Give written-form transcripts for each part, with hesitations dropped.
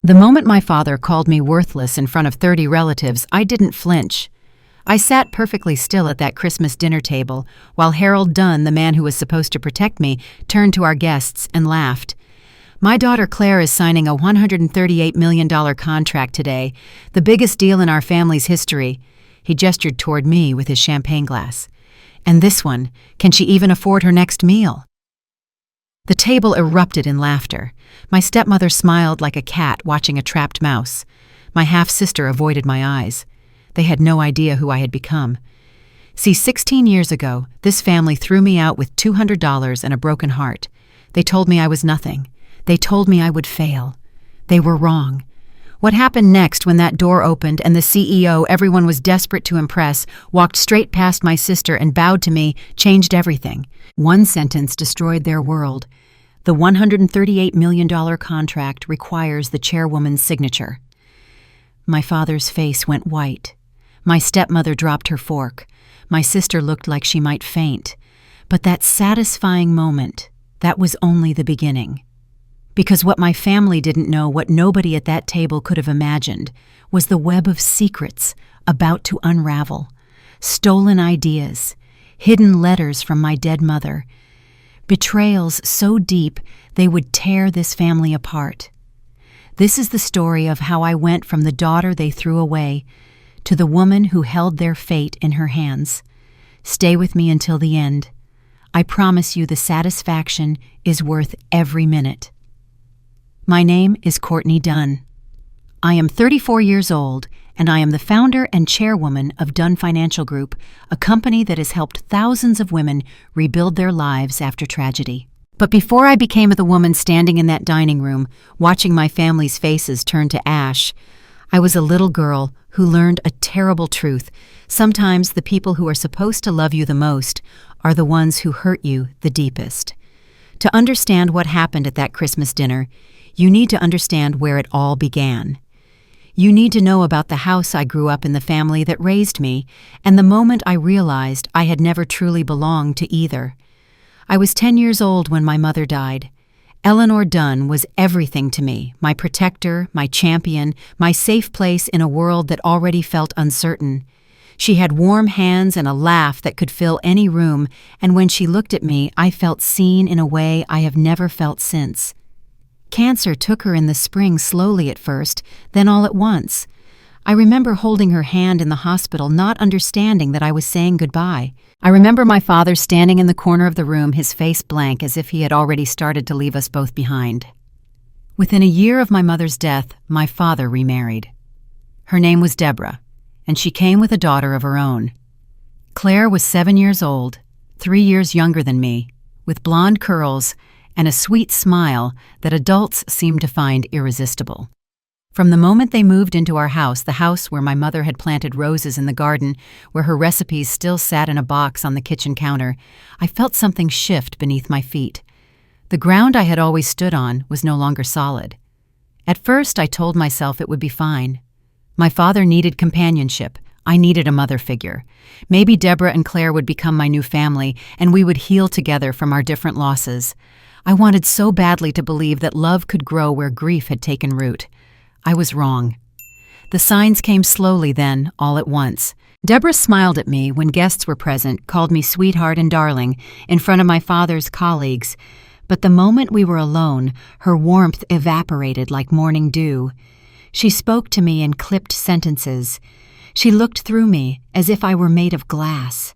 The moment my father called me worthless in front of 30 relatives, I didn't flinch. I sat perfectly still at that Christmas dinner table while Harold Dunn, the man who was supposed to protect me, turned to our guests and laughed. "My daughter Claire is signing a $138 million contract today, the biggest deal in our family's history." He gestured toward me with his champagne glass. "And this one, can she even afford her next meal?" The table erupted in laughter. My stepmother smiled like a cat watching a trapped mouse. My half-sister avoided my eyes. They had no idea who I had become. See, 16 years ago, this family threw me out with $200 and a broken heart. They told me I was nothing. They told me I would fail. They were wrong. What happened next when that door opened and the CEO everyone was desperate to impress walked straight past my sister and bowed to me changed everything. One sentence destroyed their world. The $138 million contract requires the chairwoman's signature. My father's face went white. My stepmother dropped her fork. My sister looked like she might faint. But that satisfying moment, that was only the beginning. Because what my family didn't know, what nobody at that table could have imagined, was the web of secrets about to unravel. Stolen ideas, hidden letters from my dead mother, betrayals so deep they would tear this family apart. This is the story of how I went from the daughter they threw away to the woman who held their fate in her hands. Stay with me until the end. I promise you the satisfaction is worth every minute. My name is Courtney Dunn. I am 34 years old, and I am the founder and chairwoman of Dunn Financial Group, a company that has helped thousands of women rebuild their lives after tragedy. But before I became the woman standing in that dining room, watching my family's faces turn to ash, I was a little girl who learned a terrible truth. Sometimes the people who are supposed to love you the most are the ones who hurt you the deepest. To understand what happened at that Christmas dinner, you need to understand where it all began. You need to know about the house I grew up in, the family that raised me, and the moment I realized I had never truly belonged to either. I was 10 years old when my mother died. Eleanor Dunn was everything to me, my protector, my champion, my safe place in a world that already felt uncertain. She had warm hands and a laugh that could fill any room, and when she looked at me, I felt seen in a way I have never felt since. Cancer took her in the spring slowly at first, then all at once. I remember holding her hand in the hospital, not understanding that I was saying goodbye. I remember my father standing in the corner of the room, his face blank as if he had already started to leave us both behind. Within a year of my mother's death, my father remarried. Her name was Deborah, and she came with a daughter of her own. Claire was 7 years old, 3 years younger than me, with blonde curls and a sweet smile that adults seemed to find irresistible. From the moment they moved into our house, the house where my mother had planted roses in the garden, where her recipes still sat in a box on the kitchen counter, I felt something shift beneath my feet. The ground I had always stood on was no longer solid. At first, I told myself it would be fine. My father needed companionship. I needed a mother figure. Maybe Deborah and Claire would become my new family, and we would heal together from our different losses. I wanted so badly to believe that love could grow where grief had taken root. I was wrong. The signs came slowly then, all at once. Deborah smiled at me when guests were present, called me sweetheart and darling in front of my father's colleagues. But the moment we were alone, her warmth evaporated like morning dew. She spoke to me in clipped sentences. She looked through me as if I were made of glass.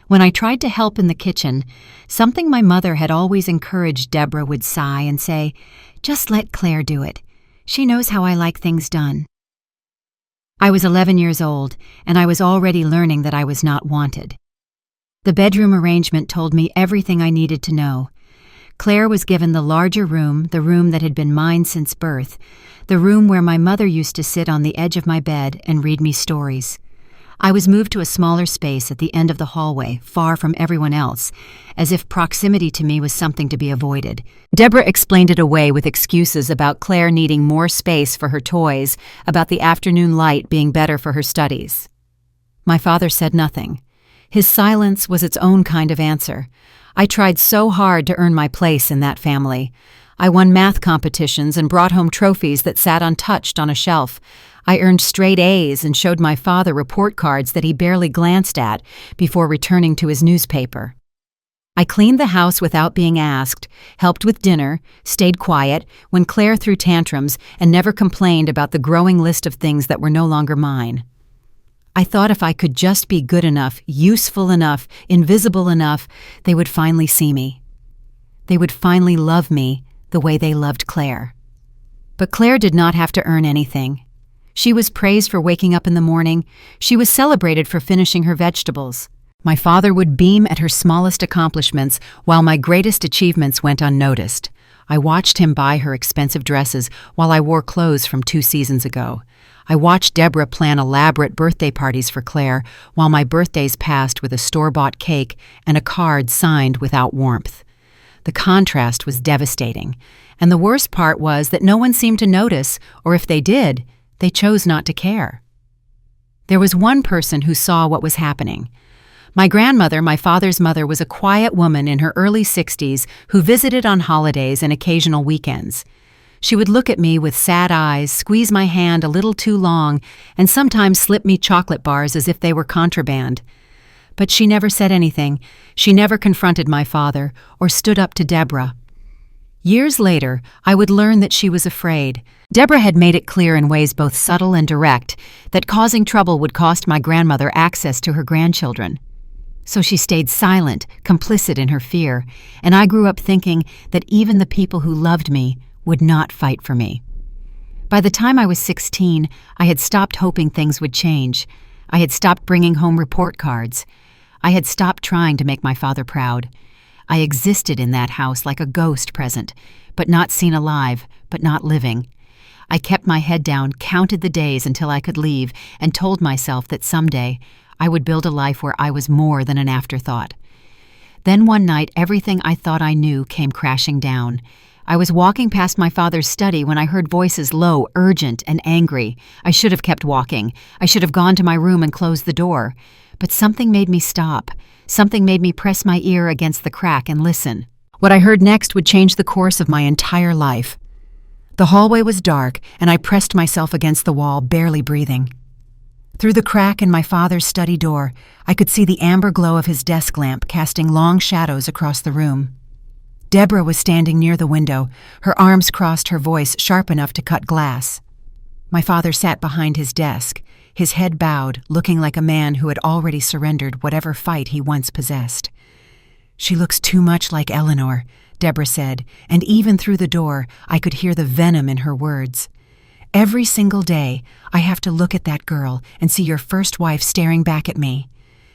When I tried to help in the kitchen, something my mother had always encouraged Deborah would sigh and say, "Just let Claire do it. She knows how I like things done." I was 11 years old, and I was already learning that I was not wanted. The bedroom arrangement told me everything I needed to know. Claire was given the larger room, the room that had been mine since birth, the room where my mother used to sit on the edge of my bed and read me stories. I was moved to a smaller space at the end of the hallway, far from everyone else, as if proximity to me was something to be avoided. Deborah explained it away with excuses about Claire needing more space for her toys, about the afternoon light being better for her studies. My father said nothing. His silence was its own kind of answer. I tried so hard to earn my place in that family. I won math competitions and brought home trophies that sat untouched on a shelf. I earned straight A's and showed my father report cards that he barely glanced at before returning to his newspaper. I cleaned the house without being asked, helped with dinner, stayed quiet when Claire threw tantrums, and never complained about the growing list of things that were no longer mine. I thought if I could just be good enough, useful enough, invisible enough, they would finally see me. They would finally love me the way they loved Claire. But Claire did not have to earn anything. She was praised for waking up in the morning. She was celebrated for finishing her vegetables. My father would beam at her smallest accomplishments, while my greatest achievements went unnoticed. I watched him buy her expensive dresses while I wore clothes from 2 seasons ago. I watched Deborah plan elaborate birthday parties for Claire, while my birthdays passed with a store-bought cake and a card signed without warmth. The contrast was devastating, and the worst part was that no one seemed to notice, or if they did, they chose not to care. There was one person who saw what was happening. My grandmother, my father's mother, was a quiet woman in her early 60s who visited on holidays and occasional weekends. She would look at me with sad eyes, squeeze my hand a little too long, and sometimes slip me chocolate bars as if they were contraband. But she never said anything. She never confronted my father or stood up to Deborah. Years later, I would learn that she was afraid. Deborah had made it clear in ways both subtle and direct that causing trouble would cost my grandmother access to her grandchildren. So she stayed silent, complicit in her fear, and I grew up thinking that even the people who loved me would not fight for me. By the time I was 16, I had stopped hoping things would change. I had stopped bringing home report cards. I had stopped trying to make my father proud. I existed in that house like a ghost present, but not seen alive, but not living. I kept my head down, counted the days until I could leave, and told myself that someday I would build a life where I was more than an afterthought. Then one night, everything I thought I knew came crashing down. I was walking past my father's study when I heard voices low, urgent, and angry. I should have kept walking. I should have gone to my room and closed the door. But something made me stop. Something made me press my ear against the crack and listen. What I heard next would change the course of my entire life. The hallway was dark, and I pressed myself against the wall, barely breathing. Through the crack in my father's study door, I could see the amber glow of his desk lamp casting long shadows across the room. Deborah was standing near the window, her arms crossed, her voice sharp enough to cut glass. My father sat behind his desk, his head bowed, looking like a man who had already surrendered whatever fight he once possessed. "She looks too much like Eleanor," Deborah said, and even through the door, I could hear the venom in her words. "Every single day, I have to look at that girl and see your first wife staring back at me.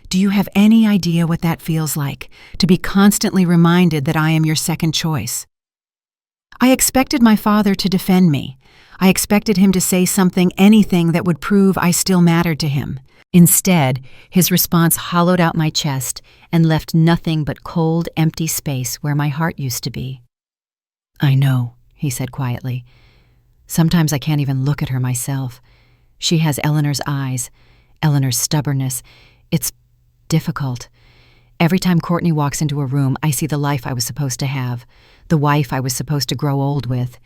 Do you have any idea what that feels like, to be constantly reminded that I am your second choice?" I expected my father to defend me. I expected him to say something, anything that would prove I still mattered to him. Instead, his response hollowed out my chest and left nothing but cold, empty space where my heart used to be. "I know," he said quietly. "Sometimes I can't even look at her myself. She has Eleanor's eyes, Eleanor's stubbornness. It's difficult. Every time Courtney walks into a room, I see the life I was supposed to have, the wife I was supposed to grow old with.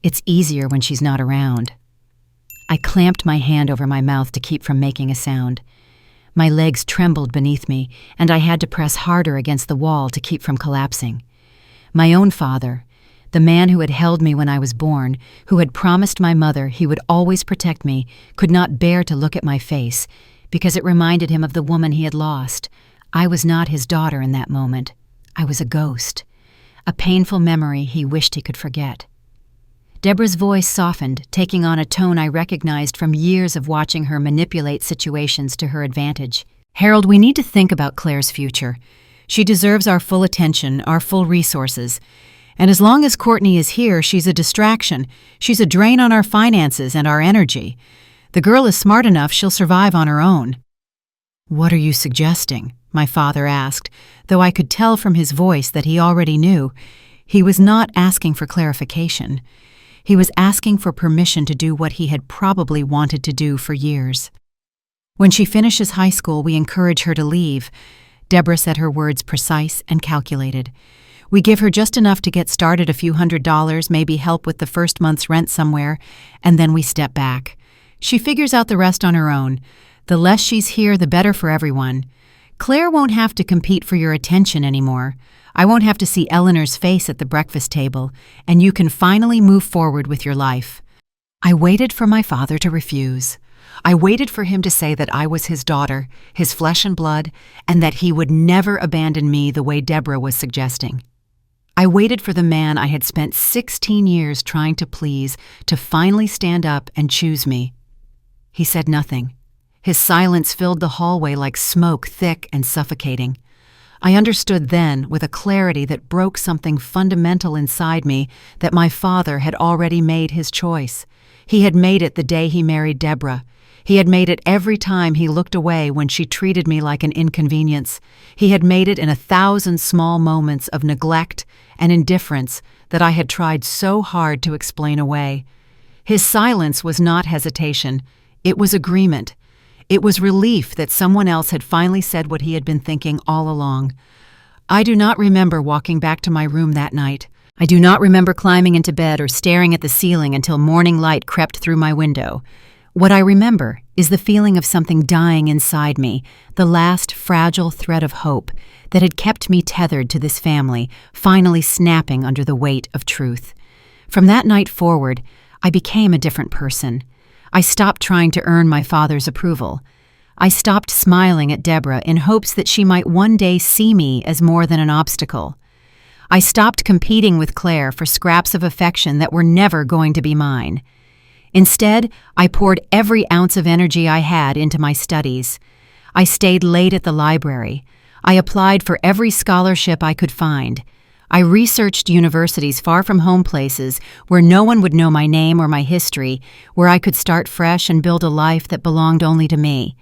It's easier when she's not around." I clamped my hand over my mouth to keep from making a sound. My legs trembled beneath me, and I had to press harder against the wall to keep from collapsing. My own father, the man who had held me when I was born, who had promised my mother he would always protect me, could not bear to look at my face, because it reminded him of the woman he had lost. I was not his daughter in that moment. I was a ghost, a painful memory he wished he could forget. Deborah's voice softened, taking on a tone I recognized from years of watching her manipulate situations to her advantage. "Harold, we need to think about Claire's future. She deserves our full attention, our full resources. And as long as Courtney is here, she's a distraction. She's a drain on our finances and our energy. The girl is smart enough she'll survive on her own." "What are you suggesting?" my father asked, though I could tell from his voice that he already knew. He was not asking for clarification. He was asking for permission to do what he had probably wanted to do for years. "When she finishes high school, we encourage her to leave." Deborah said her words precise and calculated. We give her just enough to get started, a few $100s, maybe help with the first month's rent somewhere, and then we step back. She figures out the rest on her own. The less she's here, the better for everyone. Claire won't have to compete for your attention anymore. I won't have to see Eleanor's face at the breakfast table, and you can finally move forward with your life. I waited for my father to refuse. I waited for him to say that I was his daughter, his flesh and blood, and that he would never abandon me the way Deborah was suggesting. I waited for the man I had spent 16 years trying to please to finally stand up and choose me. He said nothing. His silence filled the hallway like smoke, thick and suffocating. I understood then, with a clarity that broke something fundamental inside me, that my father had already made his choice. He had made it the day he married Deborah. He had made it every time he looked away when she treated me like an inconvenience. He had made it in 1,000 small moments of neglect and indifference that I had tried so hard to explain away. His silence was not hesitation. It was agreement. It was relief that someone else had finally said what he had been thinking all along. I do not remember walking back to my room that night. I do not remember climbing into bed or staring at the ceiling until morning light crept through my window. What I remember is the feeling of something dying inside me, the last fragile thread of hope that had kept me tethered to this family, finally snapping under the weight of truth. From that night forward, I became a different person. I stopped trying to earn my father's approval. I stopped smiling at Deborah in hopes that she might one day see me as more than an obstacle. I stopped competing with Claire for scraps of affection that were never going to be mine. Instead, I poured every ounce of energy I had into my studies. I stayed late at the library. I applied for every scholarship I could find. I researched universities far from home, places where no one would know my name or my history, where I could start fresh and build a life that belonged only to me.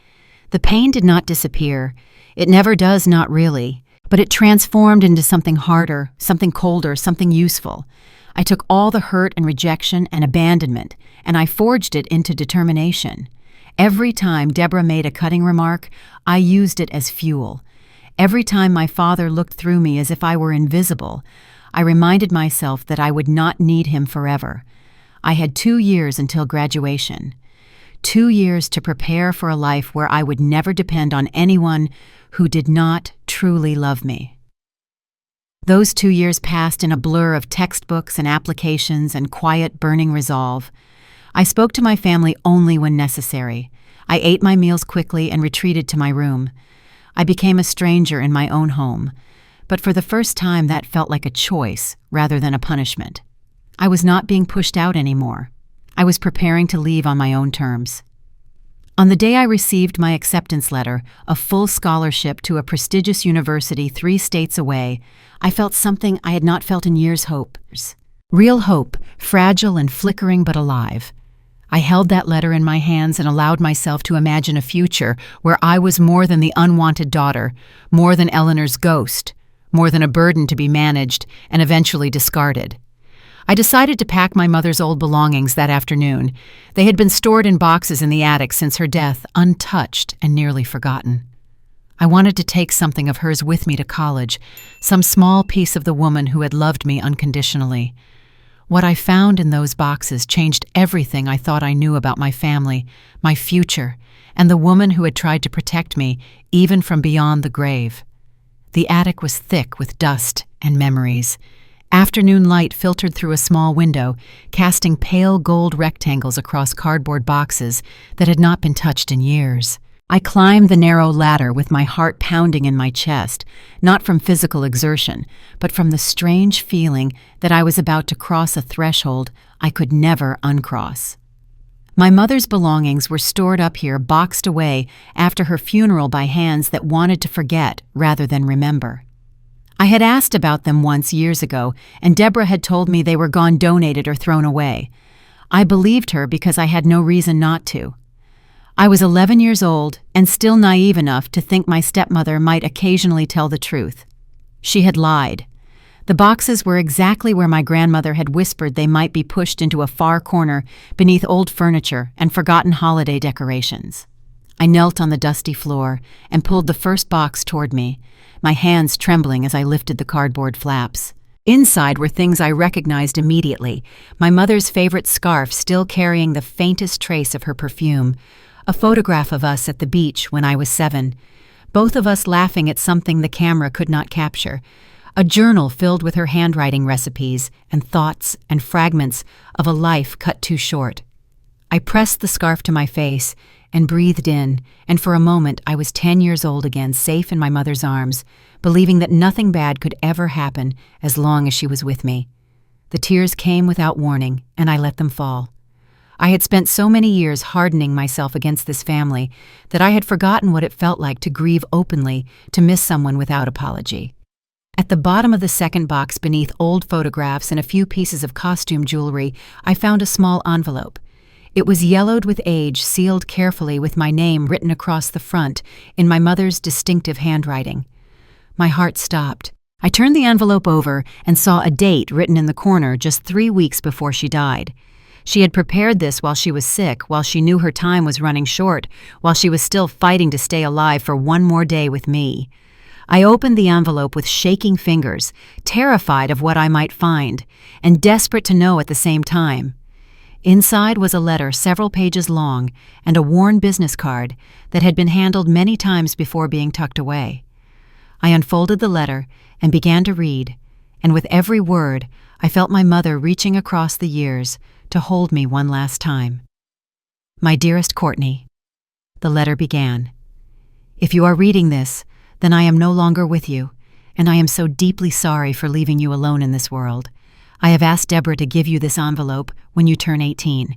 The pain did not disappear. It never does, not really. But it transformed into something harder, something colder, something useful. I took all the hurt and rejection and abandonment, and I forged it into determination. Every time Deborah made a cutting remark, I used it as fuel. Every time my father looked through me as if I were invisible, I reminded myself that I would not need him forever. I had 2 years until graduation. 2 years to prepare for a life where I would never depend on anyone who did not truly love me. Those 2 years passed in a blur of textbooks and applications and quiet, burning resolve. I spoke to my family only when necessary. I ate my meals quickly and retreated to my room. I became a stranger in my own home, but for the first time that felt like a choice rather than a punishment. I was not being pushed out anymore. I was preparing to leave on my own terms. On the day I received my acceptance letter, a full scholarship to a prestigious university 3 states away, I felt something I had not felt in years: hope. Real hope, fragile and flickering but alive. I held that letter in my hands and allowed myself to imagine a future where I was more than the unwanted daughter, more than Eleanor's ghost, more than a burden to be managed and eventually discarded. I decided to pack my mother's old belongings that afternoon. They had been stored in boxes in the attic since her death, untouched and nearly forgotten. I wanted to take something of hers with me to college, some small piece of the woman who had loved me unconditionally. What I found in those boxes changed everything I thought I knew about my family, my future, and the woman who had tried to protect me, even from beyond the grave. The attic was thick with dust and memories. Afternoon light filtered through a small window, casting pale gold rectangles across cardboard boxes that had not been touched in years. I climbed the narrow ladder with my heart pounding in my chest, not from physical exertion, but from the strange feeling that I was about to cross a threshold I could never uncross. My mother's belongings were stored up here, boxed away after her funeral by hands that wanted to forget rather than remember. I had asked about them once years ago, and Deborah had told me they were gone, donated, or thrown away. I believed her because I had no reason not to. I was 11 years old and still naive enough to think my stepmother might occasionally tell the truth. She had lied. The boxes were exactly where my grandmother had whispered they might be, pushed into a far corner beneath old furniture and forgotten holiday decorations. I knelt on the dusty floor and pulled the first box toward me, my hands trembling as I lifted the cardboard flaps. Inside were things I recognized immediately: my mother's favorite scarf still carrying the faintest trace of her perfume, a photograph of us at the beach when I was 7, both of us laughing at something the camera could not capture, a journal filled with her handwriting recipes and thoughts and fragments of a life cut too short. I pressed the scarf to my face and breathed in, and for a moment I was 10 years old again, safe in my mother's arms, believing that nothing bad could ever happen as long as she was with me. The tears came without warning, and I let them fall. I had spent so many years hardening myself against this family that I had forgotten what it felt like to grieve openly, to miss someone without apology. At the bottom of the second box, beneath old photographs and a few pieces of costume jewelry, I found a small envelope. It was yellowed with age, sealed carefully with my name written across the front in my mother's distinctive handwriting. My heart stopped. I turned the envelope over and saw a date written in the corner, just 3 weeks before she died. She had prepared this while she was sick, while she knew her time was running short, while she was still fighting to stay alive for one more day with me. I opened the envelope with shaking fingers, terrified of what I might find, and desperate to know at the same time. Inside was a letter several pages long and a worn business card that had been handled many times before being tucked away. I unfolded the letter and began to read, and with every word, I felt my mother reaching across the years to hold me one last time. My dearest Courtney, the letter began. If you are reading this, then I am no longer with you, and I am so deeply sorry for leaving you alone in this world. I have asked Deborah to give you this envelope when you turn 18.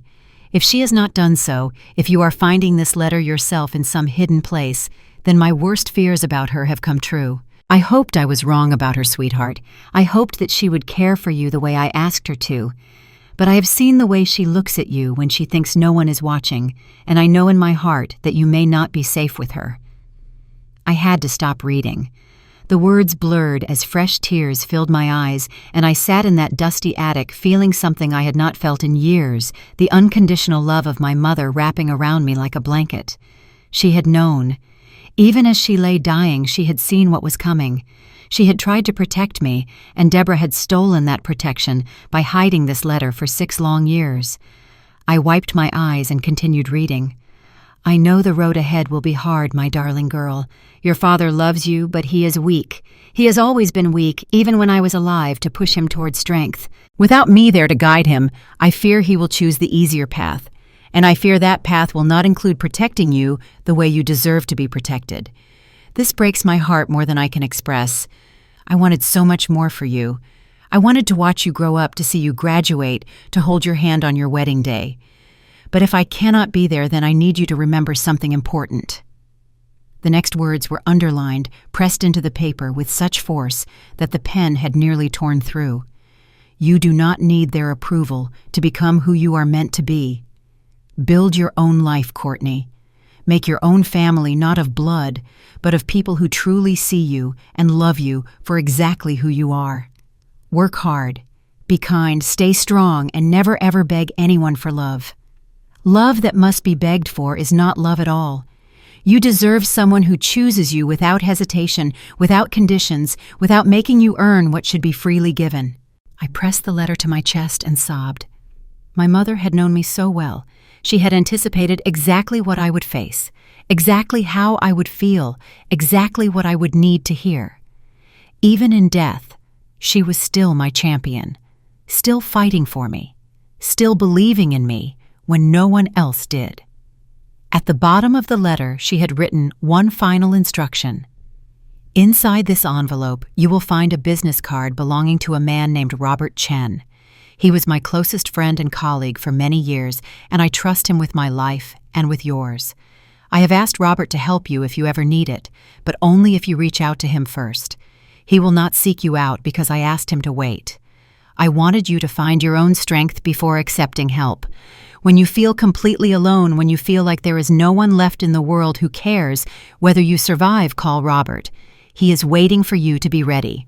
If she has not done so, if you are finding this letter yourself in some hidden place, then my worst fears about her have come true. I hoped I was wrong about her, sweetheart. I hoped that she would care for you the way I asked her to. But I have seen the way she looks at you when she thinks no one is watching, and I know in my heart that you may not be safe with her. I had to stop reading. The words blurred as fresh tears filled my eyes, and I sat in that dusty attic feeling something I had not felt in years, the unconditional love of my mother wrapping around me like a blanket. She had known. Even as she lay dying, she had seen what was coming. She had tried to protect me, and Deborah had stolen that protection by hiding this letter for 6 long years. I wiped my eyes and continued reading. I know the road ahead will be hard, my darling girl. Your father loves you, but he is weak. He has always been weak, even when I was alive, to push him toward strength. Without me there to guide him, I fear he will choose the easier path. And I fear that path will not include protecting you the way you deserve to be protected. This breaks my heart more than I can express. I wanted so much more for you. I wanted to watch you grow up, to see you graduate, to hold your hand on your wedding day. But if I cannot be there, then I need you to remember something important. The next words were underlined, pressed into the paper with such force that the pen had nearly torn through. You do not need their approval to become who you are meant to be. Build your own life, Courtney. Make your own family, not of blood, but of people who truly see you and love you for exactly who you are. Work hard, be kind, stay strong, and never ever beg anyone for love. Love that must be begged for is not love at all. You deserve someone who chooses you without hesitation, without conditions, without making you earn what should be freely given. I pressed the letter to my chest and sobbed. My mother had known me so well. She had anticipated exactly what I would face, exactly how I would feel, exactly what I would need to hear. Even in death, she was still my champion, still fighting for me, still believing in me when no one else did. At the bottom of the letter, she had written one final instruction. Inside this envelope, you will find a business card belonging to a man named Robert Chen. He was my closest friend and colleague for many years, and I trust him with my life and with yours. I have asked Robert to help you if you ever need it, but only if you reach out to him first. He will not seek you out because I asked him to wait. I wanted you to find your own strength before accepting help. When you feel completely alone, when you feel like there is no one left in the world who cares whether you survive, call Robert. He is waiting for you to be ready.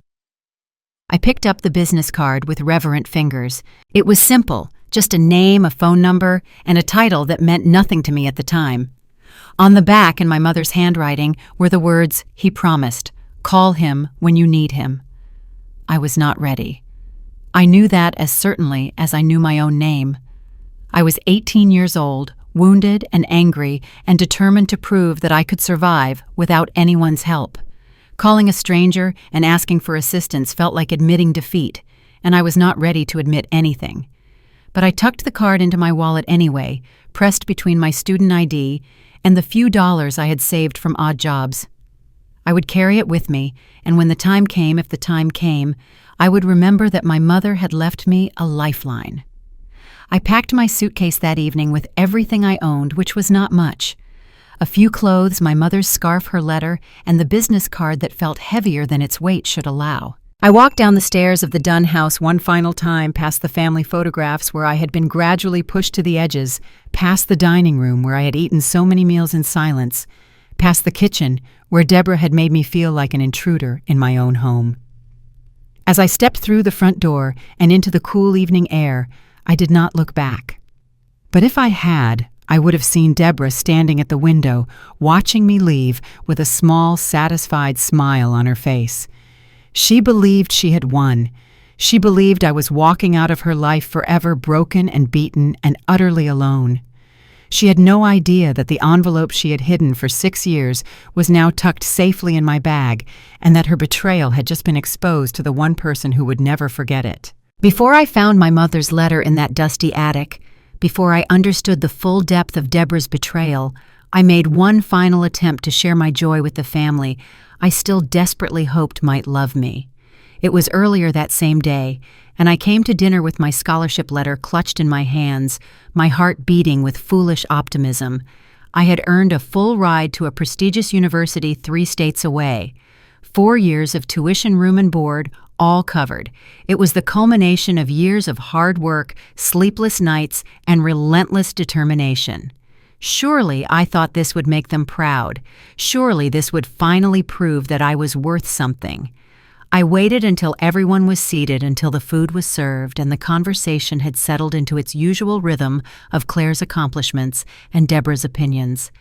I picked up the business card with reverent fingers. It was simple, just a name, a phone number, and a title that meant nothing to me at the time. On the back, in my mother's handwriting, were the words, "He promised, call him when you need him." I was not ready. I knew that as certainly as I knew my own name. I was 18 years old, wounded and angry, and determined to prove that I could survive without anyone's help. Calling a stranger and asking for assistance felt like admitting defeat, and I was not ready to admit anything. But I tucked the card into my wallet anyway, pressed between my student ID and the few dollars I had saved from odd jobs. I would carry it with me, and when the time came, if the time came, I would remember that my mother had left me a lifeline. I packed my suitcase that evening with everything I owned, which was not much. A few clothes, my mother's scarf, her letter, and the business card that felt heavier than its weight should allow. I walked down the stairs of the Dunn house one final time, past the family photographs where I had been gradually pushed to the edges, past the dining room where I had eaten so many meals in silence, past the kitchen where Deborah had made me feel like an intruder in my own home. As I stepped through the front door and into the cool evening air, I did not look back. But if I had, I would have seen Deborah standing at the window, watching me leave with a small, satisfied smile on her face. She believed she had won. She believed I was walking out of her life forever broken and beaten and utterly alone. She had no idea that the envelope she had hidden for 6 years was now tucked safely in my bag, and that her betrayal had just been exposed to the one person who would never forget it. Before I found my mother's letter in that dusty attic, before I understood the full depth of Deborah's betrayal, I made one final attempt to share my joy with the family I still desperately hoped might love me. It was earlier that same day, and I came to dinner with my scholarship letter clutched in my hands, my heart beating with foolish optimism. I had earned a full ride to a prestigious university 3 states away. 4 years of tuition, room, and board, all covered. It was the culmination of years of hard work, sleepless nights, and relentless determination. Surely I thought this would make them proud. Surely this would finally prove that I was worth something. I waited until everyone was seated, until the food was served and the conversation had settled into its usual rhythm of Claire's accomplishments and Deborah's opinions.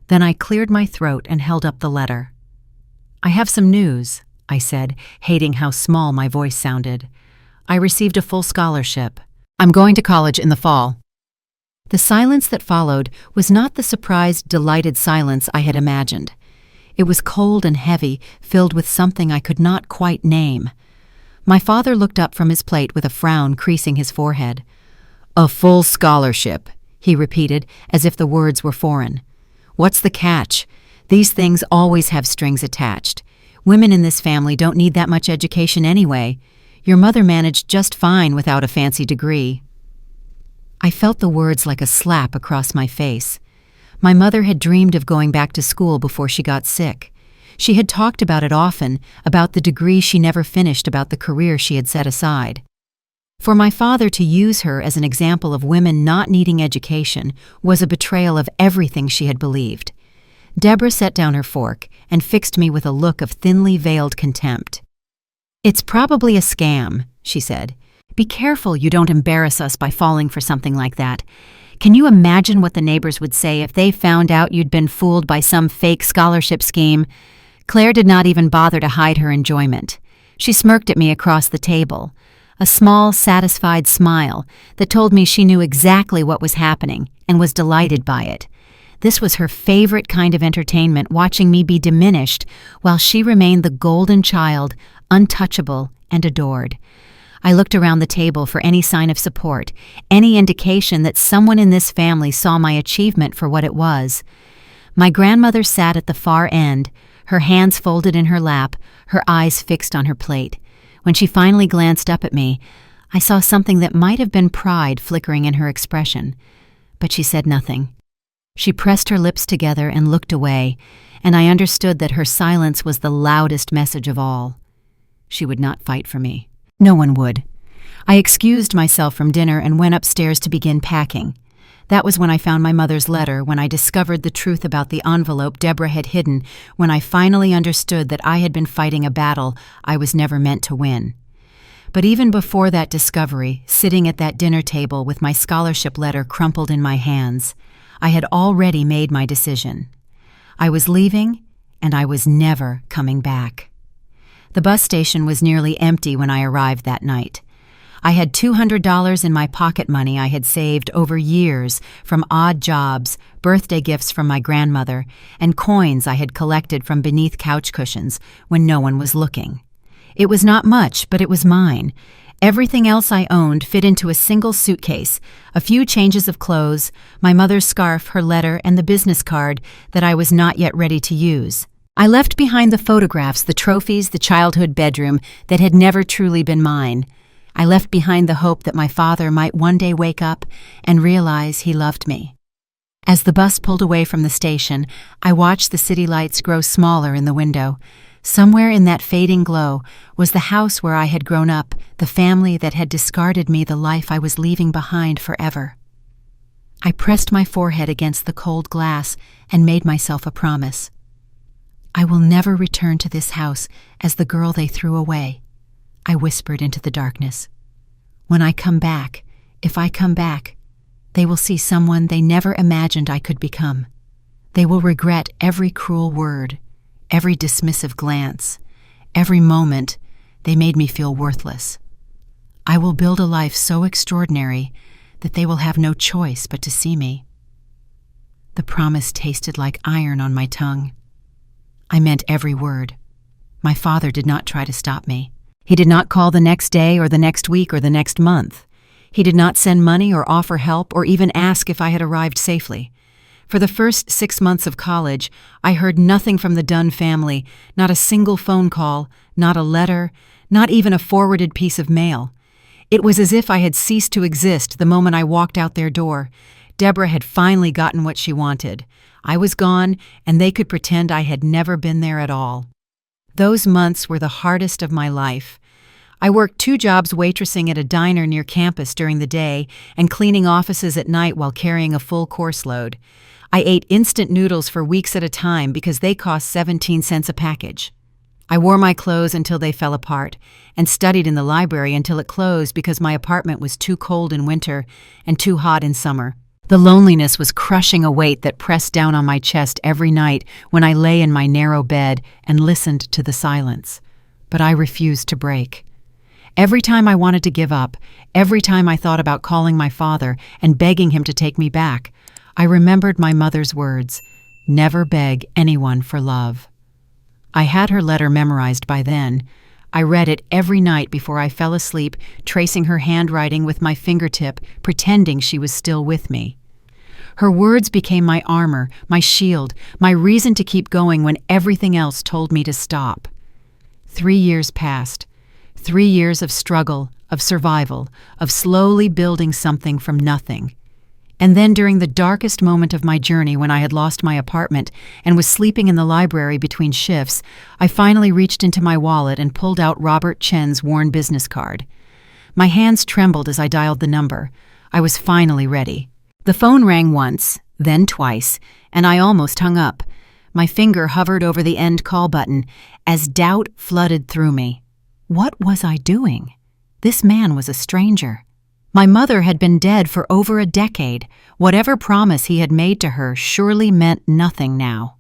Then I cleared my throat and held up the letter. "I have some news," I said, hating how small my voice sounded. "I received a full scholarship. I'm going to college in the fall." The silence that followed was not the surprised, delighted silence I had imagined. It was cold and heavy, filled with something I could not quite name. My father looked up from his plate with a frown creasing his forehead. "A full scholarship," he repeated, as if the words were foreign. "What's the catch? These things always have strings attached. Women in this family don't need that much education anyway. Your mother managed just fine without a fancy degree." I felt the words like a slap across my face. My mother had dreamed of going back to school before she got sick. She had talked about it often, about the degree she never finished, about the career she had set aside. For my father to use her as an example of women not needing education was a betrayal of everything she had believed. Deborah set down her fork and fixed me with a look of thinly veiled contempt. "It's probably a scam," she said. "Be careful you don't embarrass us by falling for something like that. Can you imagine what the neighbors would say if they found out you'd been fooled by some fake scholarship scheme?" Claire did not even bother to hide her enjoyment. She smirked at me across the table, a small, satisfied smile that told me she knew exactly what was happening and was delighted by it. This was her favorite kind of entertainment, watching me be diminished while she remained the golden child, untouchable and adored. I looked around the table for any sign of support, any indication that someone in this family saw my achievement for what it was. My grandmother sat at the far end, her hands folded in her lap, her eyes fixed on her plate. When she finally glanced up at me, I saw something that might have been pride flickering in her expression. But she said nothing. She pressed her lips together and looked away, and I understood that her silence was the loudest message of all. She would not fight for me. No one would. I excused myself from dinner and went upstairs to begin packing. That was when I found my mother's letter, when I discovered the truth about the envelope Deborah had hidden, when I finally understood that I had been fighting a battle I was never meant to win. But even before that discovery, sitting at that dinner table with my scholarship letter crumpled in my hands, I had already made my decision. I was leaving, and I was never coming back. The bus station was nearly empty when I arrived that night. I had $200 in my pocket money I had saved over years from odd jobs, birthday gifts from my grandmother, and coins I had collected from beneath couch cushions when no one was looking. It was not much, but it was mine. Everything else I owned fit into a single suitcase, a few changes of clothes, my mother's scarf, her letter, and the business card that I was not yet ready to use. I left behind the photographs, the trophies, the childhood bedroom that had never truly been mine. I left behind the hope that my father might one day wake up and realize he loved me. As the bus pulled away from the station, I watched the city lights grow smaller in the window. Somewhere in that fading glow was the house where I had grown up, the family that had discarded me, the life I was leaving behind forever. I pressed my forehead against the cold glass and made myself a promise. I will never return to this house as the girl they threw away, I whispered into the darkness. When I come back, if I come back, they will see someone they never imagined I could become. They will regret every cruel word, every dismissive glance, every moment they made me feel worthless. I will build a life so extraordinary that they will have no choice but to see me. The promise tasted like iron on my tongue. I meant every word. My father did not try to stop me. He did not call the next day or the next week or the next month. He did not send money or offer help or even ask if I had arrived safely. For the first 6 months of college, I heard nothing from the Dunn family, not a single phone call, not a letter, not even a forwarded piece of mail. It was as if I had ceased to exist the moment I walked out their door. Deborah had finally gotten what she wanted. I was gone, and they could pretend I had never been there at all. Those months were the hardest of my life. I worked 2 jobs waitressing at a diner near campus during the day and cleaning offices at night while carrying a full course load. I ate instant noodles for weeks at a time because they cost 17 cents a package. I wore my clothes until they fell apart and studied in the library until it closed because my apartment was too cold in winter and too hot in summer. The loneliness was crushing a weight that pressed down on my chest every night when I lay in my narrow bed and listened to the silence. But I refused to break. Every time I wanted to give up, every time I thought about calling my father and begging him to take me back, I remembered my mother's words, "Never beg anyone for love." I had her letter memorized by then. I read it every night before I fell asleep, tracing her handwriting with my fingertip, pretending she was still with me. Her words became my armor, my shield, my reason to keep going when everything else told me to stop. 3 years passed. 3 years of struggle, of survival, of slowly building something from nothing. And then during the darkest moment of my journey when I had lost my apartment and was sleeping in the library between shifts, I finally reached into my wallet and pulled out Robert Chen's worn business card. My hands trembled as I dialed the number. I was finally ready. The phone rang once, then twice, and I almost hung up. My finger hovered over the end call button as doubt flooded through me. What was I doing? This man was a stranger. My mother had been dead for over a decade. Whatever promise he had made to her surely meant nothing now.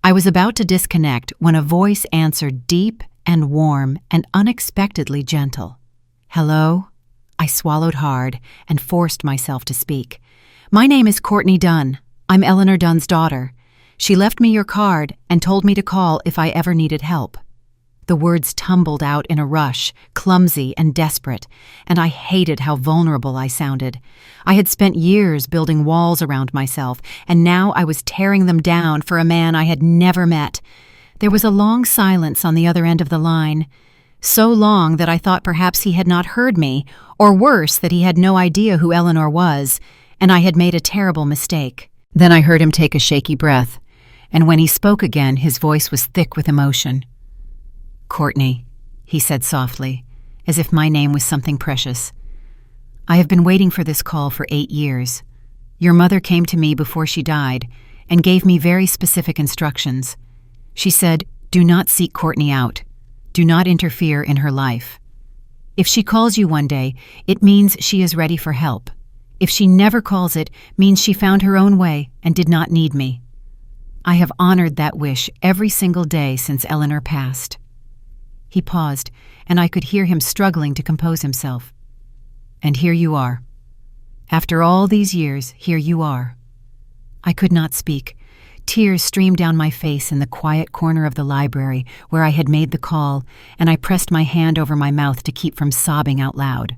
I was about to disconnect when a voice answered, deep and warm and unexpectedly gentle. "Hello?" I swallowed hard and forced myself to speak. "My name is Courtney Dunn. I'm Eleanor Dunn's daughter. She left me your card and told me to call if I ever needed help." The words tumbled out in a rush, clumsy and desperate, and I hated how vulnerable I sounded. I had spent years building walls around myself, and now I was tearing them down for a man I had never met. There was a long silence on the other end of the line, so long that I thought perhaps he had not heard me, or worse, that he had no idea who Eleanor was, and I had made a terrible mistake. Then I heard him take a shaky breath, and when he spoke again, his voice was thick with emotion. "Courtney," he said softly, as if my name was something precious. "I have been waiting for this call for 8 years. Your mother came to me before she died and gave me very specific instructions. She said, 'Do not seek Courtney out. Do not interfere in her life. If she calls you one day, it means she is ready for help. If she never calls, it means she found her own way and did not need me.' I have honored that wish every single day since Eleanor passed." He paused, and I could hear him struggling to compose himself. And here you are. After all these years, here you are." I could not speak. Tears streamed down my face in the quiet corner of the library where I had made the call, and I pressed my hand over my mouth to keep from sobbing out loud.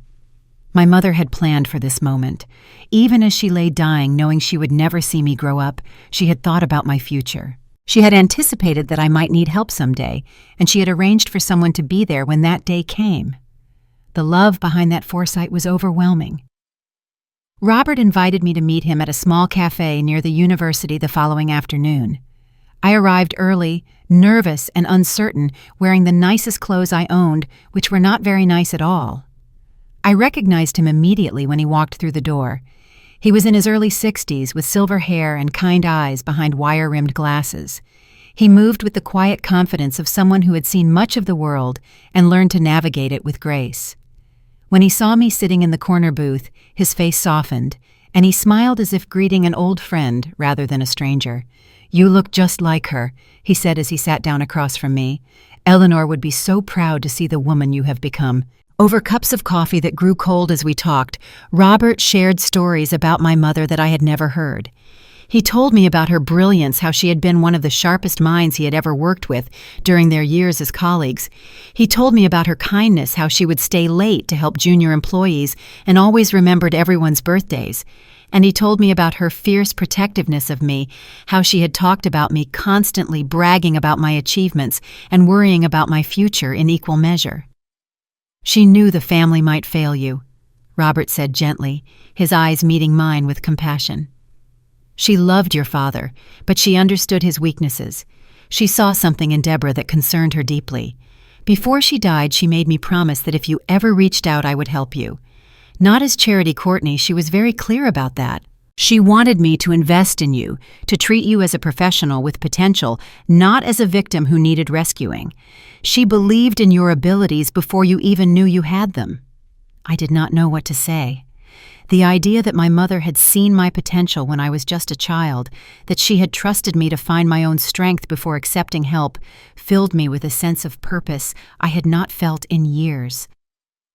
My mother had planned for this moment. Even as she lay dying, knowing she would never see me grow up, she had thought about my future. She had anticipated that I might need help someday, and she had arranged for someone to be there when that day came. The love behind that foresight was overwhelming. Robert invited me to meet him at a small cafe near the university the following afternoon. I arrived early, nervous and uncertain, wearing the nicest clothes I owned, which were not very nice at all. I recognized him immediately when he walked through the door. He was in his early 60s with silver hair and kind eyes behind wire-rimmed glasses. He moved with the quiet confidence of someone who had seen much of the world and learned to navigate it with grace. When he saw me sitting in the corner booth, his face softened, and he smiled as if greeting an old friend rather than a stranger. "You look just like her," he said as he sat down across from me. "Eleanor would be so proud to see the woman you have become." Over cups of coffee that grew cold as we talked, Robert shared stories about my mother that I had never heard. He told me about her brilliance, how she had been one of the sharpest minds he had ever worked with during their years as colleagues. He told me about her kindness, how she would stay late to help junior employees and always remembered everyone's birthdays. And he told me about her fierce protectiveness of me, how she had talked about me constantly bragging about my achievements and worrying about my future in equal measure. "She knew the family might fail you," Robert said gently, his eyes meeting mine with compassion. "She loved your father, but she understood his weaknesses. She saw something in Deborah that concerned her deeply. Before she died, she made me promise that if you ever reached out, I would help you. Not as Charity Courtney, she was very clear about that. She wanted me to invest in you, to treat you as a professional with potential, not as a victim who needed rescuing. She believed in your abilities before you even knew you had them." I did not know what to say. The idea that my mother had seen my potential when I was just a child, that she had trusted me to find my own strength before accepting help, filled me with a sense of purpose I had not felt in years.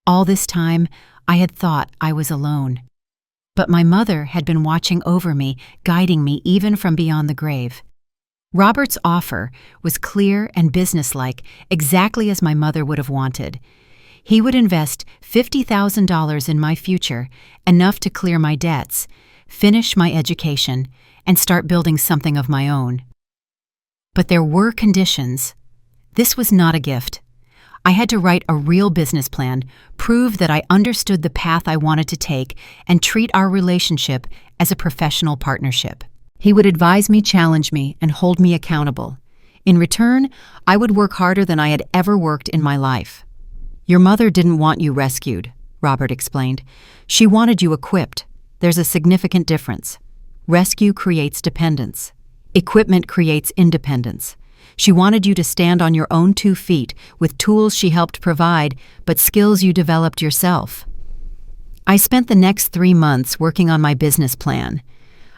All this time, I had thought I was alone. But my mother had been watching over me, guiding me even from beyond the grave. Robert's offer was clear and businesslike, exactly as my mother would have wanted. He would invest $50,000 in my future, enough to clear my debts, finish my education, and start building something of my own. But there were conditions. This was not a gift. I had to write a real business plan, prove that I understood the path I wanted to take, and treat our relationship as a professional partnership. He would advise me, challenge me, and hold me accountable. In return, I would work harder than I had ever worked in my life. "Your mother didn't want you rescued," Robert explained. "She wanted you equipped. There's a significant difference. Rescue creates dependence. Equipment creates independence. She wanted you to stand on your own 2 feet with tools she helped provide, but skills you developed yourself." I spent the next 3 months working on my business plan.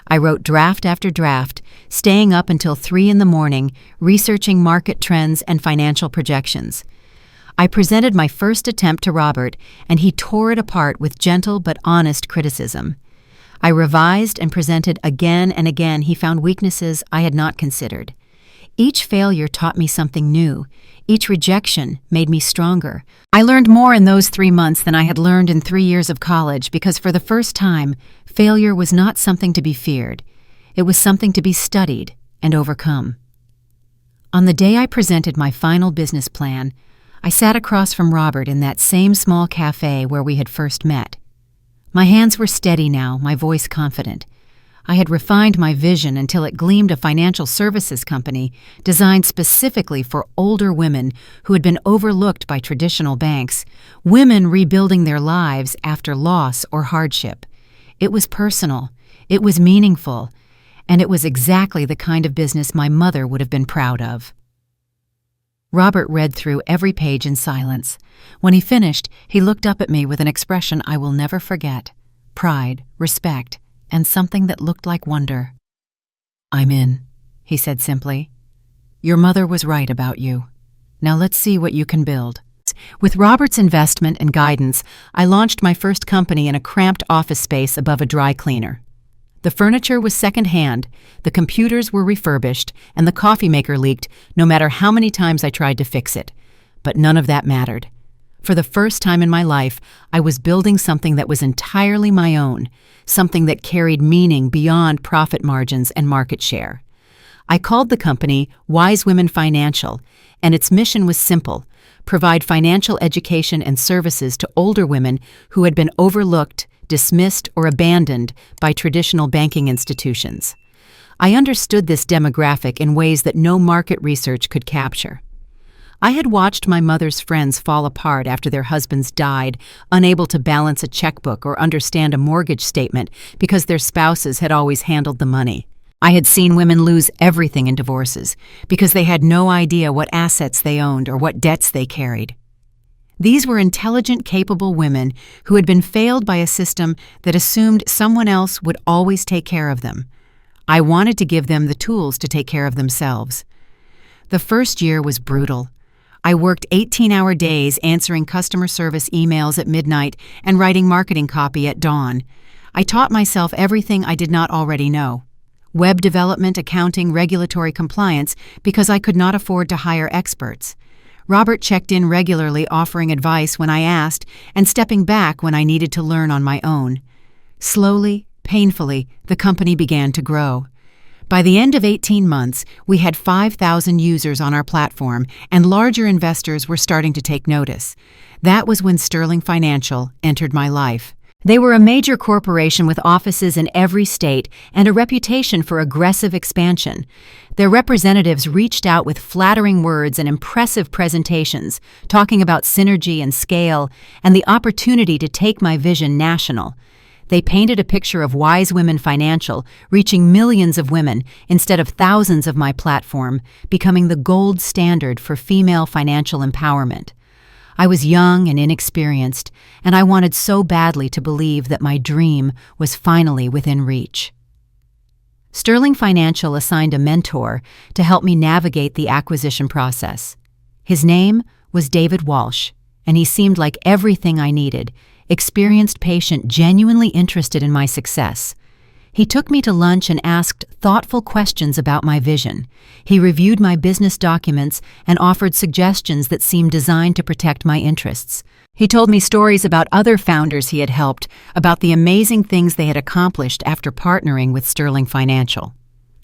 I wrote draft after draft, staying up until 3 in the morning, researching market trends and financial projections. I presented my first attempt to Robert, and he tore it apart with gentle but honest criticism. I revised and presented again and again. He found weaknesses I had not considered. Each failure taught me something new. Each rejection made me stronger. I learned more in those 3 months than I had learned in 3 years of college because for the first time, failure was not something to be feared. It was something to be studied and overcome. On the day I presented my final business plan, I sat across from Robert in that same small cafe where we had first met. My hands were steady now, my voice confident. I had refined my vision until it gleamed a financial services company designed specifically for older women who had been overlooked by traditional banks, women rebuilding their lives after loss or hardship. It was personal, it was meaningful, and it was exactly the kind of business my mother would have been proud of. Robert read through every page in silence. When he finished, he looked up at me with an expression I will never forget: pride, respect, and something that looked like wonder. "I'm in," he said simply. "Your mother was right about you. Now let's see what you can build." With Robert's investment and guidance, I launched my first company in a cramped office space above a dry cleaner. The furniture was second-hand, the computers were refurbished, and the coffee maker leaked no matter how many times I tried to fix it. But none of that mattered. For the first time in my life, I was building something that was entirely my own, something that carried meaning beyond profit margins and market share. I called the company Wise Women Financial, and its mission was simple: provide financial education and services to older women who had been overlooked, dismissed, or abandoned by traditional banking institutions. I understood this demographic in ways that no market research could capture. I had watched my mother's friends fall apart after their husbands died, unable to balance a checkbook or understand a mortgage statement because their spouses had always handled the money. I had seen women lose everything in divorces because they had no idea what assets they owned or what debts they carried. These were intelligent, capable women who had been failed by a system that assumed someone else would always take care of them. I wanted to give them the tools to take care of themselves. The first year was brutal. I worked 18-hour days answering customer service emails at midnight and writing marketing copy at dawn. I taught myself everything I did not already know: web development, accounting, regulatory compliance, because I could not afford to hire experts. Robert checked in regularly, offering advice when I asked and stepping back when I needed to learn on my own. Slowly, painfully, the company began to grow. By the end of 18 months, we had 5,000 users on our platform, and larger investors were starting to take notice. That was when Sterling Financial entered my life. They were a major corporation with offices in every state and a reputation for aggressive expansion. Their representatives reached out with flattering words and impressive presentations, talking about synergy and scale and the opportunity to take my vision national. They painted a picture of Wise Women Financial reaching millions of women instead of thousands of my platform, becoming the gold standard for female financial empowerment. I was young and inexperienced, and I wanted so badly to believe that my dream was finally within reach. Sterling Financial assigned a mentor to help me navigate the acquisition process. His name was David Walsh, and he seemed like everything I needed: experienced, patient, genuinely interested in my success. He took me to lunch and asked thoughtful questions about my vision. He reviewed my business documents and offered suggestions that seemed designed to protect my interests. He told me stories about other founders he had helped, about the amazing things they had accomplished after partnering with Sterling Financial.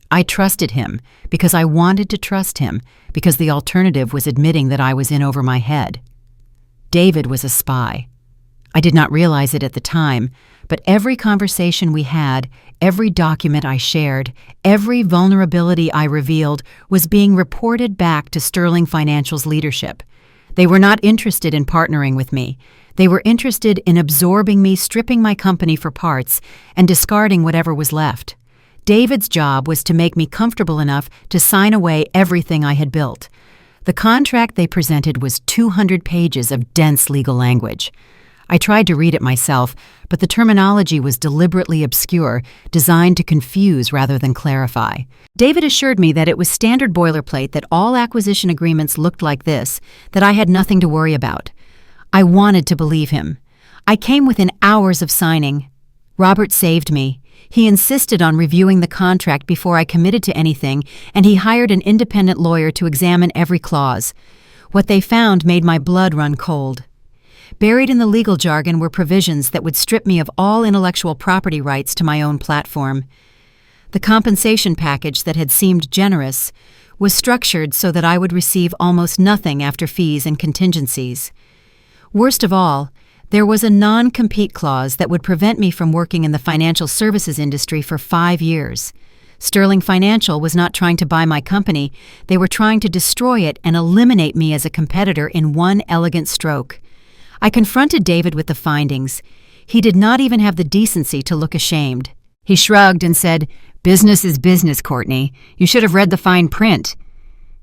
I trusted him because I wanted to trust him, because the alternative was admitting that I was in over my head. David was a spy. I did not realize it at the time, but every conversation we had, every document I shared, every vulnerability I revealed was being reported back to Sterling Financial's leadership. They were not interested in partnering with me. They were interested in absorbing me, stripping my company for parts, and discarding whatever was left. David's job was to make me comfortable enough to sign away everything I had built. The contract they presented was 200 pages of dense legal language. I tried to read it myself, but the terminology was deliberately obscure, designed to confuse rather than clarify. David assured me that it was standard boilerplate, that all acquisition agreements looked like this, that I had nothing to worry about. I wanted to believe him. I came within hours of signing. Robert saved me. He insisted on reviewing the contract before I committed to anything, and he hired an independent lawyer to examine every clause. What they found made my blood run cold. Buried in the legal jargon were provisions that would strip me of all intellectual property rights to my own platform. The compensation package that had seemed generous was structured so that I would receive almost nothing after fees and contingencies. Worst of all, there was a non-compete clause that would prevent me from working in the financial services industry for 5 years. Sterling Financial was not trying to buy my company. They were trying to destroy it and eliminate me as a competitor in one elegant stroke. I confronted David with the findings. He did not even have the decency to look ashamed. He shrugged and said, "Business is business, Courtney. You should have read the fine print."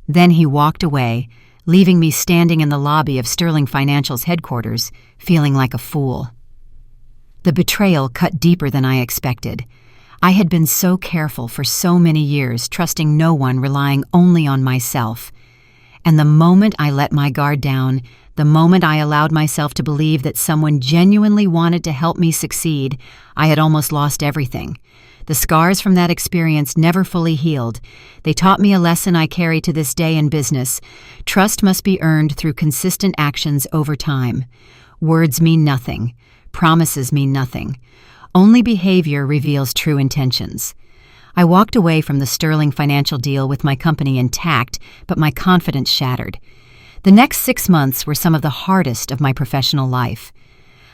Then he walked away, leaving me standing in the lobby of Sterling Financial's headquarters, feeling like a fool. The betrayal cut deeper than I expected. I had been so careful for so many years, trusting no one, relying only on myself. And the moment I let my guard down, the moment I allowed myself to believe that someone genuinely wanted to help me succeed, I had almost lost everything. The scars from that experience never fully healed. They taught me a lesson I carry to this day in business. Trust must be earned through consistent actions over time. Words mean nothing. Promises mean nothing. Only behavior reveals true intentions. I walked away from the sterling financial deal with my company intact, but my confidence shattered. The next 6 months were some of the hardest of my professional life.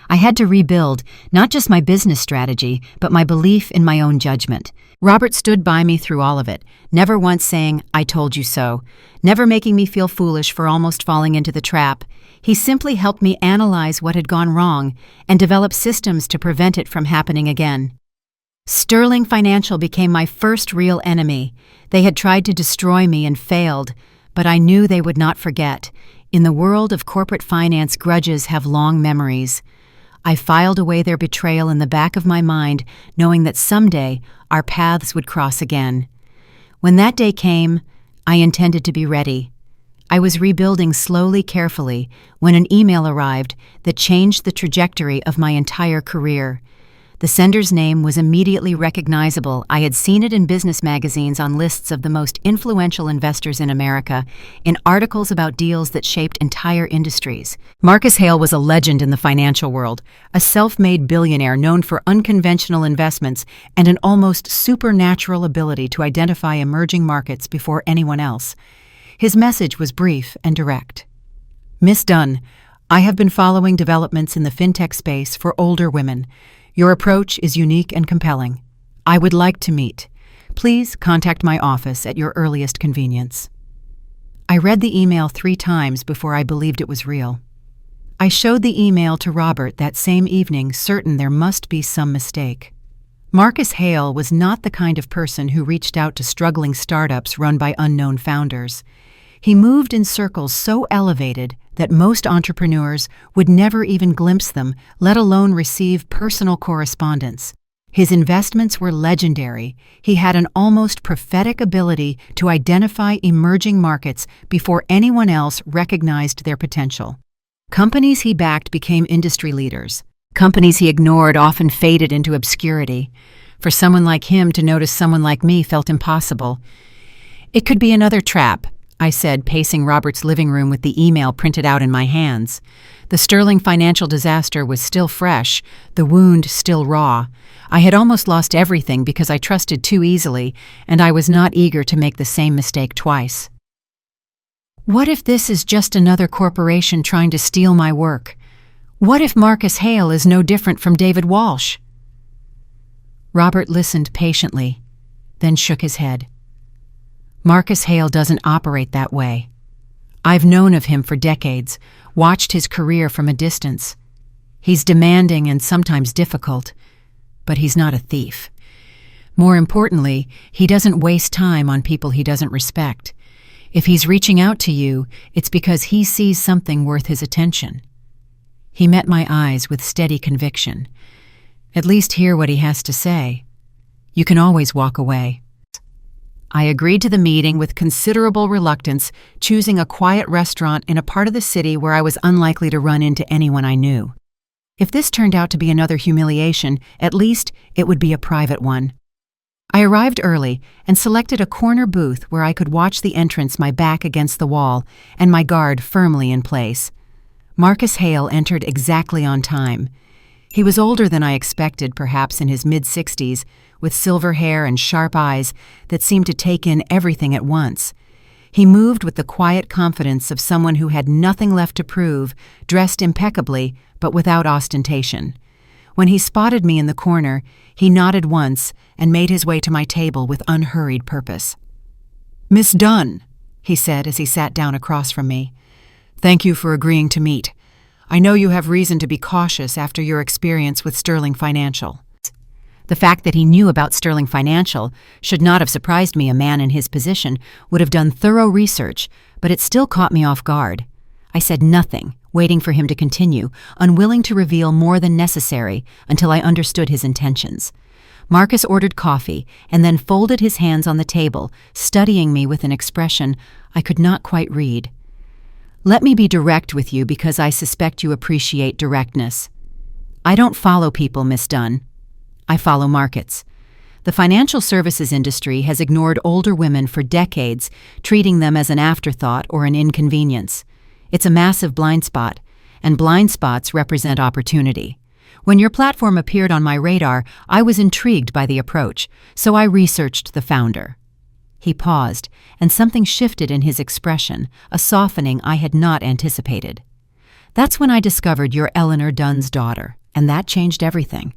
I had to rebuild not just my business strategy, but my belief in my own judgment. Robert stood by me through all of it, never once saying, "I told you so," never making me feel foolish for almost falling into the trap. He simply helped me analyze what had gone wrong and develop systems to prevent it from happening again. Sterling Financial became my first real enemy. They had tried to destroy me and failed, but I knew they would not forget. In the world of corporate finance, grudges have long memories. I filed away their betrayal in the back of my mind, knowing that someday our paths would cross again. When that day came, I intended to be ready. I was rebuilding slowly, carefully, when an email arrived that changed the trajectory of my entire career. The sender's name was immediately recognizable. I had seen it in business magazines on lists of the most influential investors in America, in articles about deals that shaped entire industries. Marcus Hale was a legend in the financial world, a self-made billionaire known for unconventional investments and an almost supernatural ability to identify emerging markets before anyone else. His message was brief and direct. "Miss Dunn, I have been following developments in the fintech space for older women. Your approach is unique and compelling. I would like to meet. Please contact my office at your earliest convenience." I read the email 3 times before I believed it was real. I showed the email to Robert that same evening, certain there must be some mistake. Marcus Hale was not the kind of person who reached out to struggling startups run by unknown founders. He moved in circles so elevated that most entrepreneurs would never even glimpse them, let alone receive personal correspondence. His investments were legendary. He had an almost prophetic ability to identify emerging markets before anyone else recognized their potential. Companies he backed became industry leaders. Companies he ignored often faded into obscurity. For someone like him to notice someone like me felt impossible. "It could be another trap," I said, pacing Robert's living room with the email printed out in my hands. The sterling financial disaster was still fresh, the wound still raw. I had almost lost everything because I trusted too easily, and I was not eager to make the same mistake twice. What if this is just another corporation trying to steal my work? What if Marcus Hale is no different from David Walsh? Robert listened patiently, then shook his head. "Marcus Hale doesn't operate that way. I've known of him for decades, watched his career from a distance. He's demanding and sometimes difficult, but he's not a thief. More importantly, he doesn't waste time on people he doesn't respect. If he's reaching out to you, it's because he sees something worth his attention." He met my eyes with steady conviction. "At least hear what he has to say. You can always walk away." I agreed to the meeting with considerable reluctance, choosing a quiet restaurant in a part of the city where I was unlikely to run into anyone I knew. If this turned out to be another humiliation, at least it would be a private one. I arrived early and selected a corner booth where I could watch the entrance, my back against the wall and my guard firmly in place. Marcus Hale entered exactly on time. He was older than I expected, perhaps in his mid-60s, with silver hair and sharp eyes that seemed to take in everything at once. He moved with the quiet confidence of someone who had nothing left to prove, dressed impeccably, but without ostentation. When he spotted me in the corner, he nodded once and made his way to my table with unhurried purpose. "Miss Dunn," he said as he sat down across from me, "thank you for agreeing to meet. I know you have reason to be cautious after your experience with Sterling Financial." The fact that he knew about Sterling Financial should not have surprised me. A man in his position would have done thorough research, but it still caught me off guard. I said nothing, waiting for him to continue, unwilling to reveal more than necessary until I understood his intentions. Marcus ordered coffee and then folded his hands on the table, studying me with an expression I could not quite read. Let me be direct with you because I suspect you appreciate directness. I don't follow people, Miss Dunn. I follow markets. The financial services industry has ignored older women for decades, treating them as an afterthought or an inconvenience. It's a massive blind spot, and blind spots represent opportunity. When your platform appeared on my radar, I was intrigued by the approach, so I researched the founder. He paused, and something shifted in his expression, a softening I had not anticipated. That's when I discovered you're Eleanor Dunn's daughter, and that changed everything.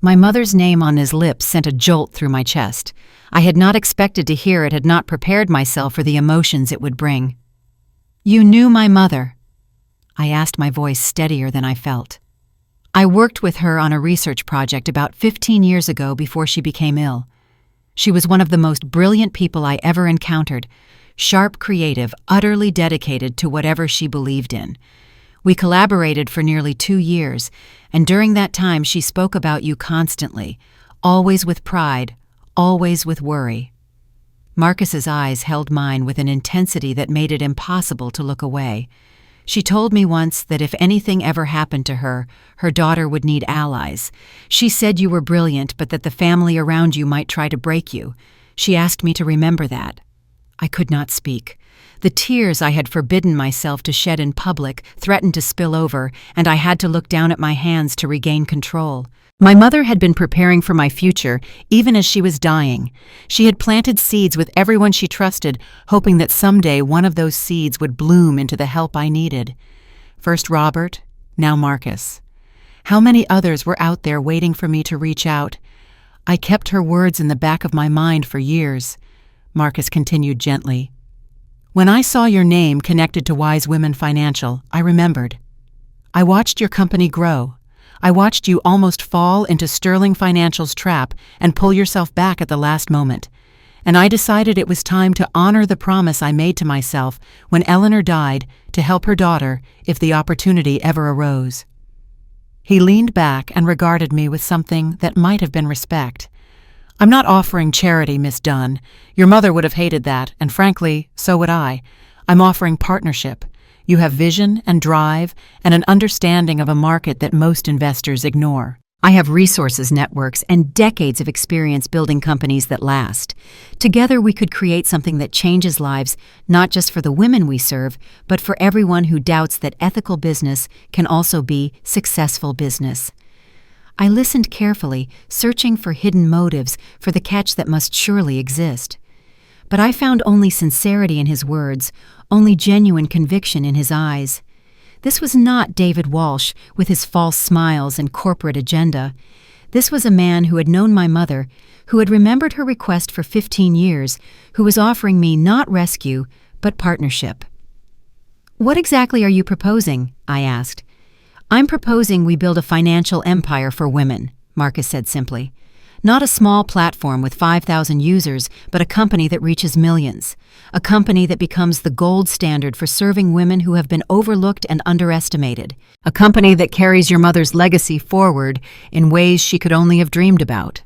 My mother's name on his lips sent a jolt through my chest. I had not expected to hear it, had not prepared myself for the emotions it would bring. You knew my mother? I asked, my voice steadier than I felt. I worked with her on a research project about 15 years ago before she became ill. She was one of the most brilliant people I ever encountered, sharp, creative, utterly dedicated to whatever she believed in. We collaborated for nearly 2 years, and during that time she spoke about you constantly, always with pride, always with worry. Marcus's eyes held mine with an intensity that made it impossible to look away. She told me once that if anything ever happened to her, her daughter would need allies. She said you were brilliant, but that the family around you might try to break you. She asked me to remember that. I could not speak. The tears I had forbidden myself to shed in public threatened to spill over, and I had to look down at my hands to regain control. My mother had been preparing for my future, even as she was dying. She had planted seeds with everyone she trusted, hoping that someday one of those seeds would bloom into the help I needed. First Robert, now Marcus. How many others were out there waiting for me to reach out? I kept her words in the back of my mind for years. Marcus continued gently. When I saw your name connected to Wise Women Financial, I remembered. I watched your company grow. I watched you almost fall into Sterling Financial's trap and pull yourself back at the last moment. And I decided it was time to honor the promise I made to myself when Eleanor died to help her daughter if the opportunity ever arose. He leaned back and regarded me with something that might have been respect. I'm not offering charity, Miss Dunn. Your mother would have hated that, and frankly, so would I. I'm offering partnership. You have vision and drive and an understanding of a market that most investors ignore. I have resources networks and decades of experience building companies that last. Together we could create something that changes lives, not just for the women we serve, but for everyone who doubts that ethical business can also be successful business. I listened carefully, searching for hidden motives, for the catch that must surely exist. But I found only sincerity in his words, only genuine conviction in his eyes. This was not David Walsh with his false smiles and corporate agenda. This was a man who had known my mother, who had remembered her request for 15 years, who was offering me not rescue, but partnership. What exactly are you proposing? I asked. I'm proposing we build a financial empire for women, Marcus said simply. Not a small platform with 5,000 users, but a company that reaches millions. A company that becomes the gold standard for serving women who have been overlooked and underestimated. A company that carries your mother's legacy forward in ways she could only have dreamed about.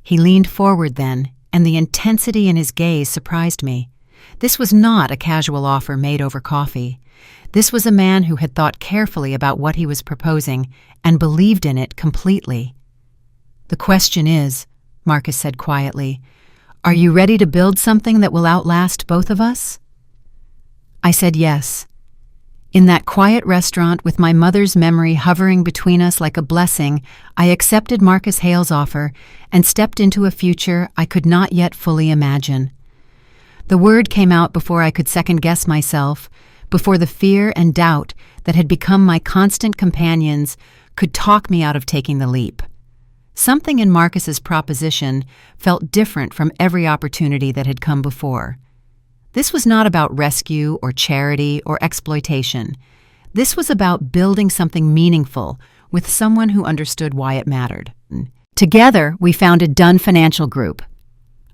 He leaned forward then, and the intensity in his gaze surprised me. This was not a casual offer made over coffee. This was a man who had thought carefully about what he was proposing and believed in it completely. The question is, Marcus said quietly, are you ready to build something that will outlast both of us? I said yes. In that quiet restaurant with my mother's memory hovering between us like a blessing, I accepted Marcus Hale's offer and stepped into a future I could not yet fully imagine. The word came out before I could second-guess myself, before the fear and doubt that had become my constant companions could talk me out of taking the leap. Something in Marcus's proposition felt different from every opportunity that had come before. This was not about rescue or charity or exploitation. This was about building something meaningful with someone who understood why it mattered. Together, we founded Dunn Financial Group.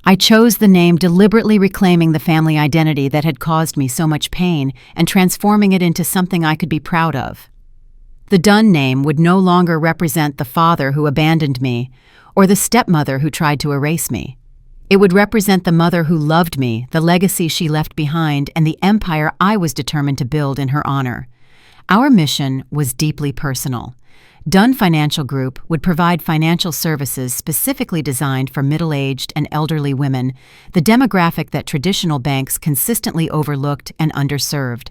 I chose the name deliberately reclaiming the family identity that had caused me so much pain and transforming it into something I could be proud of. The Dunn name would no longer represent the father who abandoned me or the stepmother who tried to erase me. It would represent the mother who loved me, the legacy she left behind, and the empire I was determined to build in her honor. Our mission was deeply personal. Dunn Financial Group would provide financial services specifically designed for middle-aged and elderly women, the demographic that traditional banks consistently overlooked and underserved.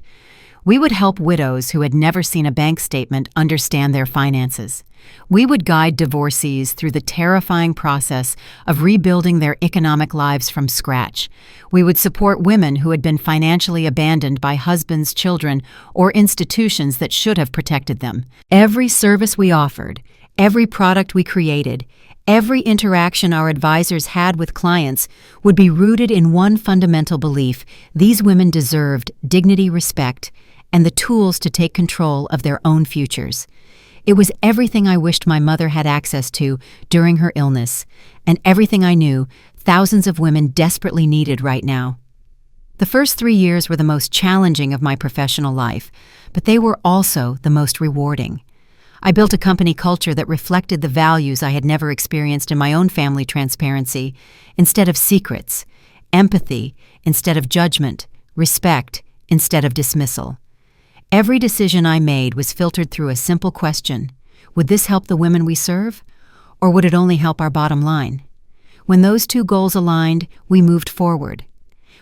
We would help widows who had never seen a bank statement understand their finances. We would guide divorcees through the terrifying process of rebuilding their economic lives from scratch. We would support women who had been financially abandoned by husbands, children, or institutions that should have protected them. Every service we offered, every product we created, every interaction our advisors had with clients would be rooted in one fundamental belief: these women deserved dignity, respect, and the tools to take control of their own futures. It was everything I wished my mother had access to during her illness, and everything I knew thousands of women desperately needed right now. The first 3 years were the most challenging of my professional life, but they were also the most rewarding. I built a company culture that reflected the values I had never experienced in my own family: transparency instead of secrets, empathy instead of judgment, respect instead of dismissal. Every decision I made was filtered through a simple question: would this help the women we serve, or would it only help our bottom line? When those two goals aligned, we moved forward.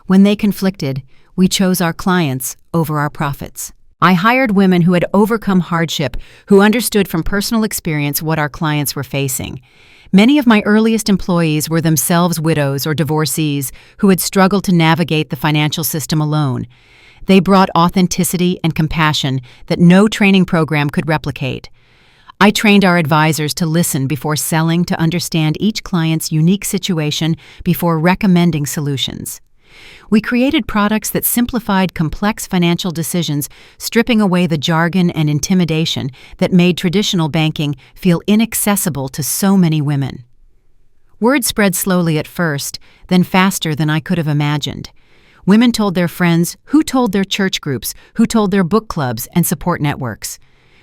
When they conflicted, we chose our clients over our profits. I hired women who had overcome hardship, who understood from personal experience what our clients were facing. Many of my earliest employees were themselves widows or divorcees who had struggled to navigate the financial system alone. They brought authenticity and compassion that no training program could replicate. I trained our advisors to listen before selling, to understand each client's unique situation before recommending solutions. We created products that simplified complex financial decisions, stripping away the jargon and intimidation that made traditional banking feel inaccessible to so many women. Word spread slowly at first, then faster than I could have imagined. Women told their friends, who told their church groups, who told their book clubs and support networks.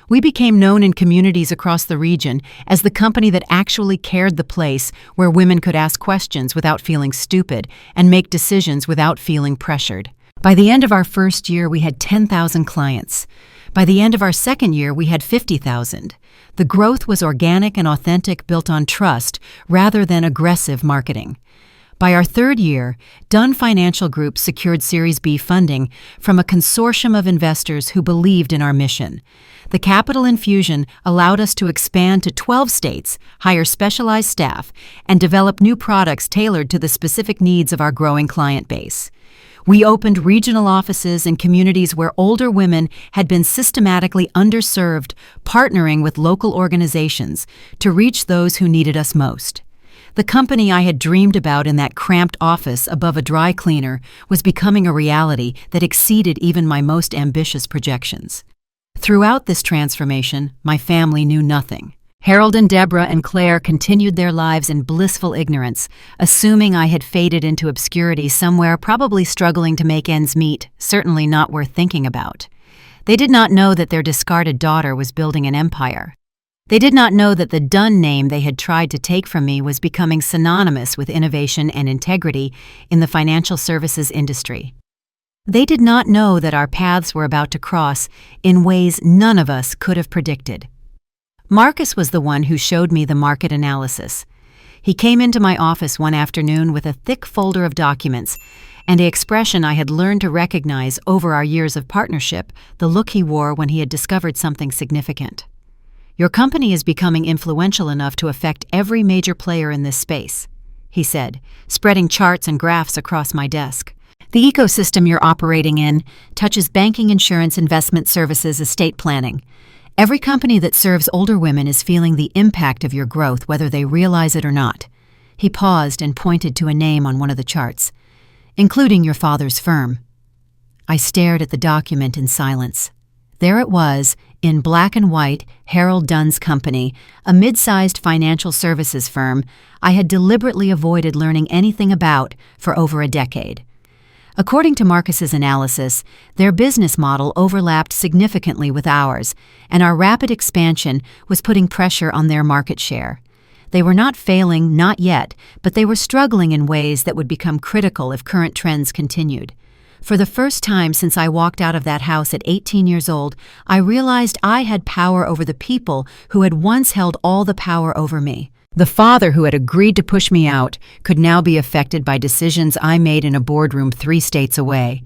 We became known in communities across the region as the company that actually cared, the place where women could ask questions without feeling stupid and make decisions without feeling pressured. By the end of our first year, we had 10,000 clients. By the end of our second year, we had 50,000. The growth was organic and authentic, built on trust rather than aggressive marketing. By our third year, Dunn Financial Group secured Series B funding from a consortium of investors who believed in our mission. The capital infusion allowed us to expand to 12 states, hire specialized staff, and develop new products tailored to the specific needs of our growing client base. We opened regional offices in communities where older women had been systematically underserved, partnering with local organizations to reach those who needed us most. The company I had dreamed about in that cramped office above a dry cleaner was becoming a reality that exceeded even my most ambitious projections. Throughout this transformation, my family knew nothing. Harold and Deborah and Claire continued their lives in blissful ignorance, assuming I had faded into obscurity somewhere, probably struggling to make ends meet, certainly not worth thinking about. They did not know that their discarded daughter was building an empire. They did not know that the Dunn name they had tried to take from me was becoming synonymous with innovation and integrity in the financial services industry. They did not know that our paths were about to cross in ways none of us could have predicted. Marcus was the one who showed me the market analysis. He came into my office one afternoon with a thick folder of documents and the expression I had learned to recognize over our years of partnership, the look he wore when he had discovered something significant. "Your company is becoming influential enough to affect every major player in this space," he said, spreading charts and graphs across my desk. "The ecosystem you're operating in touches banking, insurance, investment services, estate planning. Every company that serves older women is feeling the impact of your growth, whether they realize it or not." He paused and pointed to a name on one of the charts. "Including your father's firm." I stared at the document in silence. There it was, in black and white, Harold Dunn's company, a mid-sized financial services firm I had deliberately avoided learning anything about for over a decade. According to Marcus's analysis, their business model overlapped significantly with ours, and our rapid expansion was putting pressure on their market share. They were not failing, not yet, but they were struggling in ways that would become critical if current trends continued. For the first time since I walked out of that house at 18 years old, I realized I had power over the people who had once held all the power over me. The father who had agreed to push me out could now be affected by decisions I made in a boardroom 3 states away.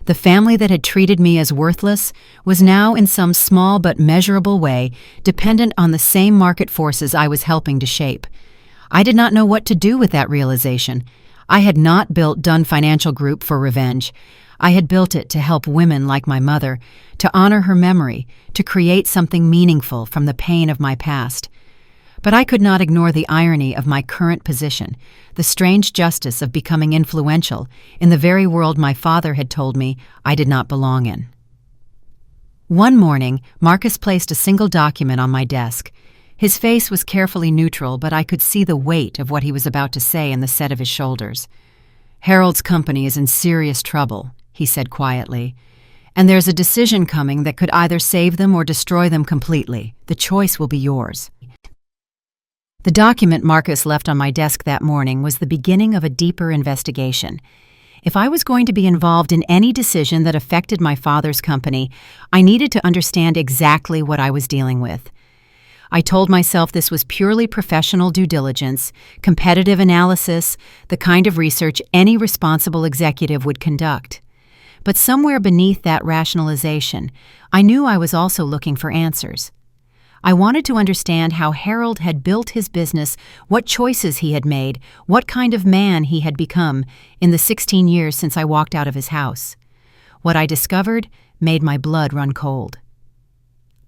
The family that had treated me as worthless was now in some small but measurable way dependent on the same market forces I was helping to shape. I did not know what to do with that realization. I had not built Dunn Financial Group for revenge. I had built it to help women like my mother, to honor her memory, to create something meaningful from the pain of my past. But I could not ignore the irony of my current position, the strange justice of becoming influential in the very world my father had told me I did not belong in. One morning, Marcus placed a single document on my desk. His face was carefully neutral, but I could see the weight of what he was about to say in the set of his shoulders. "Harold's company is in serious trouble," he said quietly, "and there's a decision coming that could either save them or destroy them completely. The choice will be yours." The document Marcus left on my desk that morning was the beginning of a deeper investigation. If I was going to be involved in any decision that affected my father's company, I needed to understand exactly what I was dealing with. I told myself this was purely professional due diligence, competitive analysis, the kind of research any responsible executive would conduct. But somewhere beneath that rationalization, I knew I was also looking for answers. I wanted to understand how Harold had built his business, what choices he had made, what kind of man he had become in the 16 years since I walked out of his house. What I discovered made my blood run cold.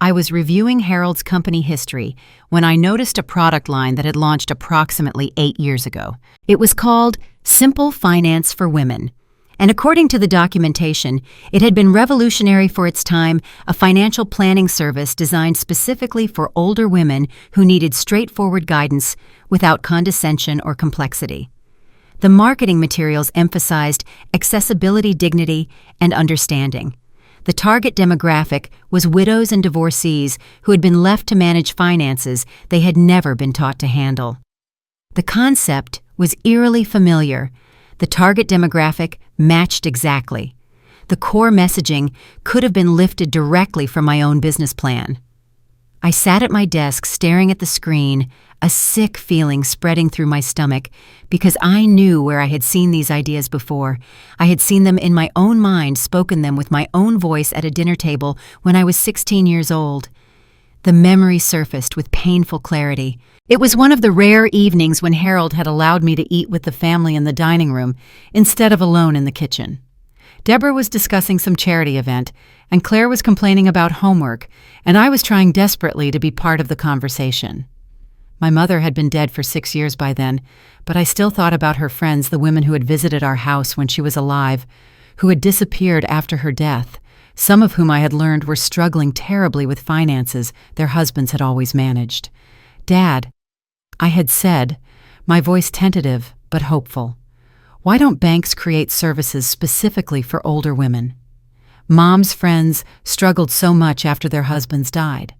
I was reviewing Harold's company history when I noticed a product line that had launched approximately 8 years ago. It was called Simple Finance for Women. And according to the documentation, it had been revolutionary for its time, a financial planning service designed specifically for older women who needed straightforward guidance without condescension or complexity. The marketing materials emphasized accessibility, dignity, and understanding. The target demographic was widows and divorcees who had been left to manage finances they had never been taught to handle. The concept was eerily familiar. The target demographic matched exactly. The core messaging could have been lifted directly from my own business plan. I sat at my desk staring at the screen, a sick feeling spreading through my stomach because I knew where I had seen these ideas before. I had seen them in my own mind, spoken them with my own voice at a dinner table when I was 16 years old. The memory surfaced with painful clarity. It was one of the rare evenings when Harold had allowed me to eat with the family in the dining room instead of alone in the kitchen. Deborah was discussing some charity event, and Claire was complaining about homework, and I was trying desperately to be part of the conversation. My mother had been dead for 6 years by then, but I still thought about her friends, the women who had visited our house when she was alive, who had disappeared after her death, some of whom I had learned were struggling terribly with finances their husbands had always managed. "Dad," I had said, my voice tentative but hopeful, "why don't banks create services specifically for older women? Mom's friends struggled so much after their husbands died.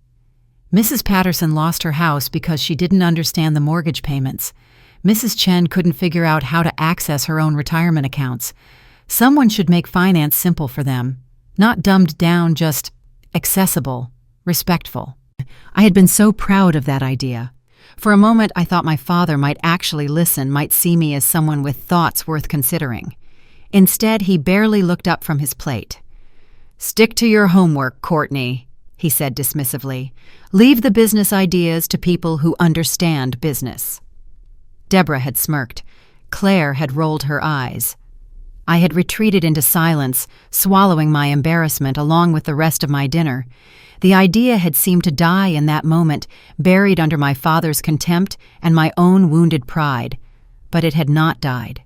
Mrs. Patterson lost her house because she didn't understand the mortgage payments. Mrs. Chen couldn't figure out how to access her own retirement accounts. Someone should make finance simple for them. Not dumbed down, just accessible, respectful." I had been so proud of that idea. For a moment, I thought my father might actually listen, might see me as someone with thoughts worth considering. Instead, he barely looked up from his plate. "Stick to your homework, Courtney," he said dismissively. "Leave the business ideas to people who understand business." Deborah had smirked. Claire had rolled her eyes. I had retreated into silence, swallowing my embarrassment along with the rest of my dinner. The idea had seemed to die in that moment, buried under my father's contempt and my own wounded pride. But it had not died.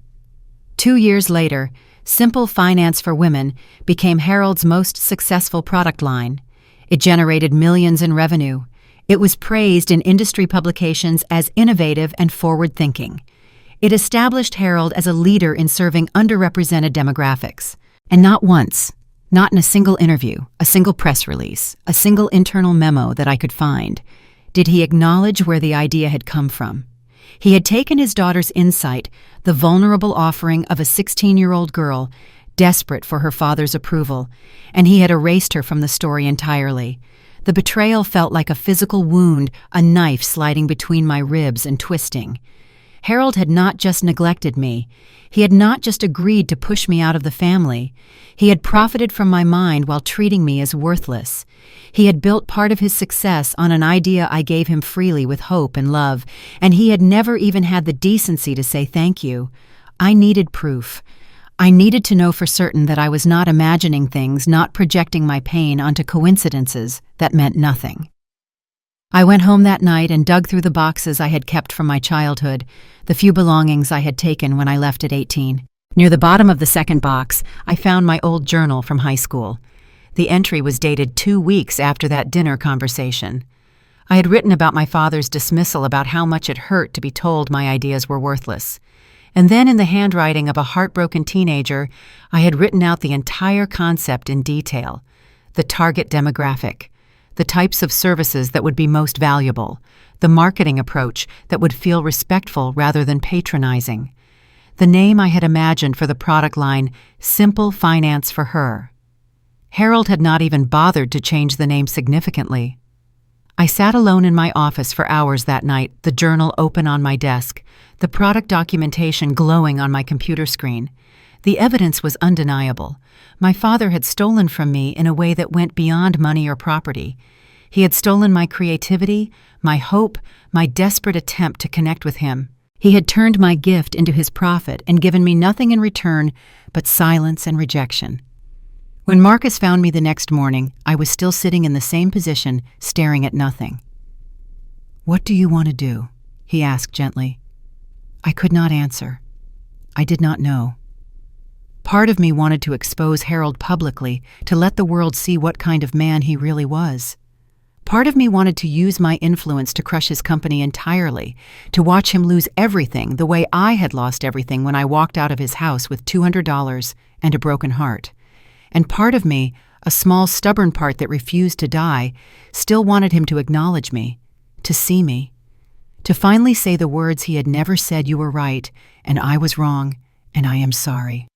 2 years later, Simple Finance for Women became Harold's most successful product line. It generated millions in revenue. It was praised in industry publications as innovative and forward-thinking. It established Harold as a leader in serving underrepresented demographics. And not once, not in a single interview, a single press release, a single internal memo that I could find, Did he acknowledge where the idea had come from? He had taken his daughter's insight, the vulnerable offering of a 16-year-old girl, desperate for her father's approval, and he had erased her from the story entirely. The betrayal felt like a physical wound, a knife sliding between my ribs and twisting. Harold had not just neglected me. He had not just agreed to push me out of the family. He had profited from my mind while treating me as worthless. He had built part of his success on an idea I gave him freely with hope and love, and he had never even had the decency to say thank you. I needed proof. I needed to know for certain that I was not imagining things, not projecting my pain onto coincidences that meant nothing. I went home that night and dug through the boxes I had kept from my childhood, the few belongings I had taken when I left at 18. Near the bottom of the second box, I found my old journal from high school. The entry was dated 2 weeks after that dinner conversation. I had written about my father's dismissal, about how much it hurt to be told my ideas were worthless. And then in the handwriting of a heartbroken teenager, I had written out the entire concept in detail, the target demographic, the types of services that would be most valuable, the marketing approach that would feel respectful rather than patronizing, the name I had imagined for the product line, Simple Finance for Her. Harold had not even bothered to change the name significantly. I sat alone in my office for hours that night, the journal open on my desk, the product documentation glowing on my computer screen. The evidence was undeniable. My father had stolen from me in a way that went beyond money or property. He had stolen my creativity, my hope, my desperate attempt to connect with him. He had turned my gift into his profit and given me nothing in return but silence and rejection. When Marcus found me the next morning, I was still sitting in the same position, staring at nothing. "What do you want to do?" he asked gently. I could not answer. I did not know. Part of me wanted to expose Harold publicly, to let the world see what kind of man he really was. Part of me wanted to use my influence to crush his company entirely, to watch him lose everything the way I had lost everything when I walked out of his house with $200 and a broken heart. And part of me, a small stubborn part that refused to die, still wanted him to acknowledge me, to see me, to finally say the words he had never said: "You were right, and I was wrong, and I am sorry."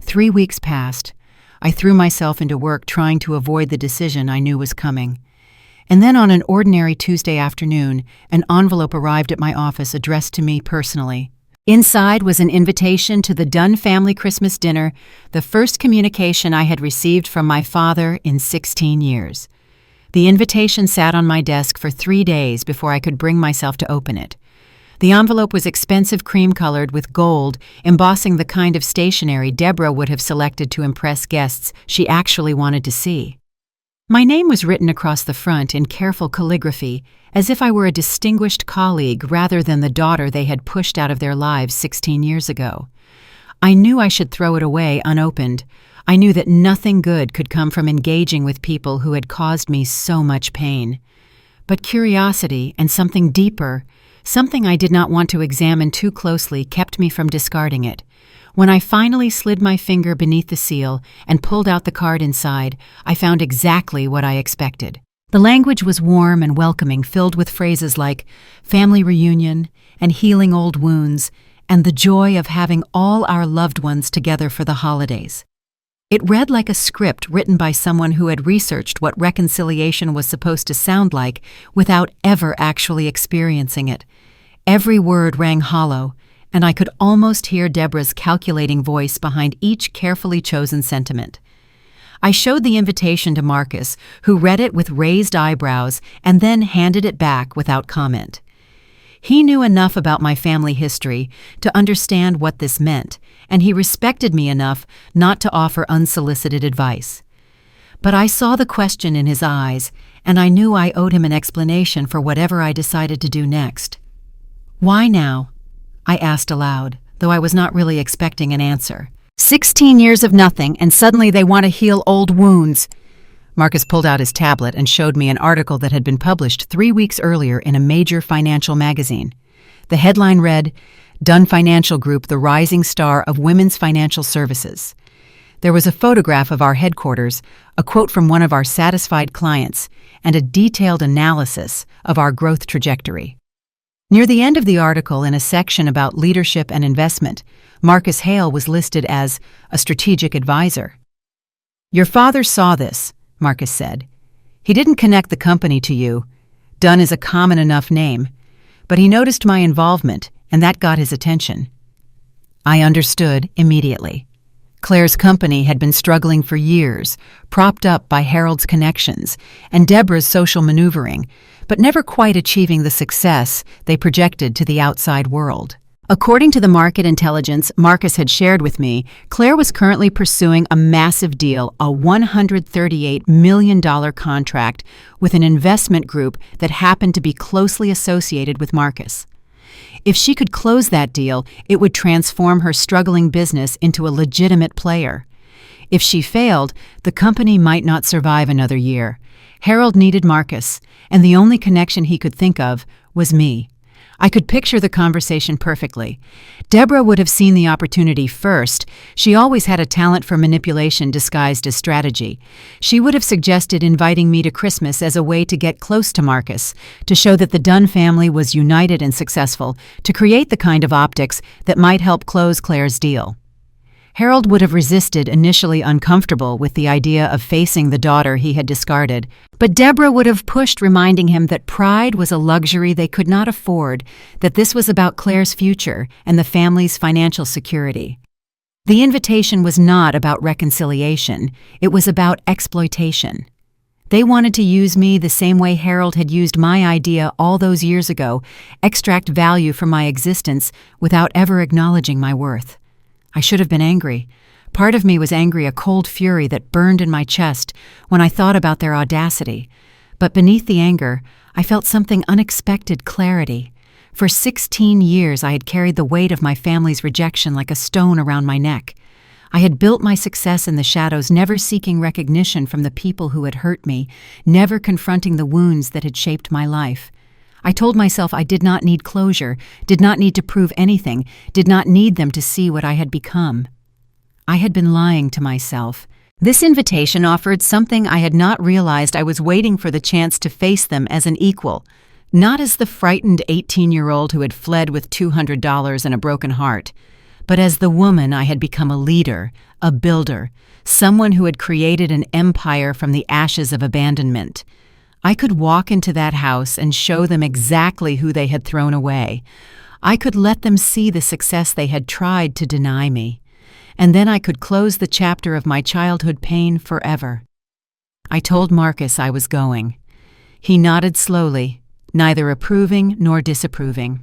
3 weeks passed. I threw myself into work trying to avoid the decision I knew was coming. And then on an ordinary Tuesday afternoon, an envelope arrived at my office addressed to me personally. Inside was an invitation to the Dunn family Christmas dinner, the first communication I had received from my father in 16 years. The invitation sat on my desk for 3 days before I could bring myself to open it. The envelope was expensive cream-colored with gold, embossing the kind of stationery Deborah would have selected to impress guests she actually wanted to see. My name was written across the front in careful calligraphy, as if I were a distinguished colleague rather than the daughter they had pushed out of their lives 16 years ago. I knew I should throw it away unopened. I knew that nothing good could come from engaging with people who had caused me so much pain. But curiosity and something deeper, something I did not want to examine too closely, kept me from discarding it. When I finally slid my finger beneath the seal and pulled out the card inside, I found exactly what I expected. The language was warm and welcoming, filled with phrases like family reunion and healing old wounds and the joy of having all our loved ones together for the holidays. It read like a script written by someone who had researched what reconciliation was supposed to sound like without ever actually experiencing it. Every word rang hollow, and I could almost hear Deborah's calculating voice behind each carefully chosen sentiment. I showed the invitation to Marcus, who read it with raised eyebrows and then handed it back without comment. He knew enough about my family history to understand what this meant, and he respected me enough not to offer unsolicited advice. But I saw the question in his eyes, and I knew I owed him an explanation for whatever I decided to do next. "Why now?" I asked aloud, though I was not really expecting an answer. 16 years of nothing, and suddenly they want to heal old wounds. Marcus pulled out his tablet and showed me an article that had been published 3 weeks earlier in a major financial magazine. The headline read, "Dunn Financial Group, the rising star of women's financial services." There was a photograph of our headquarters, a quote from one of our satisfied clients, and a detailed analysis of our growth trajectory. Near the end of the article, in a section about leadership and investment, Marcus Hale was listed as a strategic advisor. "Your father saw this," Marcus said. "He didn't connect the company to you. Dunn is a common enough name. But he noticed my involvement, and that got his attention." I understood immediately. Claire's company had been struggling for years, propped up by Harold's connections and Deborah's social maneuvering, but never quite achieving the success they projected to the outside world. According to the market intelligence Marcus had shared with me, Claire was currently pursuing a massive deal, a $138 million contract with an investment group that happened to be closely associated with Marcus. If she could close that deal, it would transform her struggling business into a legitimate player. If she failed, the company might not survive another year. Harold needed Marcus, and the only connection he could think of was me. I could picture the conversation perfectly. Deborah would have seen the opportunity first. She always had a talent for manipulation disguised as strategy. She would have suggested inviting me to Christmas as a way to get close to Marcus, to show that the Dunn family was united and successful, to create the kind of optics that might help close Claire's deal. Harold would have resisted, initially uncomfortable with the idea of facing the daughter he had discarded, but Deborah would have pushed, reminding him that pride was a luxury they could not afford, that this was about Claire's future and the family's financial security. The invitation was not about reconciliation, it was about exploitation. They wanted to use me the same way Harold had used my idea all those years ago, extract value from my existence without ever acknowledging my worth. I should have been angry. Part of me was angry, a cold fury that burned in my chest when I thought about their audacity. But beneath the anger, I felt something unexpected clarity. For 16 years, I had carried the weight of my family's rejection like a stone around my neck. I had built my success in the shadows, never seeking recognition from the people who had hurt me, never confronting the wounds that had shaped my life. I told myself I did not need closure, did not need to prove anything, did not need them to see what I had become. I had been lying to myself. This invitation offered something I had not realized. I was waiting for the chance to face them as an equal, not as the frightened 18-year-old who had fled with $200 and a broken heart, but as the woman I had become, a leader, a builder, someone who had created an empire from the ashes of abandonment. I could walk into that house and show them exactly who they had thrown away. I could let them see the success they had tried to deny me. And then I could close the chapter of my childhood pain forever. I told Marcus I was going. He nodded slowly, neither approving nor disapproving.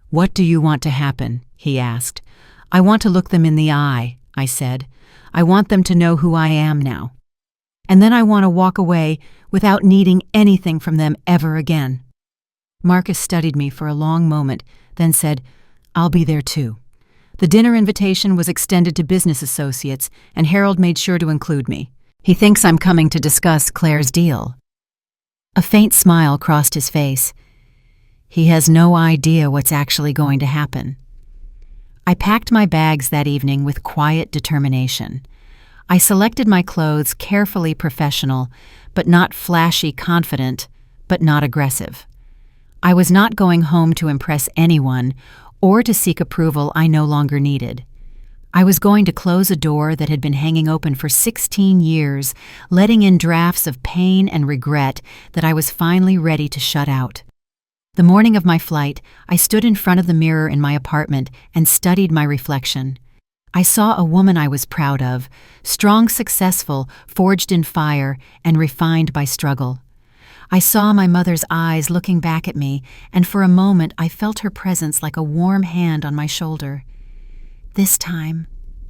"What do you want to happen?" he asked. "I want to look them in the eye," I said. "I want them to know who I am now. And then I want to walk away without needing anything from them ever again." Marcus studied me for a long moment, then said, "I'll be there too." The dinner invitation was extended to business associates, and Harold made sure to include me. "He thinks I'm coming to discuss Claire's deal." A faint smile crossed his face. "He has no idea what's actually going to happen." I packed my bags that evening with quiet determination. I selected my clothes carefully, professional, but not flashy, confident, but not aggressive. I was not going home to impress anyone or to seek approval I no longer needed. I was going to close a door that had been hanging open for 16 years, letting in drafts of pain and regret that I was finally ready to shut out. The morning of my flight, I stood in front of the mirror in my apartment and studied my reflection. I saw a woman I was proud of, strong, successful, forged in fire, and refined by struggle. I saw my mother's eyes looking back at me, and for a moment I felt her presence like a warm hand on my shoulder. "This time,"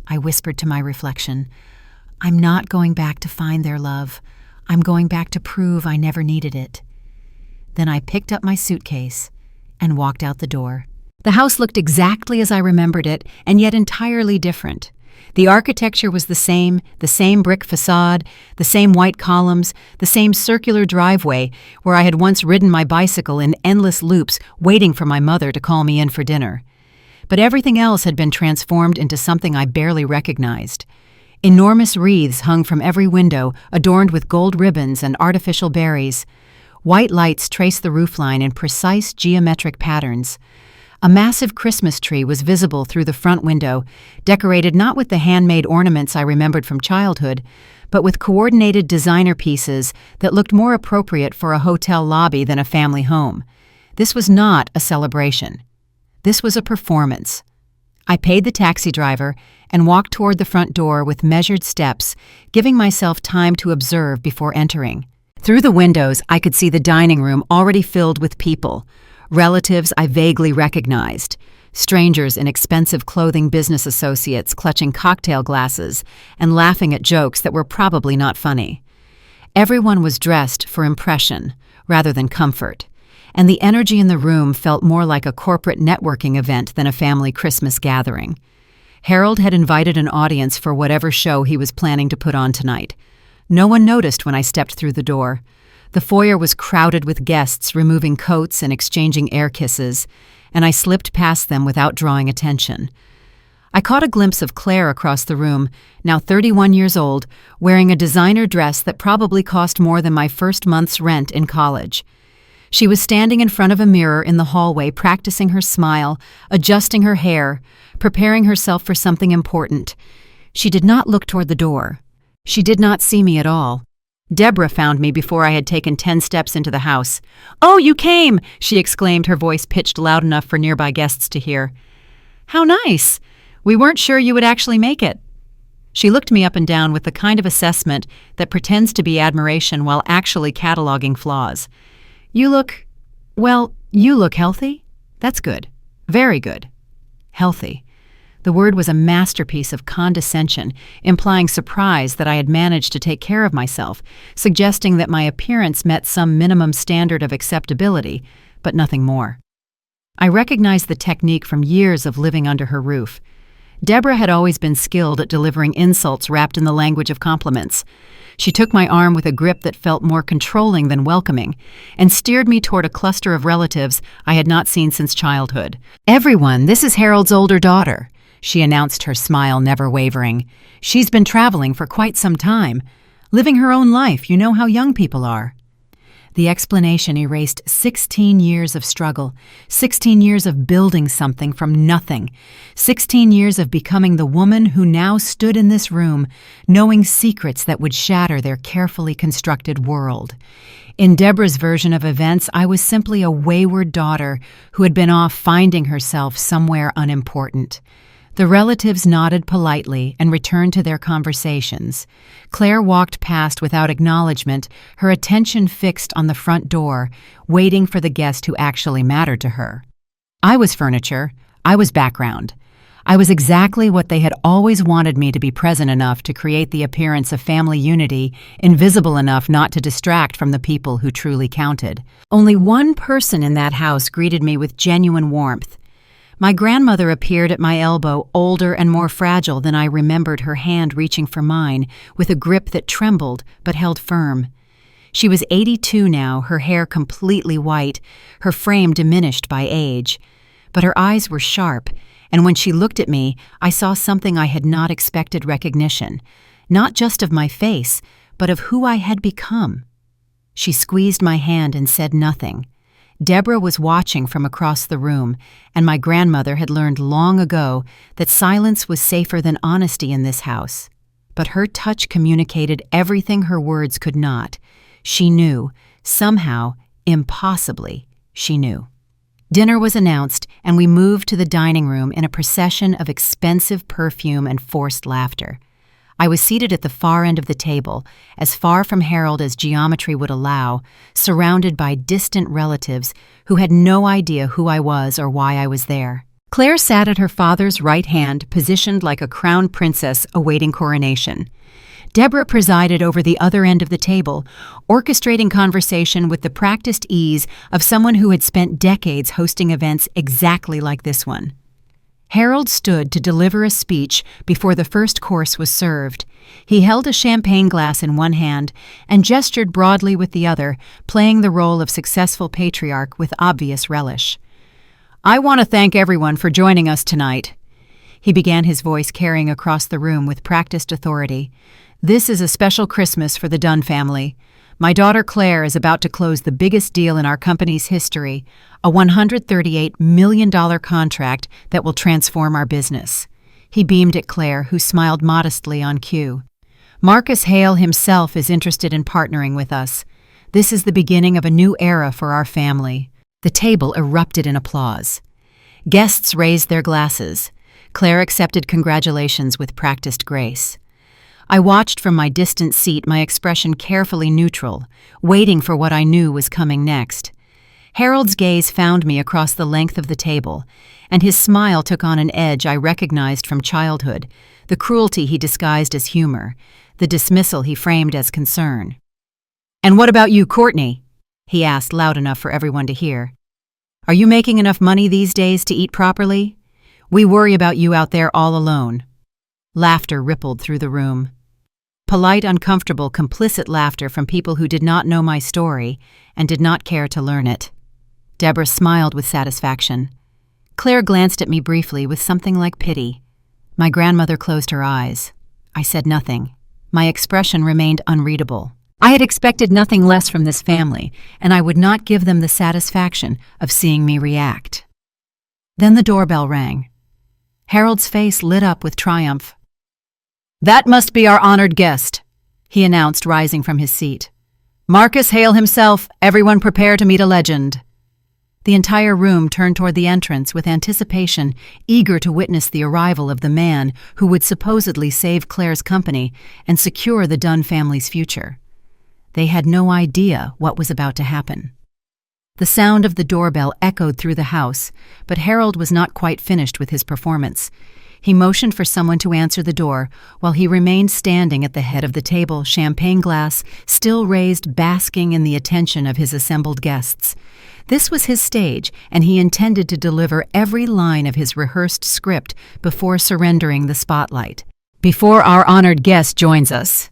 I whispered to my reflection, "I'm not going back to find their love. I'm going back to prove I never needed it." Then I picked up my suitcase and walked out the door. The house looked exactly as I remembered it, and yet entirely different. The architecture was the same brick facade, the same white columns, the same circular driveway where I had once ridden my bicycle in endless loops waiting for my mother to call me in for dinner. But everything else had been transformed into something I barely recognized. Enormous wreaths hung from every window, adorned with gold ribbons and artificial berries. White lights traced the roofline in precise geometric patterns. A massive Christmas tree was visible through the front window, decorated not with the handmade ornaments I remembered from childhood, but with coordinated designer pieces that looked more appropriate for a hotel lobby than a family home. This was not a celebration. This was a performance. I paid the taxi driver and walked toward the front door with measured steps, giving myself time to observe before entering. Through the windows, I could see the dining room already filled with people. Relatives I vaguely recognized, strangers in expensive clothing, business associates clutching cocktail glasses and laughing at jokes that were probably not funny. Everyone was dressed for impression rather than comfort, and the energy in the room felt more like a corporate networking event than a family Christmas gathering. Harold had invited an audience for whatever show he was planning to put on tonight. No one noticed when I stepped through the door. The foyer was crowded with guests removing coats and exchanging air kisses, and I slipped past them without drawing attention. I caught a glimpse of Claire across the room, now 31 years old, wearing a designer dress that probably cost more than my first month's rent in college. She was standing in front of a mirror in the hallway, practicing her smile, adjusting her hair, preparing herself for something important. She did not look toward the door. She did not see me at all. Deborah found me before I had taken 10 steps into the house. "Oh, you came!" she exclaimed, her voice pitched loud enough for nearby guests to hear. "How nice! We weren't sure you would actually make it." She looked me up and down with the kind of assessment that pretends to be admiration while actually cataloging flaws. You look healthy? That's good. Very good. Healthy. The word was a masterpiece of condescension, implying surprise that I had managed to take care of myself, suggesting that my appearance met some minimum standard of acceptability, but nothing more. I recognized the technique from years of living under her roof. Deborah had always been skilled at delivering insults wrapped in the language of compliments. She took my arm with a grip that felt more controlling than welcoming, and steered me toward a cluster of relatives I had not seen since childhood. "Everyone, this is Harold's older daughter," she announced, her smile never wavering. "She's been traveling for quite some time, living her own life. You know how young people are." The explanation erased 16 years of struggle, 16 years of building something from nothing, 16 years of becoming the woman who now stood in this room, knowing secrets that would shatter their carefully constructed world. In Deborah's version of events, I was simply a wayward daughter who had been off finding herself somewhere unimportant. The relatives nodded politely and returned to their conversations. Claire walked past without acknowledgement, her attention fixed on the front door, waiting for the guest who actually mattered to her. I was furniture. I was background. I was exactly what they had always wanted me to be, present enough to create the appearance of family unity, invisible enough not to distract from the people who truly counted. Only one person in that house greeted me with genuine warmth. My grandmother appeared at my elbow, older and more fragile than I remembered, her hand reaching for mine, with a grip that trembled but held firm. She was 82 now, her hair completely white, her frame diminished by age. But her eyes were sharp, and when she looked at me, I saw something I had not expected recognition, not just of my face, but of who I had become. She squeezed my hand and said nothing. Deborah was watching from across the room, and my grandmother had learned long ago that silence was safer than honesty in this house. But her touch communicated everything her words could not. She knew, somehow, impossibly, she knew. Dinner was announced, and we moved to the dining room in a procession of expensive perfume and forced laughter. I was seated at the far end of the table, as far from Harold as geometry would allow, surrounded by distant relatives who had no idea who I was or why I was there. Claire sat at her father's right hand, positioned like a crown princess awaiting coronation. Deborah presided over the other end of the table, orchestrating conversation with the practiced ease of someone who had spent decades hosting events exactly like this one. Harold stood to deliver a speech before the first course was served. He held a champagne glass in one hand and gestured broadly with the other, playing the role of successful patriarch with obvious relish. "I want to thank everyone for joining us tonight." He began, his voice carrying across the room with practiced authority. "This is a special Christmas for the Dunn family. My daughter Claire is about to close the biggest deal in our company's history, a $138 million contract that will transform our business." He beamed at Claire, who smiled modestly on cue. "Marcus Hale himself is interested in partnering with us. This is the beginning of a new era for our family." The table erupted in applause. Guests raised their glasses. Claire accepted congratulations with practiced grace. I watched from my distant seat, my expression carefully neutral, waiting for what I knew was coming next. Harold's gaze found me across the length of the table, and his smile took on an edge I recognized from childhood, the cruelty he disguised as humor, the dismissal he framed as concern. "And what about you, Courtney?" he asked, loud enough for everyone to hear. "Are you making enough money these days to eat properly? We worry about you out there all alone." Laughter rippled through the room. Polite, uncomfortable, complicit laughter from people who did not know my story and did not care to learn it. Deborah smiled with satisfaction. Claire glanced at me briefly with something like pity. My grandmother closed her eyes. I said nothing. My expression remained unreadable. I had expected nothing less from this family, and I would not give them the satisfaction of seeing me react. Then the doorbell rang. Harold's face lit up with triumph. "That must be our honored guest," he announced, rising from his seat. "Marcus Hale himself, everyone prepare to meet a legend." The entire room turned toward the entrance with anticipation, eager to witness the arrival of the man who would supposedly save Claire's company and secure the Dunn family's future. They had no idea what was about to happen. The sound of the doorbell echoed through the house, but Harold was not quite finished with his performance. He motioned for someone to answer the door while he remained standing at the head of the table, champagne glass still raised, basking in the attention of his assembled guests. This was his stage, and he intended to deliver every line of his rehearsed script before surrendering the spotlight. "Before our honored guest joins us,"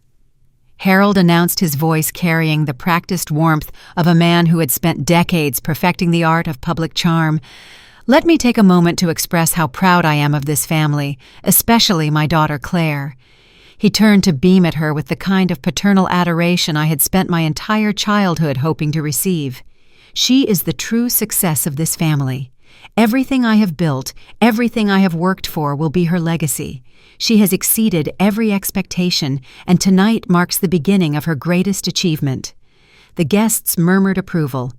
Harold announced, his voice carrying the practiced warmth of a man who had spent decades perfecting the art of public charm, "let me take a moment to express how proud I am of this family, especially my daughter Claire." He turned to beam at her with the kind of paternal adoration I had spent my entire childhood hoping to receive. "She is the true success of this family. Everything I have built, everything I have worked for will be her legacy. She has exceeded every expectation, and tonight marks the beginning of her greatest achievement." The guests murmured approval.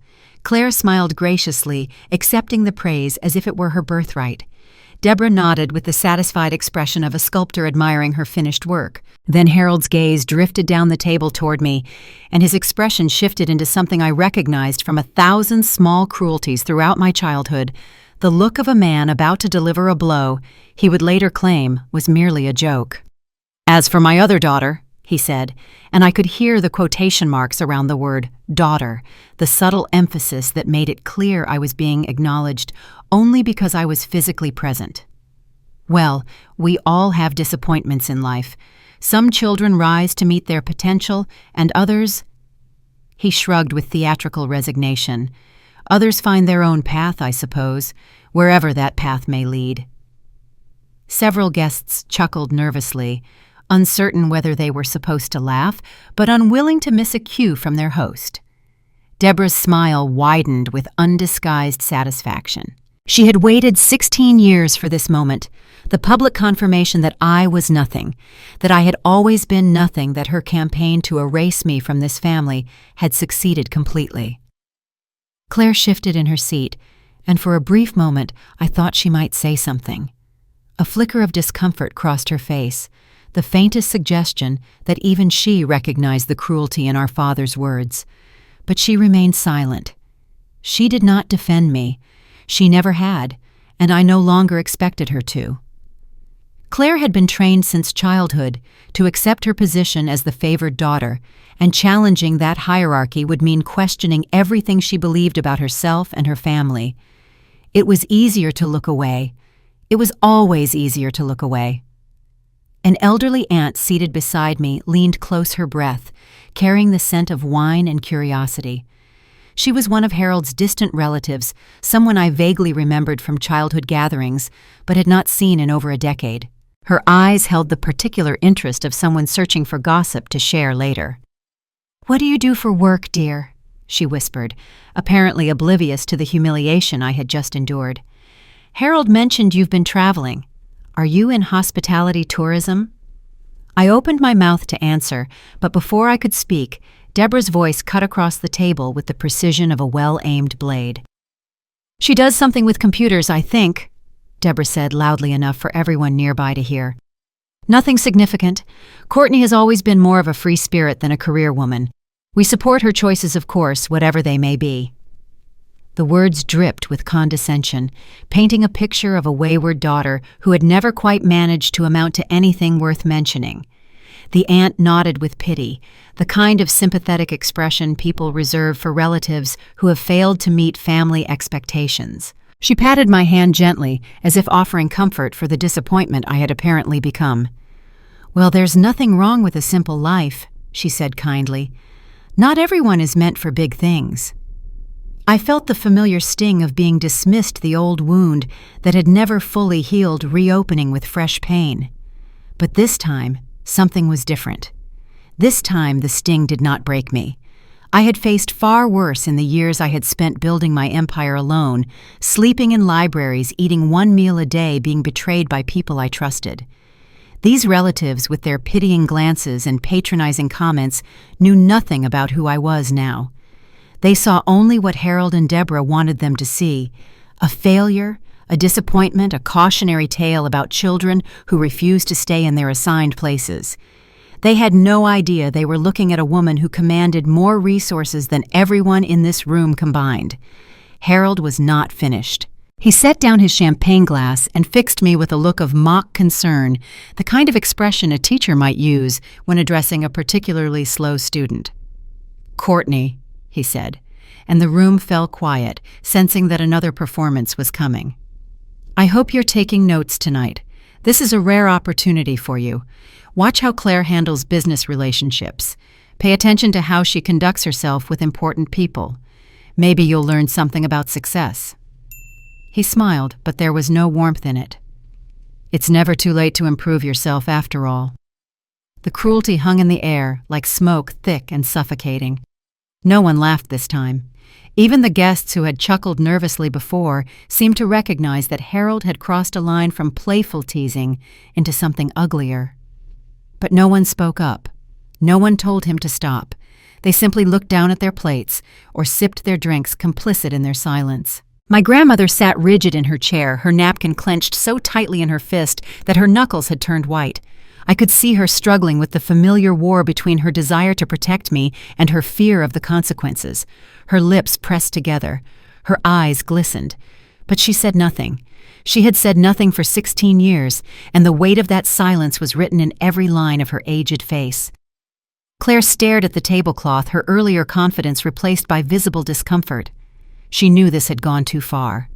Claire smiled graciously, accepting the praise as if it were her birthright. Deborah nodded with the satisfied expression of a sculptor admiring her finished work. Then Harold's gaze drifted down the table toward me, and his expression shifted into something I recognized from 1,000 small cruelties throughout my childhood, the look of a man about to deliver a blow he would later claim was merely a joke. "As for my other daughter," he said, and I could hear the quotation marks around the word daughter, the subtle emphasis that made it clear I was being acknowledged only because I was physically present. "Well, we all have disappointments in life. Some children rise to meet their potential, and others—" He shrugged with theatrical resignation. "Others find their own path, I suppose, wherever that path may lead." Several guests chuckled nervously, uncertain whether they were supposed to laugh, but unwilling to miss a cue from their host. Deborah's smile widened with undisguised satisfaction. She had waited 16 years for this moment, the public confirmation that I was nothing, that I had always been nothing, that her campaign to erase me from this family had succeeded completely. Claire shifted in her seat, and for a brief moment I thought she might say something. A flicker of discomfort crossed her face, the faintest suggestion that even she recognized the cruelty in our father's words. But she remained silent. She did not defend me. She never had, and I no longer expected her to. Claire had been trained since childhood to accept her position as the favored daughter, and challenging that hierarchy would mean questioning everything she believed about herself and her family. It was easier to look away. It was always easier to look away. An elderly aunt seated beside me leaned close, her breath, carrying the scent of wine and curiosity. She was one of Harold's distant relatives, someone I vaguely remembered from childhood gatherings, but had not seen in over a decade. Her eyes held the particular interest of someone searching for gossip to share later. "What do you do for work, dear?" she whispered, apparently oblivious to the humiliation I had just endured. "Harold mentioned you've been traveling. Are you in hospitality tourism?" I opened my mouth to answer, but before I could speak, Deborah's voice cut across the table with the precision of a well-aimed blade. "She does something with computers, I think," Deborah said loudly enough for everyone nearby to hear. "Nothing significant. Courtney has always been more of a free spirit than a career woman. We support her choices, of course, whatever they may be." The words dripped with condescension, painting a picture of a wayward daughter who had never quite managed to amount to anything worth mentioning. The aunt nodded with pity, the kind of sympathetic expression people reserve for relatives who have failed to meet family expectations. She patted my hand gently, as if offering comfort for the disappointment I had apparently become. "Well, there's nothing wrong with a simple life," she said kindly. "Not everyone is meant for big things." I felt the familiar sting of being dismissed, the old wound that had never fully healed reopening with fresh pain. But this time, something was different. This time, the sting did not break me. I had faced far worse in the years I had spent building my empire alone, sleeping in libraries, eating one meal a day, being betrayed by people I trusted. These relatives, with their pitying glances and patronizing comments, knew nothing about who I was now. They saw only what Harold and Deborah wanted them to see: a failure, a disappointment, a cautionary tale about children who refused to stay in their assigned places. They had no idea they were looking at a woman who commanded more resources than everyone in this room combined. Harold was not finished. He set down his champagne glass and fixed me with a look of mock concern, the kind of expression a teacher might use when addressing a particularly slow student. "Courtney," he said, and the room fell quiet, sensing that another performance was coming. "I hope you're taking notes tonight. This is a rare opportunity for you. Watch how Claire handles business relationships. Pay attention to how she conducts herself with important people. Maybe you'll learn something about success." He smiled, but there was no warmth in it. "It's never too late to improve yourself after all." The cruelty hung in the air, like smoke thick and suffocating. No one laughed this time. Even the guests who had chuckled nervously before seemed to recognize that Harold had crossed a line from playful teasing into something uglier. But no one spoke up. No one told him to stop. They simply looked down at their plates or sipped their drinks, complicit in their silence. My grandmother sat rigid in her chair, her napkin clenched so tightly in her fist that her knuckles had turned white. I could see her struggling with the familiar war between her desire to protect me and her fear of the consequences. Her lips pressed together. Her eyes glistened. But she said nothing. She had said nothing for 16 years, and the weight of that silence was written in every line of her aged face. Claire stared at the tablecloth, her earlier confidence replaced by visible discomfort. She knew this had gone too far.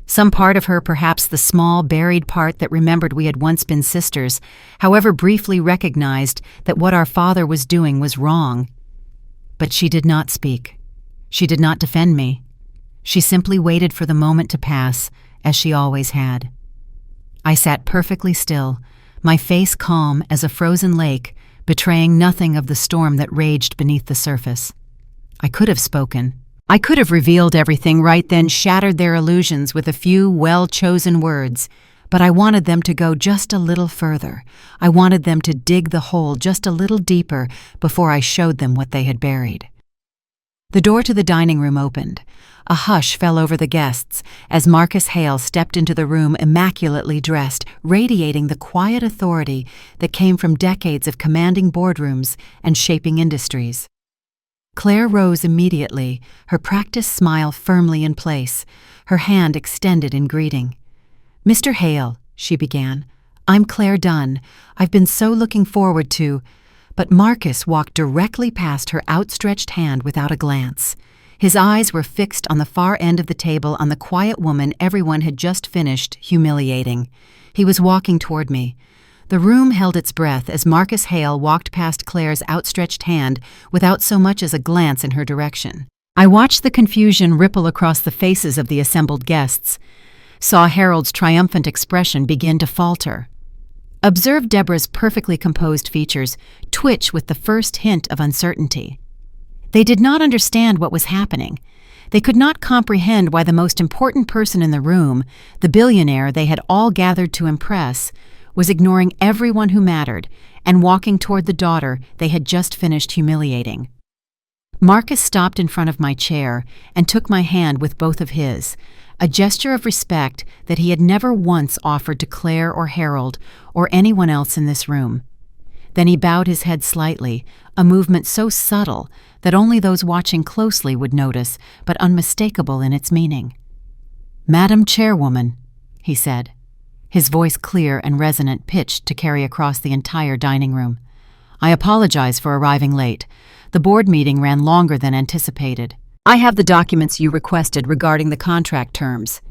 Some part of her, perhaps the small, buried part that remembered we had once been sisters, however briefly recognized that what our father was doing was wrong. But she did not speak. She did not defend me. She simply waited for the moment to pass, as she always had. I sat perfectly still, my face calm as a frozen lake, betraying nothing of the storm that raged beneath the surface. I could have spoken. I could have revealed everything right then, shattered their illusions with a few well-chosen words, but I wanted them to go just a little further. I wanted them to dig the hole just a little deeper before I showed them what they had buried. The door to the dining room opened. A hush fell over the guests as Marcus Hale stepped into the room, immaculately dressed, radiating the quiet authority that came from decades of commanding boardrooms and shaping industries. Claire rose immediately, her practiced smile firmly in place, her hand extended in greeting. "Mr. Hale," she began, "I'm Claire Dunn. I've been so looking forward to—" But Marcus walked directly past her outstretched hand without a glance. His eyes were fixed on the far end of the table on the quiet woman everyone had just finished humiliating. He was walking toward me. The room held its breath as Marcus Hale walked past Claire's outstretched hand without so much as a glance in her direction. I watched the confusion ripple across the faces of the assembled guests, saw Harold's triumphant expression begin to falter. Observed Deborah's perfectly composed features twitch with the first hint of uncertainty. They did not understand what was happening. They could not comprehend why the most important person in the room, the billionaire they had all gathered to impress, was ignoring everyone who mattered and walking toward the daughter they had just finished humiliating. Marcus stopped in front of my chair and took my hand with both of his, a gesture of respect that he had never once offered to Claire or Harold or anyone else in this room. Then he bowed his head slightly, a movement so subtle that only those watching closely would notice, but unmistakable in its meaning. "Madam Chairwoman," he said, his voice clear and resonant, pitched to carry across the entire dining room. "I apologize for arriving late. The board meeting ran longer than anticipated. I have the documents you requested regarding the contract terms."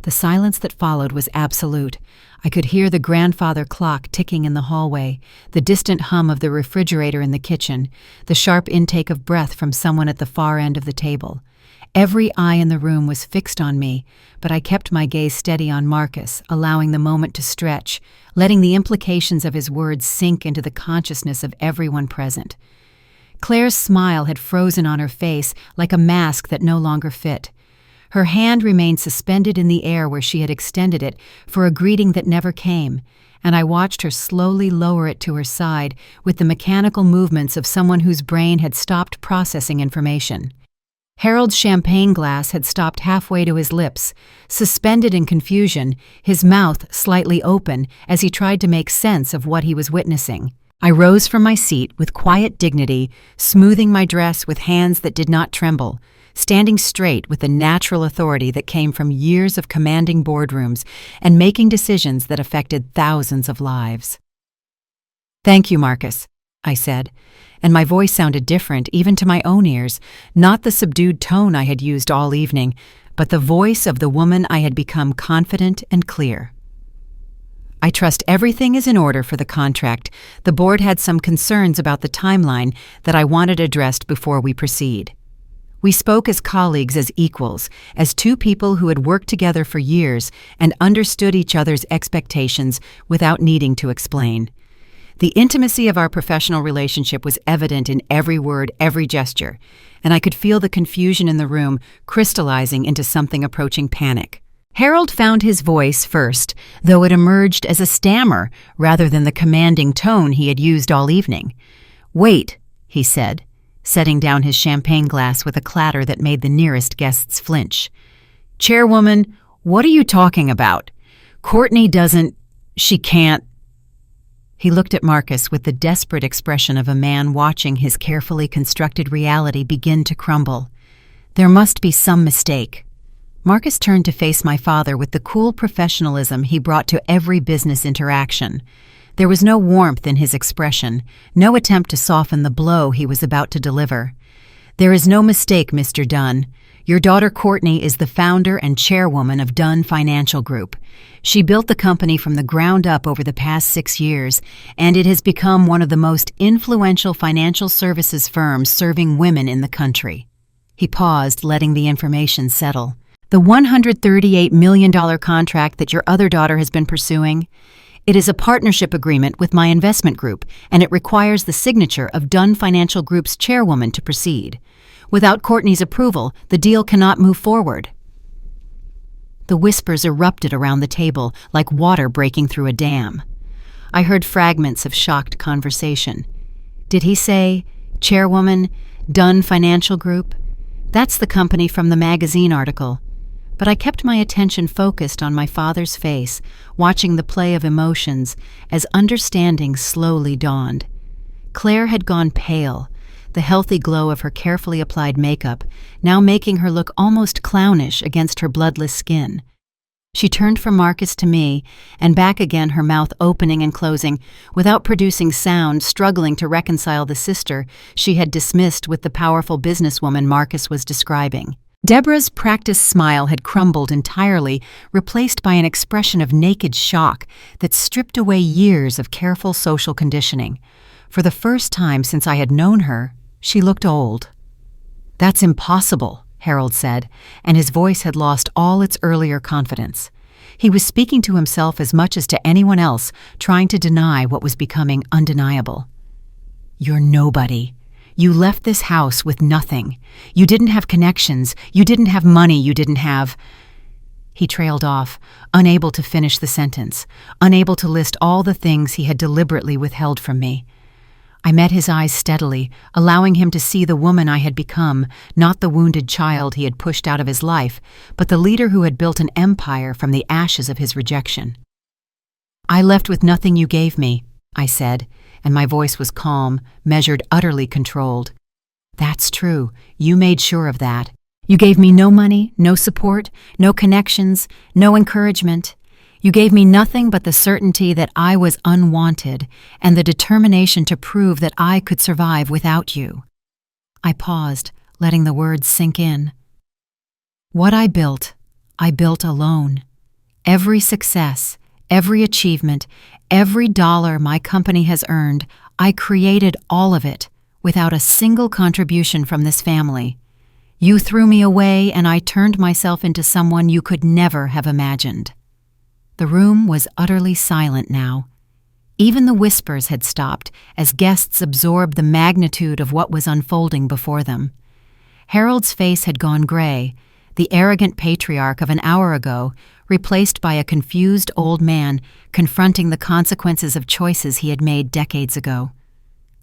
The silence that followed was absolute. I could hear the grandfather clock ticking in the hallway, the distant hum of the refrigerator in the kitchen, the sharp intake of breath from someone at the far end of the table. Every eye in the room was fixed on me, but I kept my gaze steady on Marcus, allowing the moment to stretch, letting the implications of his words sink into the consciousness of everyone present. Claire's smile had frozen on her face like a mask that no longer fit. Her hand remained suspended in the air where she had extended it for a greeting that never came, and I watched her slowly lower it to her side with the mechanical movements of someone whose brain had stopped processing information. Harold's champagne glass had stopped halfway to his lips, suspended in confusion, his mouth slightly open as he tried to make sense of what he was witnessing. I rose from my seat with quiet dignity, smoothing my dress with hands that did not tremble, standing straight with the natural authority that came from years of commanding boardrooms and making decisions that affected thousands of lives. "Thank you, Marcus," I said, and my voice sounded different even to my own ears, not the subdued tone I had used all evening, but the voice of the woman I had become confident and clear. "I trust everything is in order for the contract. The board had some concerns about the timeline that I wanted addressed before we proceed." We spoke as colleagues, as equals, as two people who had worked together for years and understood each other's expectations without needing to explain. The intimacy of our professional relationship was evident in every word, every gesture, and I could feel the confusion in the room crystallizing into something approaching panic. Harold found his voice first, though it emerged as a stammer rather than the commanding tone he had used all evening. "Wait," he said, setting down his champagne glass with a clatter that made the nearest guests flinch. "Chairwoman, what are you talking about? Courtney she can't." He looked at Marcus with the desperate expression of a man watching his carefully constructed reality begin to crumble. "There must be some mistake." Marcus turned to face my father with the cool professionalism he brought to every business interaction. There was no warmth in his expression, no attempt to soften the blow he was about to deliver. "There is no mistake, Mr. Dunn. Your daughter Courtney is the founder and chairwoman of Dunn Financial Group. She built the company from the ground up over the past 6 years, and it has become one of the most influential financial services firms serving women in the country." He paused, letting the information settle. "The $138 million contract that your other daughter has been pursuing? It is a partnership agreement with my investment group, and it requires the signature of Dunn Financial Group's chairwoman to proceed. Without Courtney's approval, the deal cannot move forward." The whispers erupted around the table like water breaking through a dam. I heard fragments of shocked conversation. Did he say, "Chairwoman, Dunn Financial Group"? That's the company from the magazine article. But I kept my attention focused on my father's face, watching the play of emotions as understanding slowly dawned. Claire had gone pale, the healthy glow of her carefully applied makeup now making her look almost clownish against her bloodless skin. She turned from Marcus to me, and back again, her mouth opening and closing, without producing sound, struggling to reconcile the sister she had dismissed with the powerful businesswoman Marcus was describing. Deborah's practiced smile had crumbled entirely, replaced by an expression of naked shock that stripped away years of careful social conditioning. For the first time since I had known her, she looked old. "That's impossible," Harold said, and his voice had lost all its earlier confidence. He was speaking to himself as much as to anyone else, trying to deny what was becoming undeniable. "You're nobody. You left this house with nothing. You didn't have connections. You didn't have money. You didn't have—" He trailed off, unable to finish the sentence, unable to list all the things he had deliberately withheld from me. I met his eyes steadily, allowing him to see the woman I had become, not the wounded child he had pushed out of his life, but the leader who had built an empire from the ashes of his rejection. "I left with nothing you gave me," I said, and my voice was calm, measured, utterly controlled. "That's true. You made sure of that. You gave me no money, no support, no connections, no encouragement. You gave me nothing but the certainty that I was unwanted and the determination to prove that I could survive without you." I paused, letting the words sink in. "What I built alone. Every success, every achievement, every dollar my company has earned, I created all of it, without a single contribution from this family. You threw me away and I turned myself into someone you could never have imagined." The room was utterly silent now. Even the whispers had stopped as guests absorbed the magnitude of what was unfolding before them. Harold's face had gone gray, the arrogant patriarch of an hour ago, replaced by a confused old man confronting the consequences of choices he had made decades ago.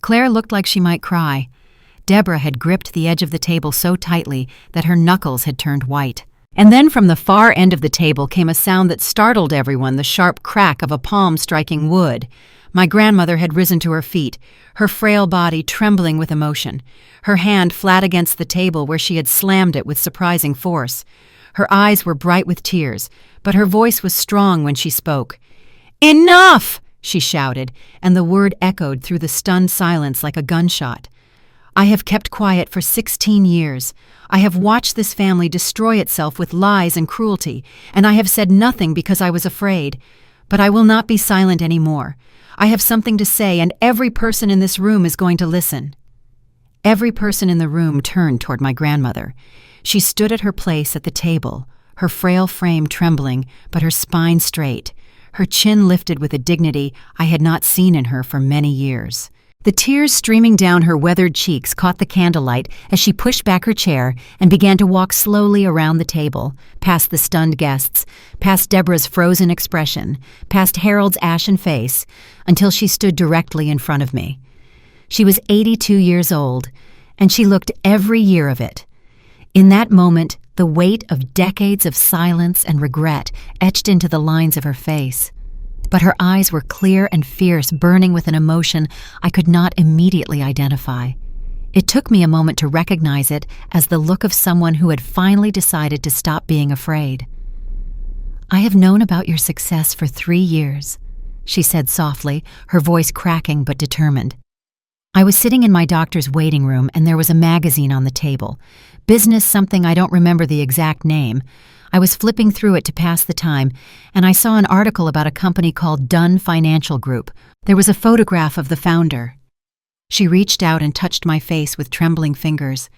Claire looked like she might cry. Deborah had gripped the edge of the table so tightly that her knuckles had turned white. And then from the far end of the table came a sound that startled everyone, the sharp crack of a palm striking wood. My grandmother had risen to her feet, her frail body trembling with emotion, her hand flat against the table where she had slammed it with surprising force. Her eyes were bright with tears, but her voice was strong when she spoke. "Enough!" she shouted, and the word echoed through the stunned silence like a gunshot. "I have kept quiet for 16 years. I have watched this family destroy itself with lies and cruelty, and I have said nothing because I was afraid. But I will not be silent anymore. I have something to say, and every person in this room is going to listen." Every person in the room turned toward my grandmother. She stood at her place at the table, her frail frame trembling, but her spine straight, her chin lifted with a dignity I had not seen in her for many years. The tears streaming down her weathered cheeks caught the candlelight as she pushed back her chair and began to walk slowly around the table, past the stunned guests, past Deborah's frozen expression, past Harold's ashen face, until she stood directly in front of me. She was 82 years old, and she looked every year of it. In that moment, the weight of decades of silence and regret etched into the lines of her face. But her eyes were clear and fierce, burning with an emotion I could not immediately identify. It took me a moment to recognize it as the look of someone who had finally decided to stop being afraid. "I have known about your success for 3 years," she said softly, her voice cracking but determined. "I was sitting in my doctor's waiting room and there was a magazine on the table. Business something, I don't remember the exact name. I was flipping through it to pass the time, and I saw an article about a company called Dunn Financial Group. There was a photograph of the founder." She reached out and touched my face with trembling fingers.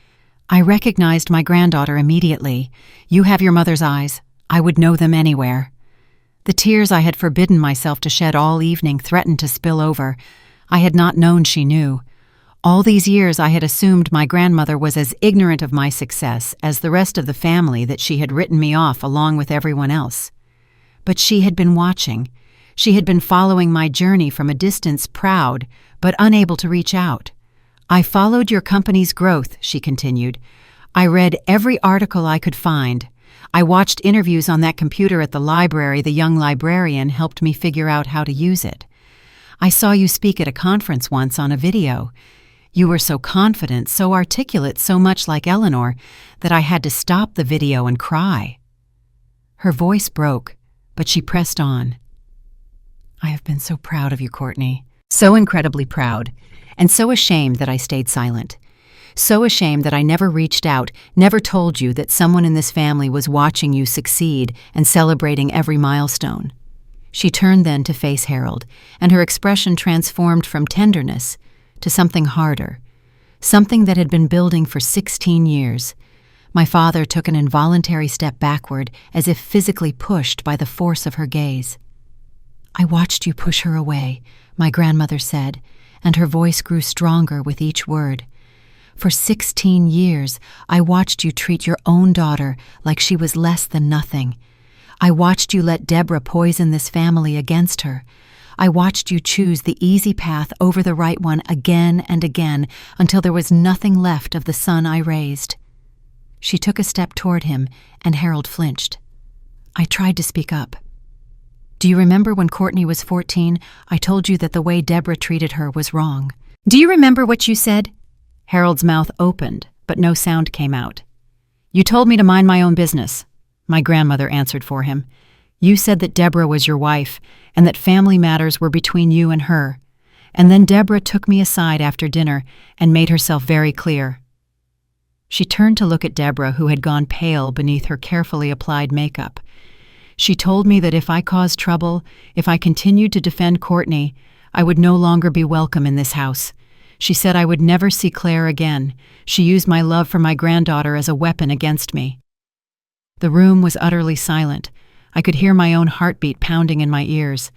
I recognized my granddaughter immediately. You have your mother's eyes. I would know them anywhere. The tears I had forbidden myself to shed all evening threatened to spill over. I had not known she knew. All these years I had assumed my grandmother was as ignorant of my success as the rest of the family, that she had written me off along with everyone else. But she had been watching. She had been following my journey from a distance, proud, but unable to reach out. "I followed your company's growth," she continued. "I read every article I could find. I watched interviews on that computer at the library the young librarian helped me figure out how to use it. I saw you speak at a conference once on a video. You were so confident, so articulate, so much like Eleanor, that I had to stop the video and cry." Her voice broke, but she pressed on. "I have been so proud of you, Courtney. So incredibly proud, and so ashamed that I stayed silent. So ashamed that I never reached out, never told you that someone in this family was watching you succeed and celebrating every milestone." She turned then to face Harold, and her expression transformed from tenderness to something harder, something that had been building for 16 years. My father took an involuntary step backward, as if physically pushed by the force of her gaze. "I watched you push her away," my grandmother said, and her voice grew stronger with each word. "For 16 years, I watched you treat your own daughter like she was less than nothing. I watched you let Deborah poison this family against her. I watched you choose the easy path over the right one again and again until there was nothing left of the son I raised." She took a step toward him, and Harold flinched. I tried to speak up. "Do you remember when Courtney was 14, I told you that the way Deborah treated her was wrong? Do you remember what you said?" Harold's mouth opened, but no sound came out. "You told me to mind my own business," my grandmother answered for him. "You said that Deborah was your wife, and that family matters were between you and her. And then Deborah took me aside after dinner and made herself very clear." She turned to look at Deborah, who had gone pale beneath her carefully applied makeup. "She told me that if I caused trouble, if I continued to defend Courtney, I would no longer be welcome in this house. She said I would never see Claire again. She used my love for my granddaughter as a weapon against me." The room was utterly silent. I could hear my own heartbeat pounding in my ears.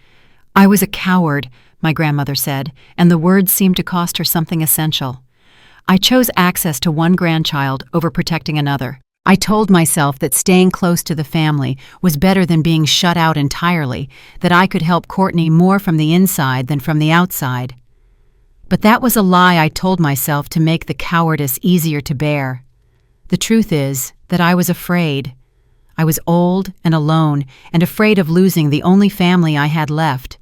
"I was a coward," my grandmother said, and the words seemed to cost her something essential. "I chose access to one grandchild over protecting another. I told myself that staying close to the family was better than being shut out entirely, that I could help Courtney more from the inside than from the outside. But that was a lie I told myself to make the cowardice easier to bear. The truth is that I was afraid. I was old and alone and afraid of losing the only family I had left.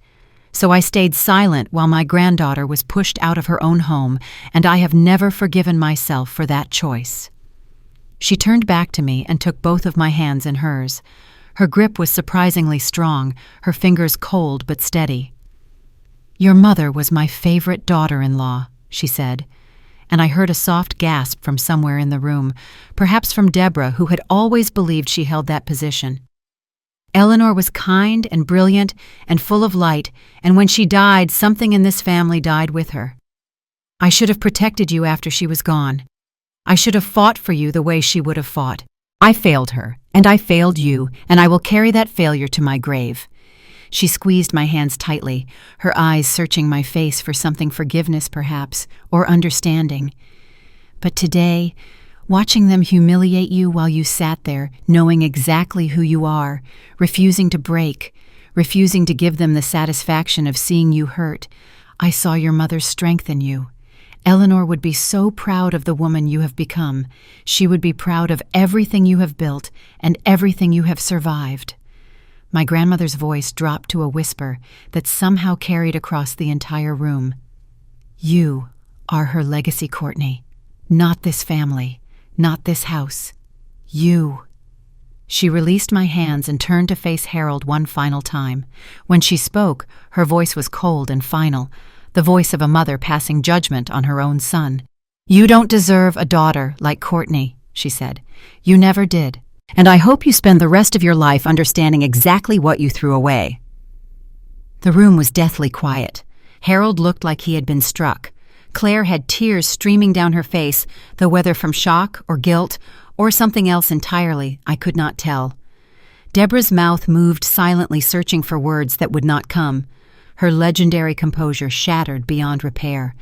So I stayed silent while my granddaughter was pushed out of her own home, and I have never forgiven myself for that choice." She turned back to me and took both of my hands in hers. Her grip was surprisingly strong, her fingers cold but steady. "Your mother was my favorite daughter-in-law," she said, and I heard a soft gasp from somewhere in the room, perhaps from Deborah, who had always believed she held that position. "Eleanor was kind and brilliant and full of light, and when she died, something in this family died with her. I should have protected you after she was gone. I should have fought for you the way she would have fought. I failed her, and I failed you, and I will carry that failure to my grave." She squeezed my hands tightly, her eyes searching my face for something forgiveness, perhaps, or understanding. "But today, watching them humiliate you while you sat there, knowing exactly who you are, refusing to break, refusing to give them the satisfaction of seeing you hurt, I saw your mother's strength in you. Eleanor would be so proud of the woman you have become. She would be proud of everything you have built and everything you have survived." My grandmother's voice dropped to a whisper that somehow carried across the entire room. "You are her legacy, Courtney. Not this family. Not this house. You." She released my hands and turned to face Harold one final time. When she spoke, her voice was cold and final, the voice of a mother passing judgment on her own son. "You don't deserve a daughter like Courtney," she said. "You never did. And I hope you spend the rest of your life understanding exactly what you threw away." The room was deathly quiet. Harold looked like he had been struck. Claire had tears streaming down her face, though whether from shock or guilt or something else entirely, I could not tell. Deborah's mouth moved silently, searching for words that would not come. Her legendary composure shattered beyond repair.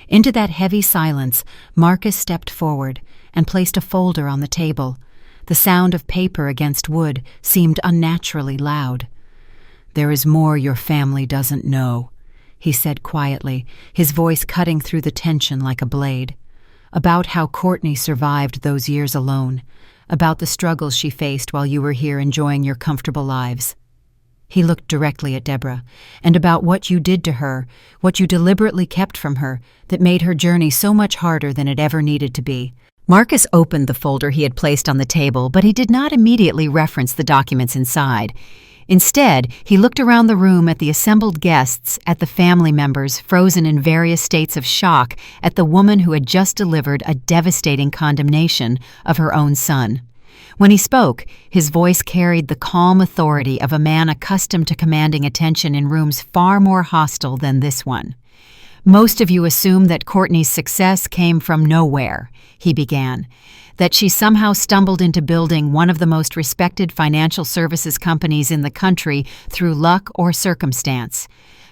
Into that heavy silence, Marcus stepped forward and placed a folder on the table. The sound of paper against wood seemed unnaturally loud. "There is more your family doesn't know," he said quietly, his voice cutting through the tension like a blade. "About how Courtney survived those years alone, about the struggles she faced while you were here enjoying your comfortable lives." He looked directly at Deborah, and about what you did to her, what you deliberately kept from her, that made her journey so much harder than it ever needed to be. Marcus opened the folder he had placed on the table, but he did not immediately reference the documents inside. Instead, he looked around the room at the assembled guests, at the family members frozen in various states of shock at the woman who had just delivered a devastating condemnation of her own son. When he spoke, his voice carried the calm authority of a man accustomed to commanding attention in rooms far more hostile than this one. "Most of you assume that Courtney's success came from nowhere," he began, "that she somehow stumbled into building one of the most respected financial services companies in the country through luck or circumstance.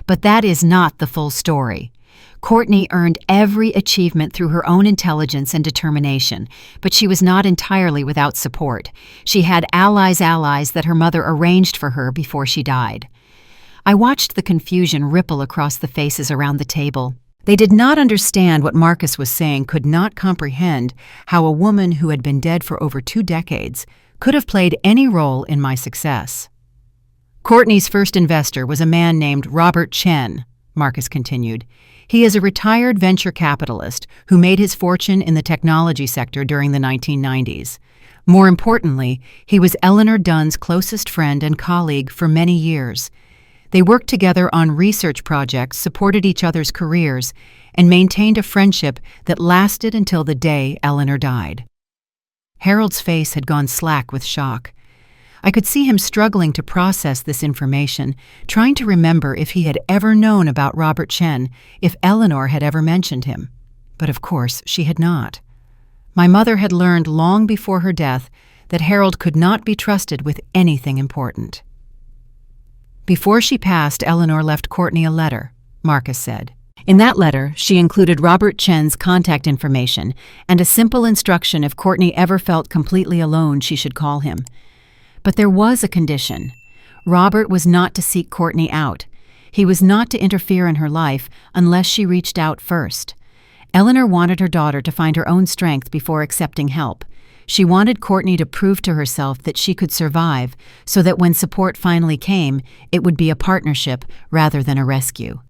But that is not the full story. Courtney earned every achievement through her own intelligence and determination, but she was not entirely without support. She had allies that her mother arranged for her before she died." I watched the confusion ripple across the faces around the table. They did not understand what Marcus was saying, could not comprehend how a woman who had been dead for over 2 decades could have played any role in my success. "Courtney's first investor was a man named Robert Chen," Marcus continued. "He is a retired venture capitalist who made his fortune in the technology sector during the 1990s. More importantly, he was Eleanor Dunn's closest friend and colleague for many years. They worked together on research projects, supported each other's careers, and maintained a friendship that lasted until the day Eleanor died." Harold's face had gone slack with shock. I could see him struggling to process this information, trying to remember if he had ever known about Robert Chen, if Eleanor had ever mentioned him. But of course, she had not. My mother had learned long before her death that Harold could not be trusted with anything important. "Before she passed, Eleanor left Courtney a letter," Marcus said. "In that letter, she included Robert Chen's contact information and a simple instruction if Courtney ever felt completely alone, she should call him. But there was a condition. Robert was not to seek Courtney out. He was not to interfere in her life unless she reached out first. Eleanor wanted her daughter to find her own strength before accepting help. She wanted Courtney to prove to herself that she could survive, so that when support finally came, it would be a partnership rather than a rescue."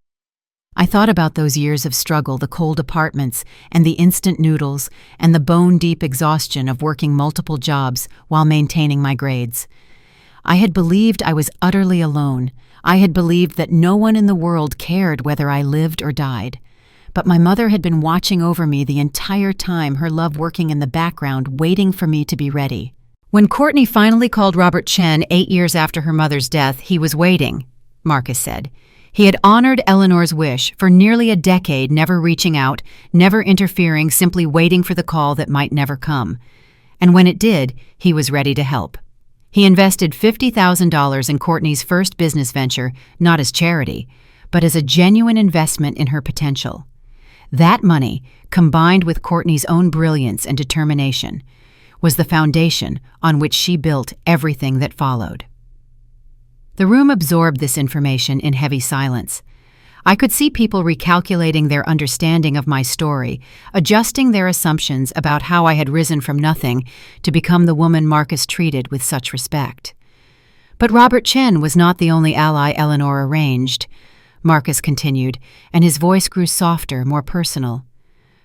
I thought about those years of struggle, the cold apartments, and the instant noodles, and the bone-deep exhaustion of working multiple jobs while maintaining my grades. I had believed I was utterly alone. I had believed that no one in the world cared whether I lived or died. But my mother had been watching over me the entire time, her love working in the background, waiting for me to be ready. "When Courtney finally called Robert Chen 8 years after her mother's death, he was waiting," Marcus said. "He had honored Eleanor's wish for nearly a decade, never reaching out, never interfering, simply waiting for the call that might never come. And when it did, he was ready to help. He invested $50,000 in Courtney's first business venture, not as charity, but as a genuine investment in her potential. That money, combined with Courtney's own brilliance and determination, was the foundation on which she built everything that followed." The room absorbed this information in heavy silence. I could see people recalculating their understanding of my story, adjusting their assumptions about how I had risen from nothing to become the woman Marcus treated with such respect. "But Robert Chen was not the only ally Eleanor arranged," Marcus continued, and his voice grew softer, more personal.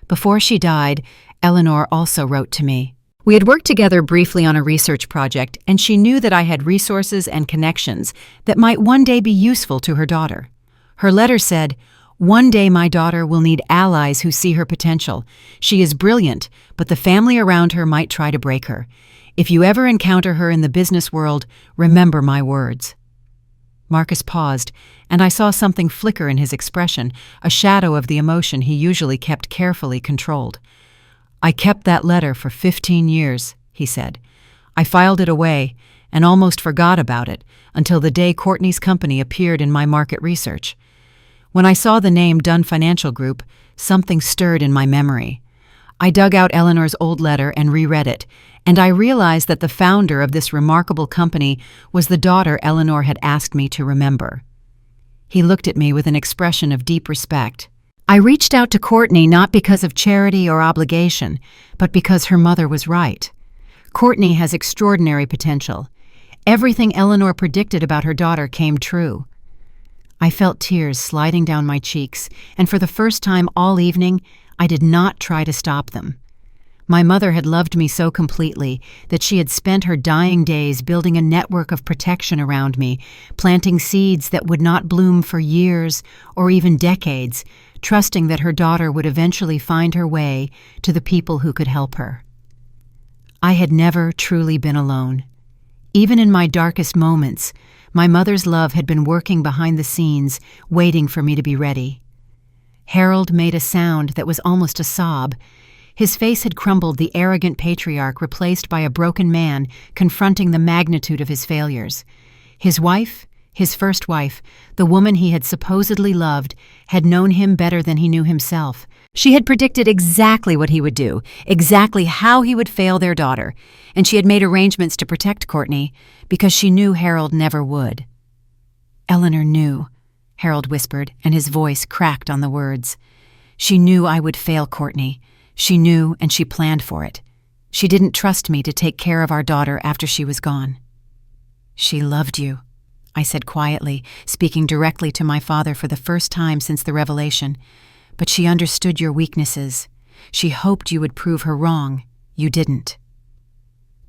"Before she died, Eleanor also wrote to me. We had worked together briefly on a research project, and she knew that I had resources and connections that might one day be useful to her daughter. Her letter said, 'One day my daughter will need allies who see her potential. She is brilliant, but the family around her might try to break her. If you ever encounter her in the business world, remember my words.'" Marcus paused, and I saw something flicker in his expression, a shadow of the emotion he usually kept carefully controlled. "I kept that letter for 15 years, he said. "I filed it away and almost forgot about it until the day Courtney's company appeared in my market research. When I saw the name Dunn Financial Group, something stirred in my memory. I dug out Eleanor's old letter and reread it, and I realized that the founder of this remarkable company was the daughter Eleanor had asked me to remember." He looked at me with an expression of deep respect. "I reached out to Courtney not because of charity or obligation, but because her mother was right. Courtney has extraordinary potential. Everything Eleanor predicted about her daughter came true." I felt tears sliding down my cheeks, and for the first time all evening, I did not try to stop them. My mother had loved me so completely that she had spent her dying days building a network of protection around me, planting seeds that would not bloom for years or even decades, trusting that her daughter would eventually find her way to the people who could help her. I had never truly been alone. Even in my darkest moments, my mother's love had been working behind the scenes, waiting for me to be ready. Harold made a sound that was almost a sob. His face had crumbled, the arrogant patriarch replaced by a broken man confronting the magnitude of his failures. His wife, his first wife, the woman he had supposedly loved, had known him better than he knew himself. She had predicted exactly what he would do, exactly how he would fail their daughter, and she had made arrangements to protect Courtney because she knew Harold never would. "Eleanor knew," Harold whispered, and his voice cracked on the words. "She knew I would fail Courtney. She knew, and she planned for it. She didn't trust me to take care of our daughter after she was gone." "She loved you," I said quietly, speaking directly to my father for the first time since the revelation. "But she understood your weaknesses. She hoped you would prove her wrong. You didn't."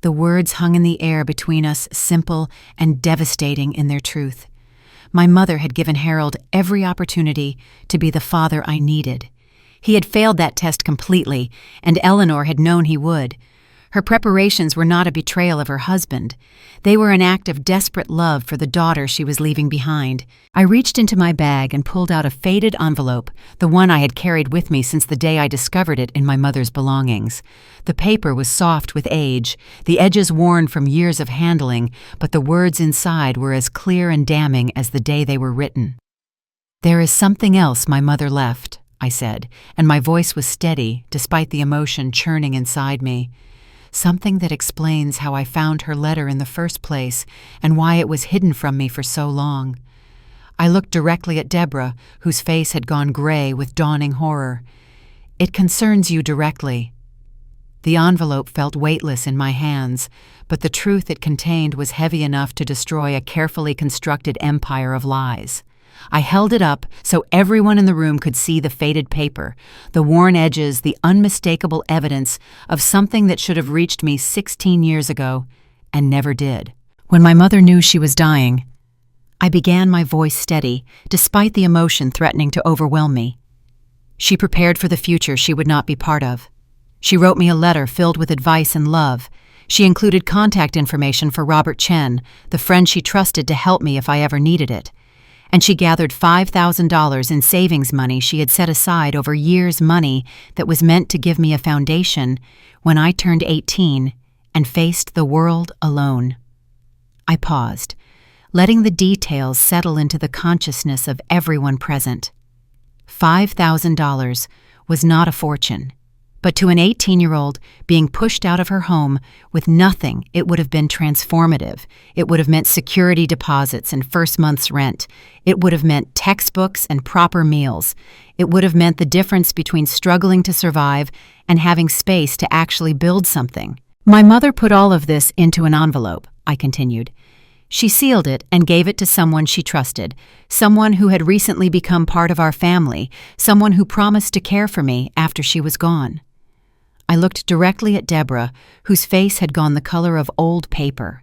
The words hung in the air between us, simple and devastating in their truth. My mother had given Harold every opportunity to be the father I needed. He had failed that test completely, and Eleanor had known he would. Her preparations were not a betrayal of her husband. They were an act of desperate love for the daughter she was leaving behind. I reached into my bag and pulled out a faded envelope, the one I had carried with me since the day I discovered it in my mother's belongings. The paper was soft with age, the edges worn from years of handling, but the words inside were as clear and damning as the day they were written. "There is something else my mother left," I said, and my voice was steady despite the emotion churning inside me. "Something that explains how I found her letter in the first place and why it was hidden from me for so long." I looked directly at Deborah, whose face had gone gray with dawning horror. "It concerns you directly." The envelope felt weightless in my hands, but the truth it contained was heavy enough to destroy a carefully constructed empire of lies. I held it up so everyone in the room could see the faded paper, the worn edges, the unmistakable evidence of something that should have reached me 16 years ago and never did. When my mother knew she was dying, I began, my voice steady, despite the emotion threatening to overwhelm me. She prepared for the future she would not be part of. She wrote me a letter filled with advice and love. She included contact information for Robert Chen, the friend she trusted to help me if I ever needed it. And she gathered $5,000 in savings money she had set aside over years' money that was meant to give me a foundation when I turned 18 and faced the world alone. I paused, letting the details settle into the consciousness of everyone present. $5,000 was not a fortune, but to an 18-year-old being pushed out of her home with nothing, it would have been transformative. It would have meant security deposits and first month's rent. It would have meant textbooks and proper meals. It would have meant the difference between struggling to survive and having space to actually build something. "My mother put all of this into an envelope," I continued. "She sealed it and gave it to someone she trusted, someone who had recently become part of our family, someone who promised to care for me after she was gone." I looked directly at Deborah, whose face had gone the color of old paper.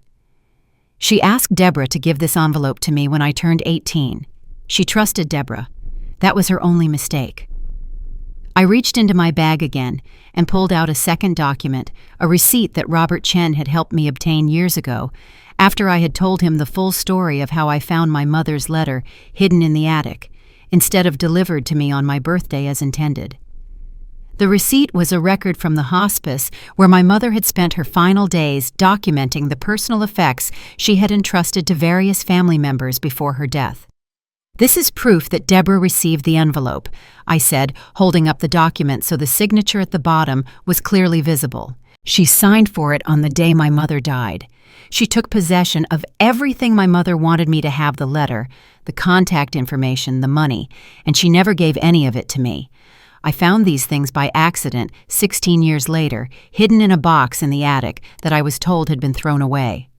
She asked Deborah to give this envelope to me when I turned 18. She trusted Deborah. That was her only mistake. I reached into my bag again and pulled out a second document, a receipt that Robert Chen had helped me obtain years ago, after I had told him the full story of how I found my mother's letter hidden in the attic, instead of delivered to me on my birthday as intended. The receipt was a record from the hospice where my mother had spent her final days documenting the personal effects she had entrusted to various family members before her death. "This is proof that Deborah received the envelope," I said, holding up the document so the signature at the bottom was clearly visible. "She signed for it on the day my mother died. She took possession of everything my mother wanted me to have: the letter, the contact information, the money, and she never gave any of it to me. I found these things by accident 16 years later, hidden in a box in the attic that I was told had been thrown away."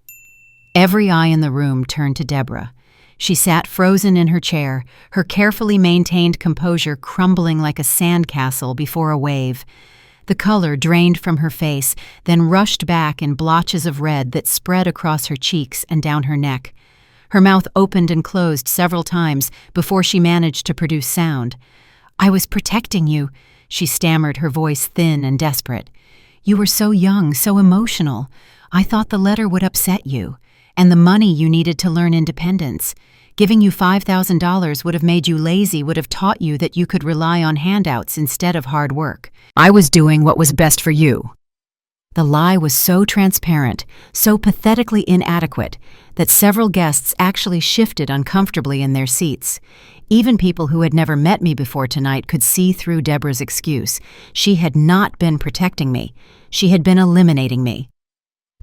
Every eye in the room turned to Deborah. She sat frozen in her chair, her carefully maintained composure crumbling like a sandcastle before a wave. The color drained from her face, then rushed back in blotches of red that spread across her cheeks and down her neck. Her mouth opened and closed several times before she managed to produce sound. "I was protecting you," she stammered, her voice thin and desperate. "You were so young, so emotional. I thought the letter would upset you, and the money you needed to learn independence. Giving you $5,000 would have made you lazy, would have taught you that you could rely on handouts instead of hard work. I was doing what was best for you." The lie was so transparent, so pathetically inadequate, that several guests actually shifted uncomfortably in their seats. Even people who had never met me before tonight could see through Deborah's excuse. She had not been protecting me. She had been eliminating me.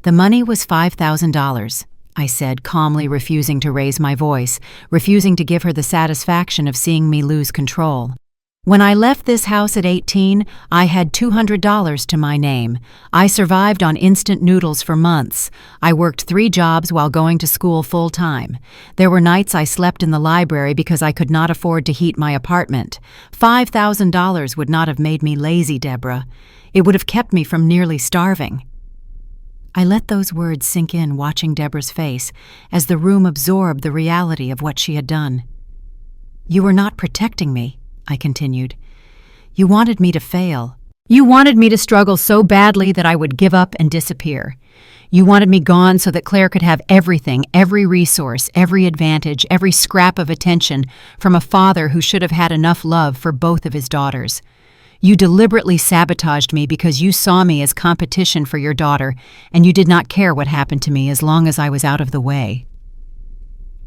"The money was $5,000, I said, calmly, refusing to raise my voice, refusing to give her the satisfaction of seeing me lose control. "When I left this house at 18, I had $200 to my name. I survived on instant noodles for months. I worked 3 jobs while going to school full-time. There were nights I slept in the library because I could not afford to heat my apartment. $5,000 would not have made me lazy, Deborah. It would have kept me from nearly starving." I let those words sink in, watching Deborah's face, as the room absorbed the reality of what she had done. "You were not protecting me," I continued. "You wanted me to fail. You wanted me to struggle so badly that I would give up and disappear. You wanted me gone so that Claire could have everything, every resource, every advantage, every scrap of attention from a father who should have had enough love for both of his daughters. You deliberately sabotaged me because you saw me as competition for your daughter, and you did not care what happened to me as long as I was out of the way."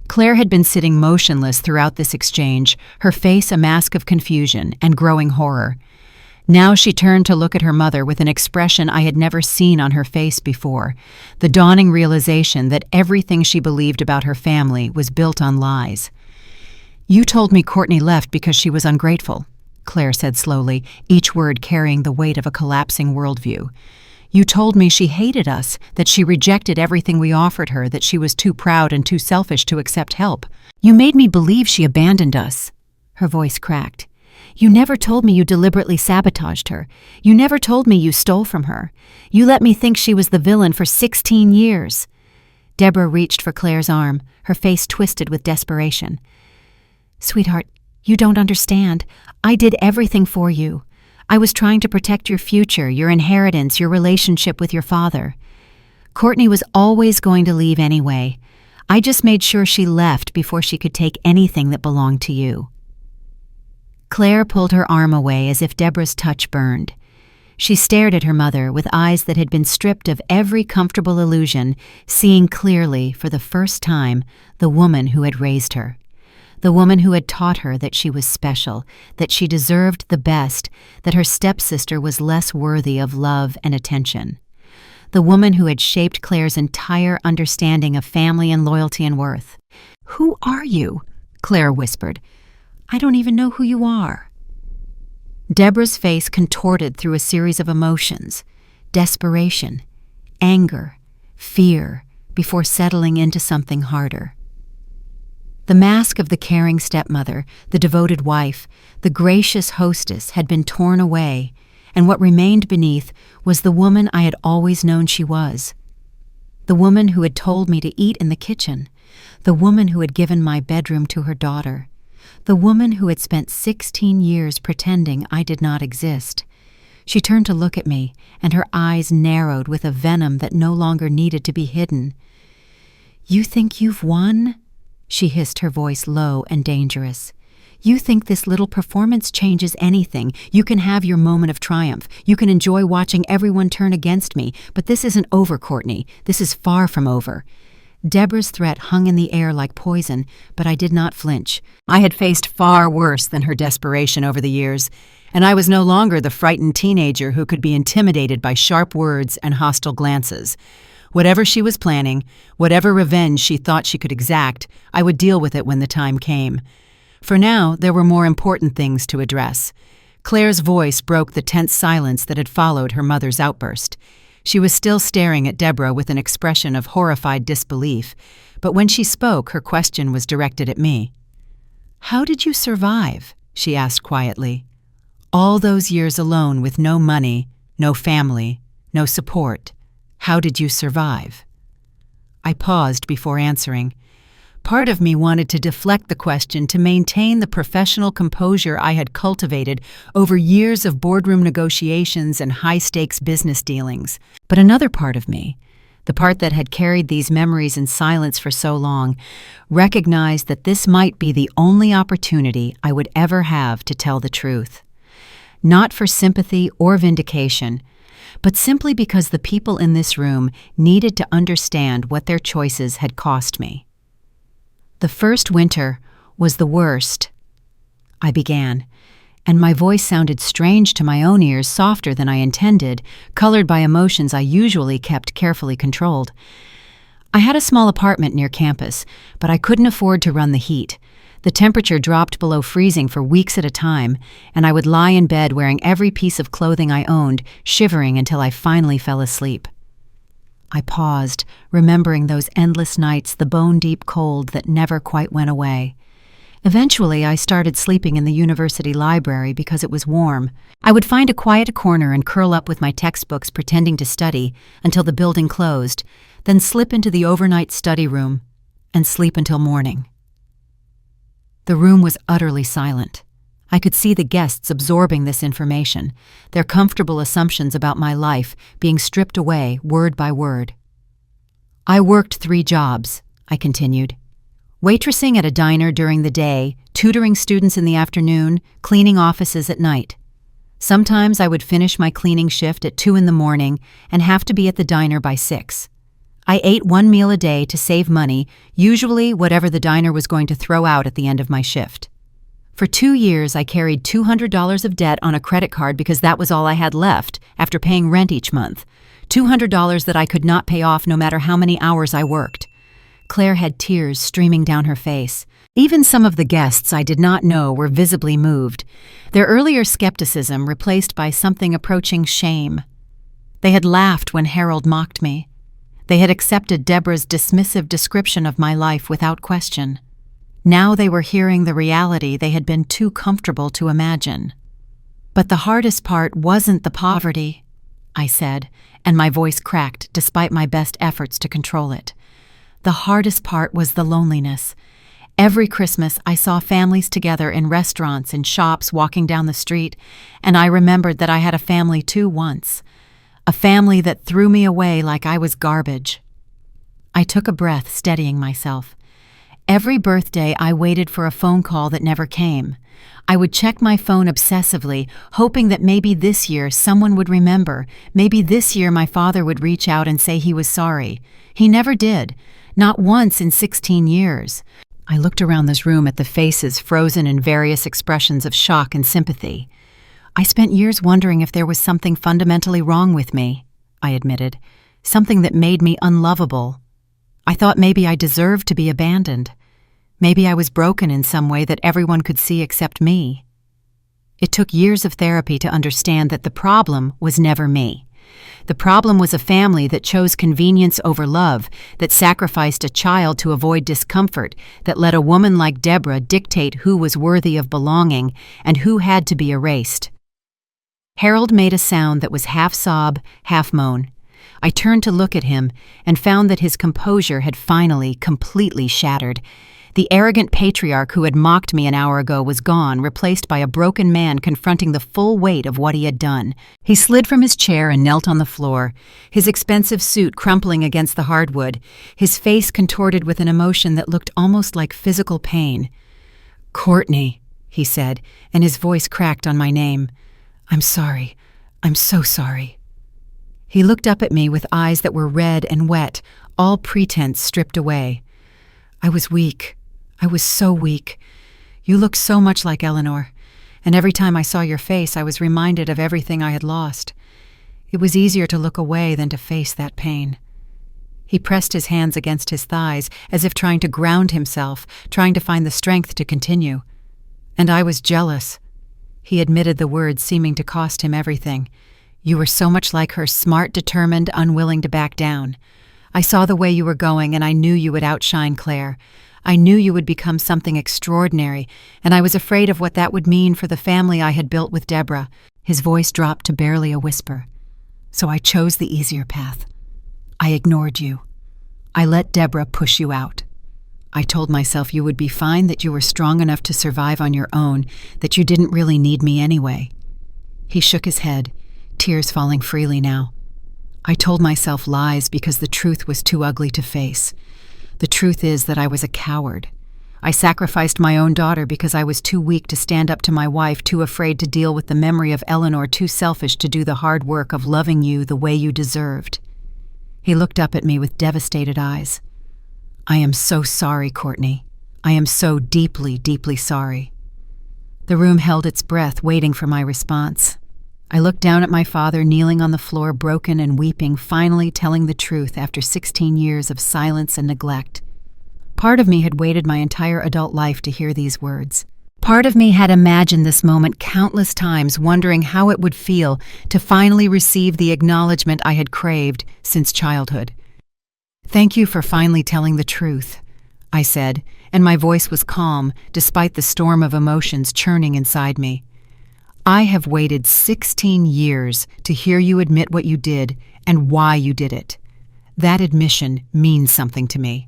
Claire had been sitting motionless throughout this exchange, her face a mask of confusion and growing horror. Now she turned to look at her mother with an expression I had never seen on her face before, the dawning realization that everything she believed about her family was built on lies. "You told me Courtney left because she was ungrateful," Claire said slowly, each word carrying the weight of a collapsing worldview. "You told me she hated us, that she rejected everything we offered her, that she was too proud and too selfish to accept help. You made me believe she abandoned us." Her voice cracked. "You never told me you deliberately sabotaged her. You never told me you stole from her. You let me think she was the villain for 16 years. Deborah reached for Claire's arm, her face twisted with desperation. "Sweetheart, you don't understand. I did everything for you. I was trying to protect your future, your inheritance, your relationship with your father. Courtney was always going to leave anyway. I just made sure she left before she could take anything that belonged to you." Claire pulled her arm away as if Deborah's touch burned. She stared at her mother with eyes that had been stripped of every comfortable illusion, seeing clearly, for the first time, the woman who had raised her. The woman who had taught her that she was special, that she deserved the best, that her stepsister was less worthy of love and attention. The woman who had shaped Claire's entire understanding of family and loyalty and worth. "Who are you?" Claire whispered. "I don't even know who you are." Deborah's face contorted through a series of emotions: desperation, anger, fear, before settling into something harder. The mask of the caring stepmother, the devoted wife, the gracious hostess had been torn away, and what remained beneath was the woman I had always known she was. The woman who had told me to eat in the kitchen, the woman who had given my bedroom to her daughter, the woman who had spent 16 years pretending I did not exist. She turned to look at me, and her eyes narrowed with a venom that no longer needed to be hidden. "You think you've won?" She hissed, her voice low and dangerous. "You think this little performance changes anything. You can have your moment of triumph. You can enjoy watching everyone turn against me. But this isn't over, Courtney. This is far from over." Deborah's threat hung in the air like poison, but I did not flinch. I had faced far worse than her desperation over the years, and I was no longer the frightened teenager who could be intimidated by sharp words and hostile glances. Whatever she was planning, whatever revenge she thought she could exact, I would deal with it when the time came. For now, there were more important things to address. Claire's voice broke the tense silence that had followed her mother's outburst. She was still staring at Deborah with an expression of horrified disbelief, but when she spoke, her question was directed at me. "How did you survive?" she asked quietly. "All those years alone with no money, no family, no support. How did you survive?" I paused before answering. Part of me wanted to deflect the question to maintain the professional composure I had cultivated over years of boardroom negotiations and high-stakes business dealings. But another part of me, the part that had carried these memories in silence for so long, recognized that this might be the only opportunity I would ever have to tell the truth. Not for sympathy or vindication, but simply because the people in this room needed to understand what their choices had cost me. The first winter was the worst, I began, and my voice sounded strange to my own ears, softer than I intended, colored by emotions I usually kept carefully controlled. I had a small apartment near campus, but I couldn't afford to run the heat. The temperature dropped below freezing for weeks at a time, and I would lie in bed wearing every piece of clothing I owned, shivering until I finally fell asleep. I paused, remembering those endless nights, the bone-deep cold that never quite went away. Eventually, I started sleeping in the university library because it was warm. I would find a quiet corner and curl up with my textbooks, pretending to study until the building closed, then slip into the overnight study room and sleep until morning. The room was utterly silent. I could see the guests absorbing this information, their comfortable assumptions about my life being stripped away word by word. I worked 3 jobs, I continued. Waitressing at a diner during the day, tutoring students in the afternoon, cleaning offices at night. Sometimes I would finish my cleaning shift at 2 in the morning and have to be at the diner by 6. I ate 1 meal a day to save money, usually whatever the diner was going to throw out at the end of my shift. For 2 years, I carried $200 of debt on a credit card because that was all I had left after paying rent each month. $200 that I could not pay off no matter how many hours I worked. Claire had tears streaming down her face. Even some of the guests I did not know were visibly moved, their earlier skepticism replaced by something approaching shame. They had laughed when Harold mocked me. They had accepted Deborah's dismissive description of my life without question. Now they were hearing the reality they had been too comfortable to imagine. But the hardest part wasn't the poverty, I said, and my voice cracked despite my best efforts to control it. The hardest part was the loneliness. Every Christmas, I saw families together in restaurants and shops walking down the street, and I remembered that I had a family too once. A family that threw me away like I was garbage. I took a breath, steadying myself. Every birthday, I waited for a phone call that never came. I would check my phone obsessively, hoping that maybe this year someone would remember. Maybe this year my father would reach out and say he was sorry. He never did. Not once in 16 years. I looked around this room at the faces frozen in various expressions of shock and sympathy. I spent years wondering if there was something fundamentally wrong with me, I admitted. Something that made me unlovable. I thought maybe I deserved to be abandoned. Maybe I was broken in some way that everyone could see except me. It took years of therapy to understand that the problem was never me. The problem was a family that chose convenience over love, that sacrificed a child to avoid discomfort, that let a woman like Deborah dictate who was worthy of belonging and who had to be erased. Harold made a sound that was half sob, half moan. I turned to look at him and found that his composure had finally completely shattered. The arrogant patriarch who had mocked me an hour ago was gone, replaced by a broken man confronting the full weight of what he had done. He slid from his chair and knelt on the floor, his expensive suit crumpling against the hardwood, his face contorted with an emotion that looked almost like physical pain. "Courtney," he said, and his voice cracked on my name. "I'm sorry. I'm so sorry." He looked up at me with eyes that were red and wet, all pretense stripped away. "I was weak. I was so weak. You look so much like Eleanor, and every time I saw your face, I was reminded of everything I had lost. It was easier to look away than to face that pain." He pressed his hands against his thighs, as if trying to ground himself, trying to find the strength to continue. "And I was jealous." He admitted the words seeming to cost him everything. "You were so much like her, smart, determined, unwilling to back down. I saw the way you were going, and I knew you would outshine Claire. I knew you would become something extraordinary, and I was afraid of what that would mean for the family I had built with Deborah." His voice dropped to barely a whisper. "So I chose the easier path. I ignored you. I let Deborah push you out. I told myself you would be fine, that you were strong enough to survive on your own, that you didn't really need me anyway." He shook his head, tears falling freely now. I told myself lies because the truth was too ugly to face. The truth is that I was a coward. I sacrificed my own daughter because I was too weak to stand up to my wife, too afraid to deal with the memory of Eleanor, too selfish to do the hard work of loving you the way you deserved. He looked up at me with devastated eyes. I am so sorry, Courtney. I am so deeply, deeply sorry. The room held its breath, waiting for my response. I looked down at my father, kneeling on the floor, broken and weeping, finally telling the truth after 16 years of silence and neglect. Part of me had waited my entire adult life to hear these words. Part of me had imagined this moment countless times, wondering how it would feel to finally receive the acknowledgement I had craved since childhood. "Thank you for finally telling the truth," I said, and my voice was calm despite the storm of emotions churning inside me. "I have waited 16 years to hear you admit what you did and why you did it. That admission means something to me."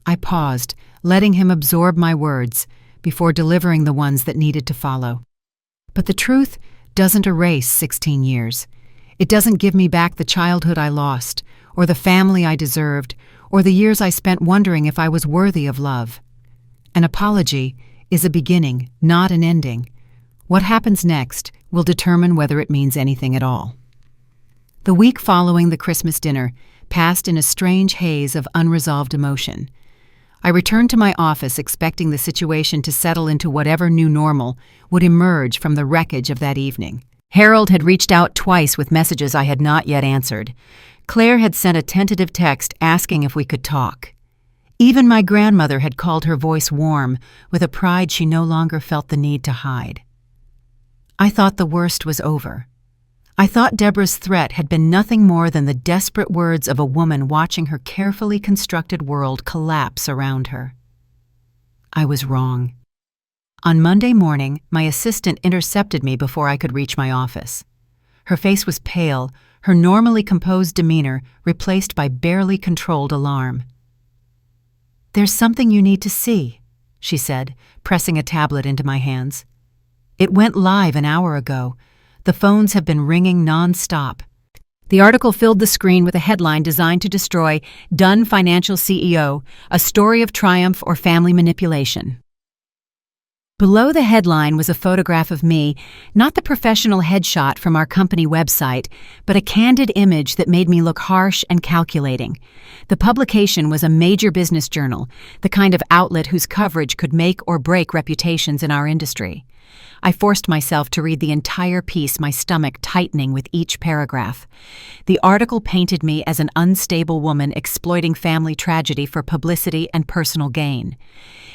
I paused, letting him absorb my words before delivering the ones that needed to follow. But the truth doesn't erase 16 years. It doesn't give me back the childhood I lost, or the family I deserved, or the years I spent wondering if I was worthy of love. An apology is a beginning, not an ending. What happens next will determine whether it means anything at all. The week following the Christmas dinner passed in a strange haze of unresolved emotion. I returned to my office expecting the situation to settle into whatever new normal would emerge from the wreckage of that evening. Harold had reached out twice with messages I had not yet answered. Claire had sent a tentative text asking if we could talk. Even my grandmother had called her voice warm, with a pride she no longer felt the need to hide. I thought the worst was over. I thought Deborah's threat had been nothing more than the desperate words of a woman watching her carefully constructed world collapse around her. I was wrong. On Monday morning, my assistant intercepted me before I could reach my office. Her face was pale, her normally composed demeanor replaced by barely controlled alarm. "There's something you need to see," she said, pressing a tablet into my hands. "It went live an hour ago. The phones have been ringing non-stop." The article filled the screen with a headline designed to destroy Dunn Financial CEO, a story of triumph or family manipulation. Below the headline was a photograph of me, not the professional headshot from our company website, but a candid image that made me look harsh and calculating. The publication was a major business journal, the kind of outlet whose coverage could make or break reputations in our industry. I forced myself to read the entire piece, my stomach tightening with each paragraph. The article painted me as an unstable woman exploiting family tragedy for publicity and personal gain.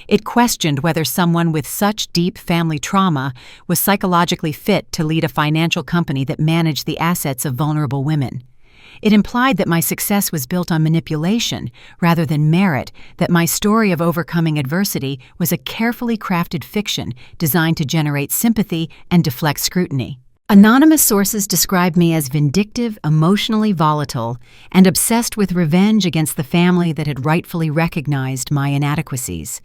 It questioned whether someone with such deep family trauma was psychologically fit to lead a financial company that managed the assets of vulnerable women. It implied that my success was built on manipulation rather than merit, that my story of overcoming adversity was a carefully crafted fiction designed to generate sympathy and deflect scrutiny. Anonymous sources described me as vindictive, emotionally volatile, and obsessed with revenge against the family that had rightfully recognized my inadequacies.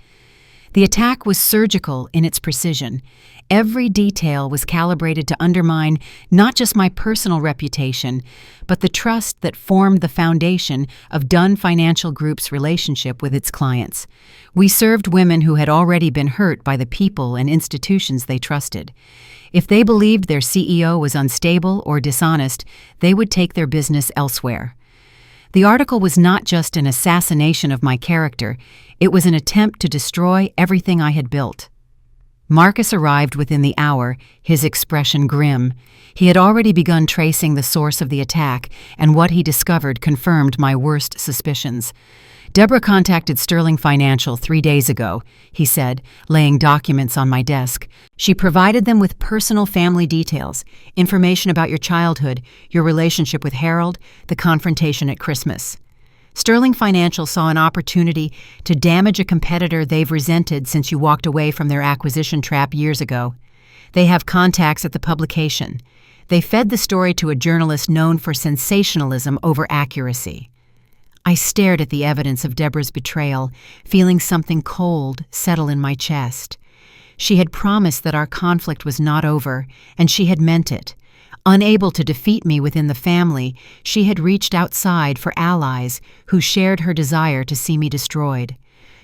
The attack was surgical in its precision. Every detail was calibrated to undermine not just my personal reputation, but the trust that formed the foundation of Dunn Financial Group's relationship with its clients. We served women who had already been hurt by the people and institutions they trusted. If they believed their CEO was unstable or dishonest, they would take their business elsewhere. The article was not just an assassination of my character, it was an attempt to destroy everything I had built. Marcus arrived within the hour, his expression grim. He had already begun tracing the source of the attack, and what he discovered confirmed my worst suspicions. "Deborah contacted Sterling Financial 3 days ago," he said, laying documents on my desk. "She provided them with personal family details, information about your childhood, your relationship with Harold, the confrontation at Christmas. Sterling Financial saw an opportunity to damage a competitor they've resented since you walked away from their acquisition trap years ago. They have contacts at the publication. They fed the story to a journalist known for sensationalism over accuracy." I stared at the evidence of Deborah's betrayal, feeling something cold settle in my chest. She had promised that our conflict was not over, and she had meant it. Unable to defeat me within the family, she had reached outside for allies who shared her desire to see me destroyed.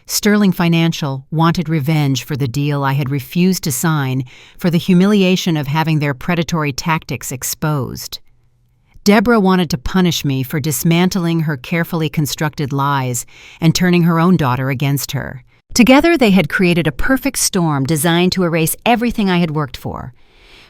Sterling Financial wanted revenge for the deal I had refused to sign, for the humiliation of having their predatory tactics exposed. Deborah wanted to punish me for dismantling her carefully constructed lies and turning her own daughter against her. Together they had created a perfect storm designed to erase everything I had worked for.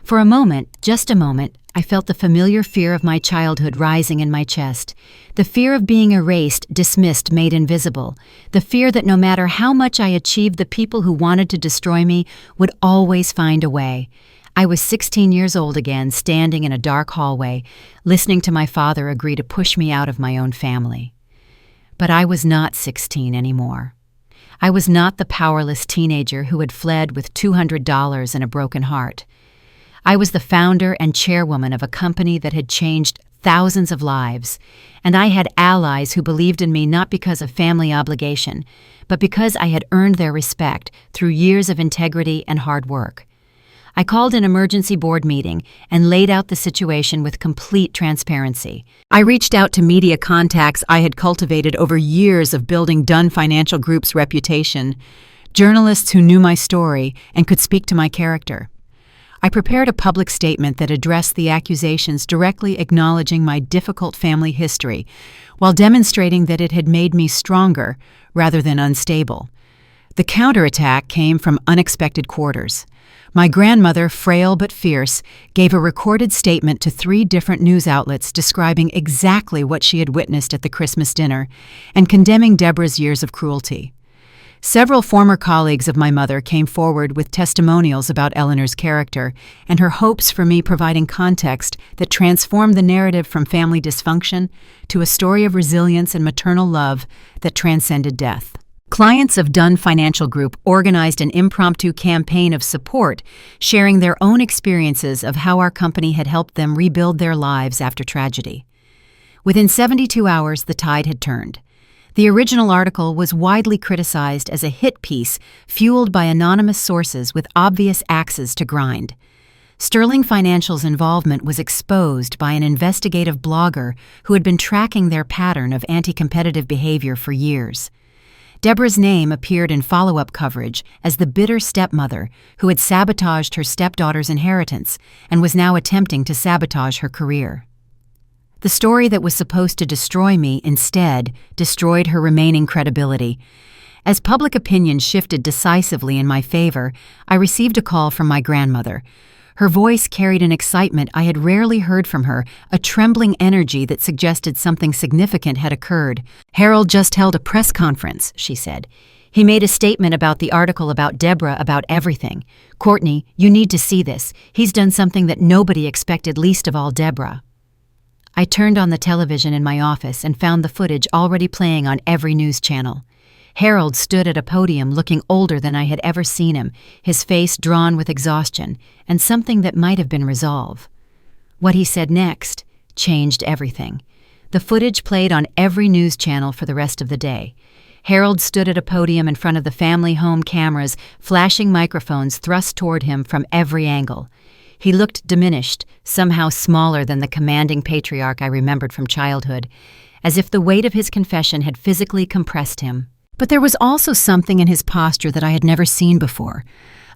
For a moment, just a moment, I felt the familiar fear of my childhood rising in my chest. The fear of being erased, dismissed, made invisible. The fear that no matter how much I achieved, the people who wanted to destroy me would always find a way. I was 16 years old again, standing in a dark hallway, listening to my father agree to push me out of my own family. But I was not 16 anymore. I was not the powerless teenager who had fled with $200 and a broken heart. I was the founder and chairwoman of a company that had changed thousands of lives, and I had allies who believed in me not because of family obligation, but because I had earned their respect through years of integrity and hard work. I called an emergency board meeting and laid out the situation with complete transparency. I reached out to media contacts I had cultivated over years of building Dunn Financial Group's reputation, journalists who knew my story and could speak to my character. I prepared a public statement that addressed the accusations, directly acknowledging my difficult family history, while demonstrating that it had made me stronger rather than unstable. The counterattack came from unexpected quarters. My grandmother, frail but fierce, gave a recorded statement to 3 different news outlets describing exactly what she had witnessed at the Christmas dinner and condemning Deborah's years of cruelty. Several former colleagues of my mother came forward with testimonials about Eleanor's character and her hopes for me providing context that transformed the narrative from family dysfunction to a story of resilience and maternal love that transcended death. Clients of Dunn Financial Group organized an impromptu campaign of support, sharing their own experiences of how our company had helped them rebuild their lives after tragedy. Within 72 hours, the tide had turned. The original article was widely criticized as a hit piece fueled by anonymous sources with obvious axes to grind. Sterling Financial's involvement was exposed by an investigative blogger who had been tracking their pattern of anti-competitive behavior for years. Deborah's name appeared in follow-up coverage as the bitter stepmother who had sabotaged her stepdaughter's inheritance and was now attempting to sabotage her career. The story that was supposed to destroy me instead destroyed her remaining credibility. As public opinion shifted decisively in my favor, I received a call from my grandmother. Her voice carried an excitement I had rarely heard from her, a trembling energy that suggested something significant had occurred. "Harold just held a press conference," she said. "He made a statement about the article about Deborah, about everything. Courtney, you need to see this. He's done something that nobody expected, least of all Deborah." I turned on the television in my office and found the footage already playing on every news channel. Harold stood at a podium looking older than I had ever seen him, his face drawn with exhaustion and something that might have been resolve. What he said next changed everything. The footage played on every news channel for the rest of the day. Harold stood at a podium in front of the family home cameras, flashing microphones thrust toward him from every angle. He looked diminished, somehow smaller than the commanding patriarch I remembered from childhood, as if the weight of his confession had physically compressed him. But there was also something in his posture that I had never seen before,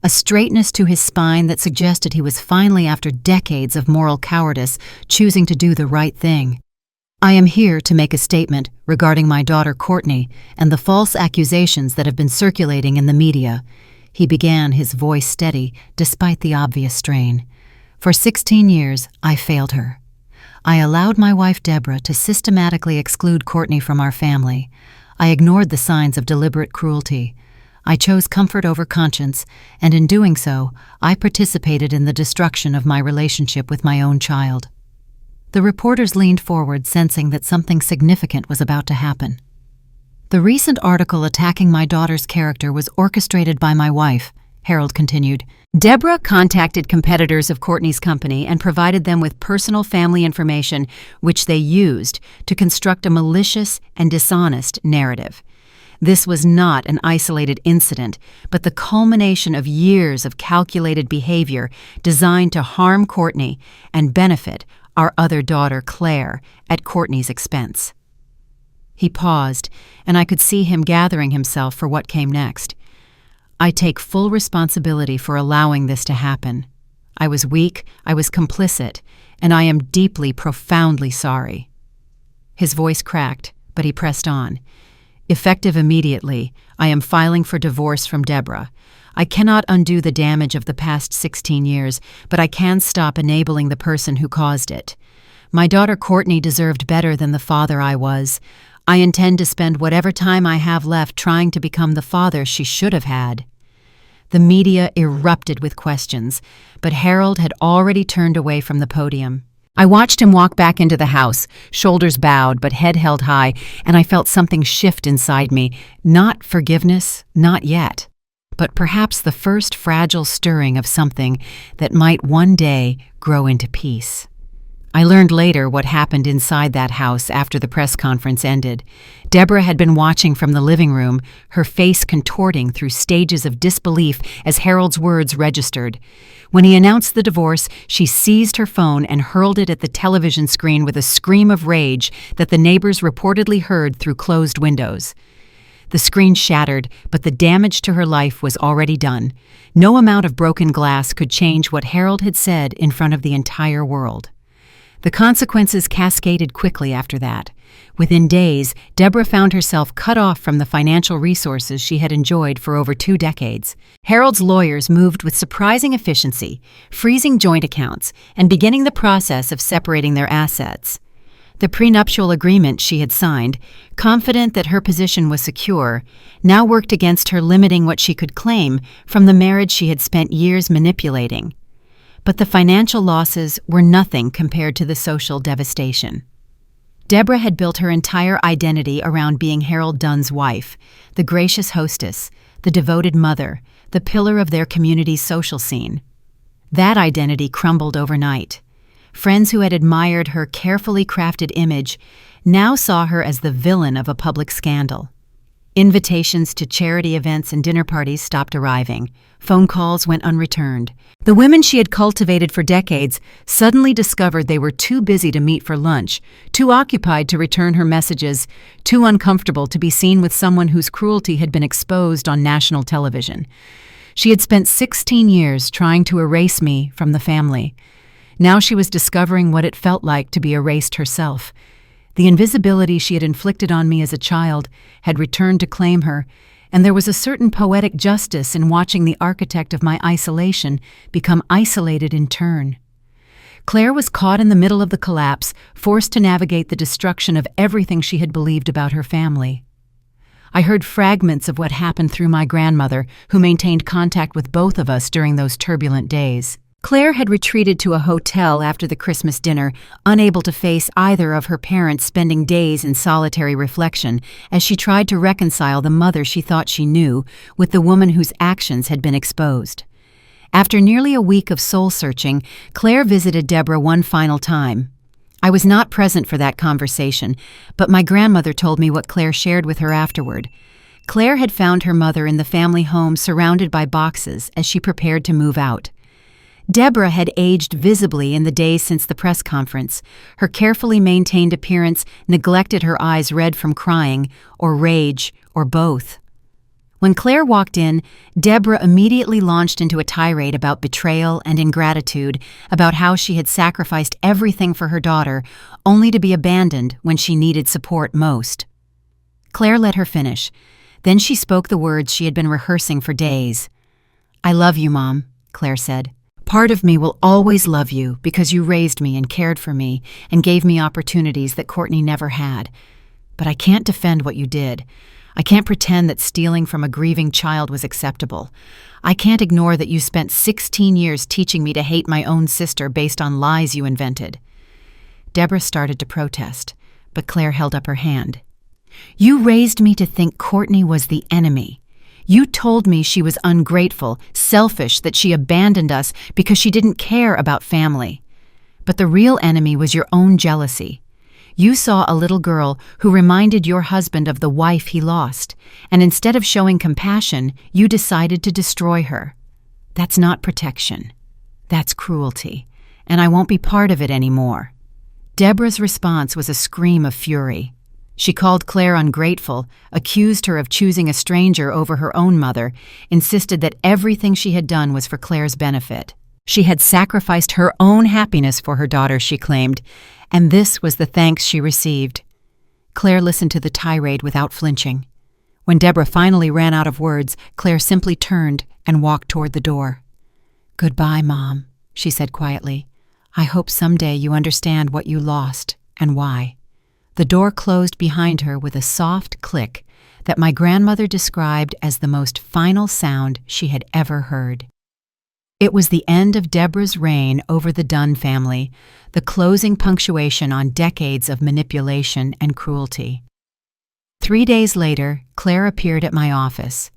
a straightness to his spine that suggested he was finally, after decades of moral cowardice, choosing to do the right thing. "I am here to make a statement regarding my daughter Courtney and the false accusations that have been circulating in the media," he began, his voice steady despite the obvious strain. "For 16 years, I failed her. I allowed my wife Deborah to systematically exclude Courtney from our family. I ignored the signs of deliberate cruelty. I chose comfort over conscience, and in doing so, I participated in the destruction of my relationship with my own child." The reporters leaned forward, sensing that something significant was about to happen. "The recent article attacking my daughter's character was orchestrated by my wife," Harold continued. "Deborah contacted competitors of Courtney's company and provided them with personal family information which they used to construct a malicious and dishonest narrative. This was not an isolated incident, but the culmination of years of calculated behavior designed to harm Courtney and benefit our other daughter, Claire, at Courtney's expense. He paused, and I could see him gathering himself for what came next. I take full responsibility for allowing this to happen. I was weak, I was complicit, and I am deeply, profoundly sorry. His voice cracked, but he pressed on. Effective immediately, I am filing for divorce from Deborah. I cannot undo the damage of the past 16 years, but I can stop enabling the person who caused it. My daughter Courtney deserved better than the father I was. I intend to spend whatever time I have left trying to become the father she should have had. The media erupted with questions, but Harold had already turned away from the podium. I watched him walk back into the house, shoulders bowed but head held high, and I felt something shift inside me. Not forgiveness, not yet, but perhaps the first fragile stirring of something that might one day grow into peace. I learned later what happened inside that house after the press conference ended. Deborah had been watching from the living room, her face contorting through stages of disbelief as Harold's words registered. When he announced the divorce, she seized her phone and hurled it at the television screen with a scream of rage that the neighbors reportedly heard through closed windows. The screen shattered, but the damage to her life was already done. No amount of broken glass could change what Harold had said in front of the entire world. The consequences cascaded quickly after that. Within days, Deborah found herself cut off from the financial resources she had enjoyed for over 2 decades. Harold's lawyers moved with surprising efficiency, freezing joint accounts and beginning the process of separating their assets. The prenuptial agreement she had signed, confident that her position was secure, now worked against her, limiting what she could claim from the marriage she had spent years manipulating. But the financial losses were nothing compared to the social devastation. Deborah had built her entire identity around being Harold Dunn's wife, the gracious hostess, the devoted mother, the pillar of their community's social scene. That identity crumbled overnight. Friends who had admired her carefully crafted image now saw her as the villain of a public scandal. Invitations to charity events and dinner parties stopped arriving. Phone calls went unreturned. The women she had cultivated for decades suddenly discovered they were too busy to meet for lunch, too occupied to return her messages, too uncomfortable to be seen with someone whose cruelty had been exposed on national television. She had spent 16 years trying to erase me from the family. Now she was discovering what it felt like to be erased herself. The invisibility she had inflicted on me as a child had returned to claim her, and there was a certain poetic justice in watching the architect of my isolation become isolated in turn. Claire was caught in the middle of the collapse, forced to navigate the destruction of everything she had believed about her family. I heard fragments of what happened through my grandmother, who maintained contact with both of us during those turbulent days. Claire had retreated to a hotel after the Christmas dinner, unable to face either of her parents, spending days in solitary reflection as she tried to reconcile the mother she thought she knew with the woman whose actions had been exposed. After nearly a week of soul-searching, Claire visited Deborah one final time. I was not present for that conversation, but my grandmother told me what Claire shared with her afterward. Claire had found her mother in the family home surrounded by boxes as she prepared to move out. Deborah had aged visibly in the days since the press conference. Her carefully maintained appearance neglected her eyes red from crying, or rage, or both. When Claire walked in, Deborah immediately launched into a tirade about betrayal and ingratitude, about how she had sacrificed everything for her daughter, only to be abandoned when she needed support most. Claire let her finish. Then she spoke the words she had been rehearsing for days. "I love you, Mom," Claire said. "Part of me will always love you because you raised me and cared for me and gave me opportunities that Courtney never had. But I can't defend what you did. I can't pretend that stealing from a grieving child was acceptable. I can't ignore that you spent 16 years teaching me to hate my own sister based on lies you invented." Deborah started to protest, but Claire held up her hand. "You raised me to think Courtney was the enemy. You told me she was ungrateful, selfish, that she abandoned us because she didn't care about family. But the real enemy was your own jealousy. You saw a little girl who reminded your husband of the wife he lost, and instead of showing compassion, you decided to destroy her. That's not protection. That's cruelty, and I won't be part of it anymore." Deborah's response was a scream of fury. She called Claire ungrateful, accused her of choosing a stranger over her own mother, insisted that everything she had done was for Claire's benefit. She had sacrificed her own happiness for her daughter, she claimed, and this was the thanks she received. Claire listened to the tirade without flinching. When Deborah finally ran out of words, Claire simply turned and walked toward the door. "Goodbye, Mom," she said quietly. "I hope someday you understand what you lost and why." The door closed behind her with a soft click that my grandmother described as the most final sound she had ever heard. It was the end of Deborah's reign over the Dunn family, the closing punctuation on decades of manipulation and cruelty. 3 days later, Claire appeared at my office.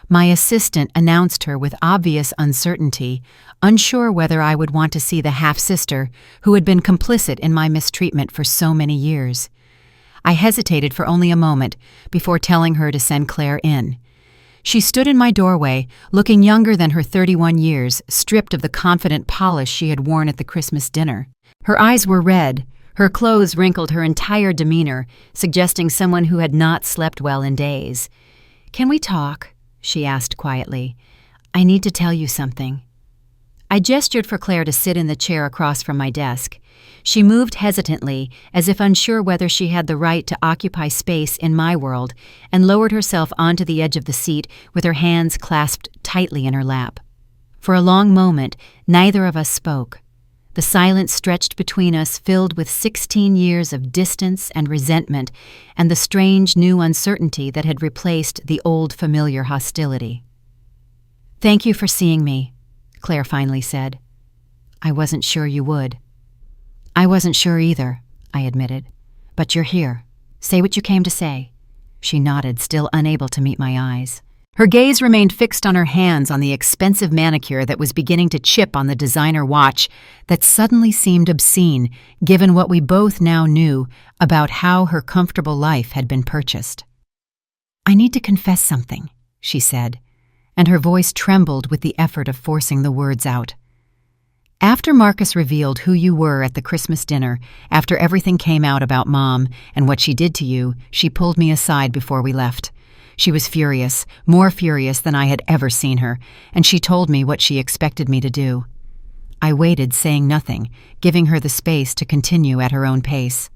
My assistant announced her with obvious uncertainty, unsure whether I would want to see the half-sister who had been complicit in my mistreatment for so many years. I hesitated for only a moment before telling her to send Claire in. She stood in my doorway, looking younger than her 31 years, stripped of the confident polish she had worn at the Christmas dinner. Her eyes were red, her clothes wrinkled her entire demeanor, suggesting someone who had not slept well in days. "Can we talk?" she asked quietly. "I need to tell you something." I gestured for Claire to sit in the chair across from my desk. She moved hesitantly, as if unsure whether she had the right to occupy space in my world, and lowered herself onto the edge of the seat with her hands clasped tightly in her lap. For a long moment, neither of us spoke. The silence stretched between us, filled with 16 years of distance and resentment, and the strange new uncertainty that had replaced the old familiar hostility. "Thank you for seeing me," Claire finally said. "I wasn't sure you would." "I wasn't sure either," I admitted. "But you're here. Say what you came to say." She nodded, still unable to meet my eyes. Her gaze remained fixed on her hands on the expensive manicure that was beginning to chip on the designer watch that suddenly seemed obscene, given what we both now knew about how her comfortable life had been purchased. "I need to confess something," she said, and her voice trembled with the effort of forcing the words out. "After Marcus revealed who you were at the Christmas dinner, after everything came out about Mom and what she did to you, she pulled me aside before we left. She was furious, more furious than I had ever seen her, and she told me what she expected me to do." I waited, saying nothing, giving her the space to continue at her own pace.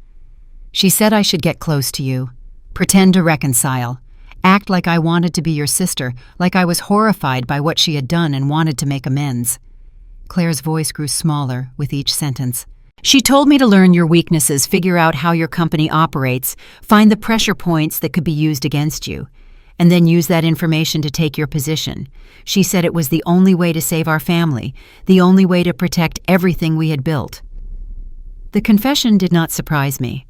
"She said I should get close to you, pretend to reconcile, act like I wanted to be your sister, like I was horrified by what she had done and wanted to make amends." Claire's voice grew smaller with each sentence. "She told me to learn your weaknesses, figure out how your company operates, find the pressure points that could be used against you, and then use that information to take your position. She said it was the only way to save our family, the only way to protect everything we had built." The confession did not surprise me.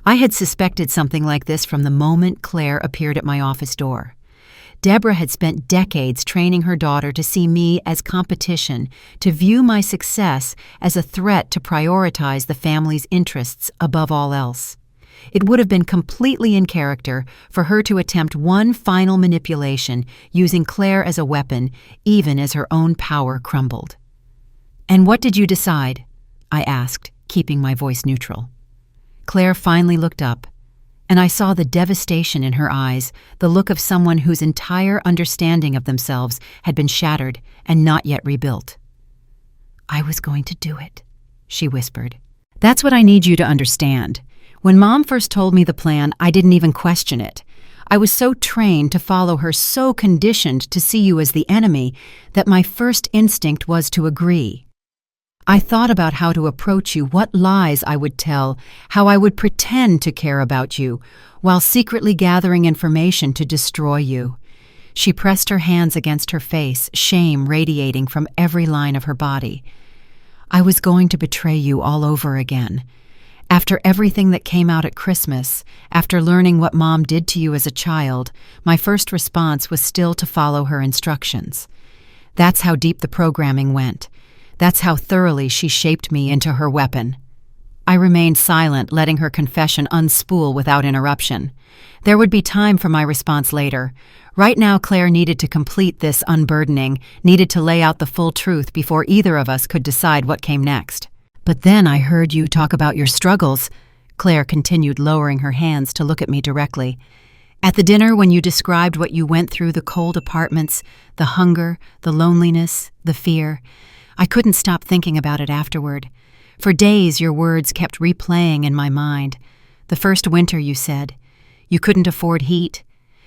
I had suspected something like this from the moment Claire appeared at my office door. Deborah had spent decades training her daughter to see me as competition, to view my success as a threat to prioritize the family's interests above all else. It would have been completely in character for her to attempt one final manipulation, using Claire as a weapon, even as her own power crumbled. "And what did you decide?" I asked, keeping my voice neutral. Claire finally looked up, and I saw the devastation in her eyes, the look of someone whose entire understanding of themselves had been shattered and not yet rebuilt. "I was going to do it," she whispered. "That's what I need you to understand. When Mom first told me the plan, I didn't even question it. I was so trained to follow her, so conditioned to see you as the enemy, that my first instinct was to agree. I thought about how to approach you, what lies I would tell, how I would pretend to care about you, while secretly gathering information to destroy you." She pressed her hands against her face, shame radiating from every line of her body. "I was going to betray you all over again. After everything that came out at Christmas, after learning what Mom did to you as a child, my first response was still to follow her instructions. That's how deep the programming went. That's how thoroughly she shaped me into her weapon." I remained silent, letting her confession unspool without interruption. There would be time for my response later. Right now, Claire needed to complete this unburdening, needed to lay out the full truth before either of us could decide what came next. "But then I heard you talk about your struggles," Claire continued, lowering her hands to look at me directly. "At the dinner when you described what you went through, the cold apartments, the hunger, the loneliness, the fear. I couldn't stop thinking about it afterward. For days your words kept replaying in my mind. The first winter, you said. You couldn't afford heat.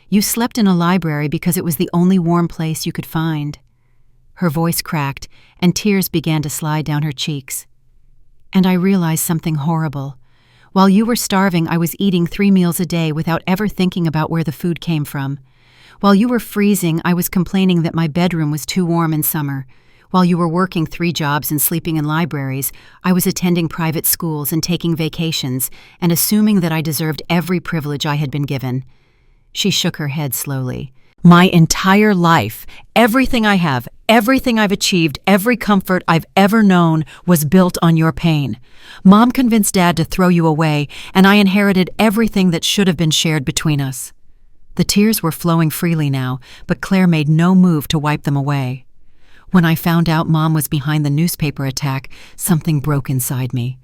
You slept in a library because it was the only warm place you could find." Her voice cracked, and tears began to slide down her cheeks. "And I realized something horrible. While you were starving, I was eating 3 meals a day without ever thinking about where the food came from. While you were freezing, I was complaining that my bedroom was too warm in summer. While you were working 3 jobs and sleeping in libraries, I was attending private schools and taking vacations and assuming that I deserved every privilege I had been given." She shook her head slowly. "My entire life, everything I have, everything I've achieved, every comfort I've ever known was built on your pain. Mom convinced Dad to throw you away, and I inherited everything that should have been shared between us." The tears were flowing freely now, but Claire made no move to wipe them away. "When I found out Mom was behind the newspaper attack, something broke inside me.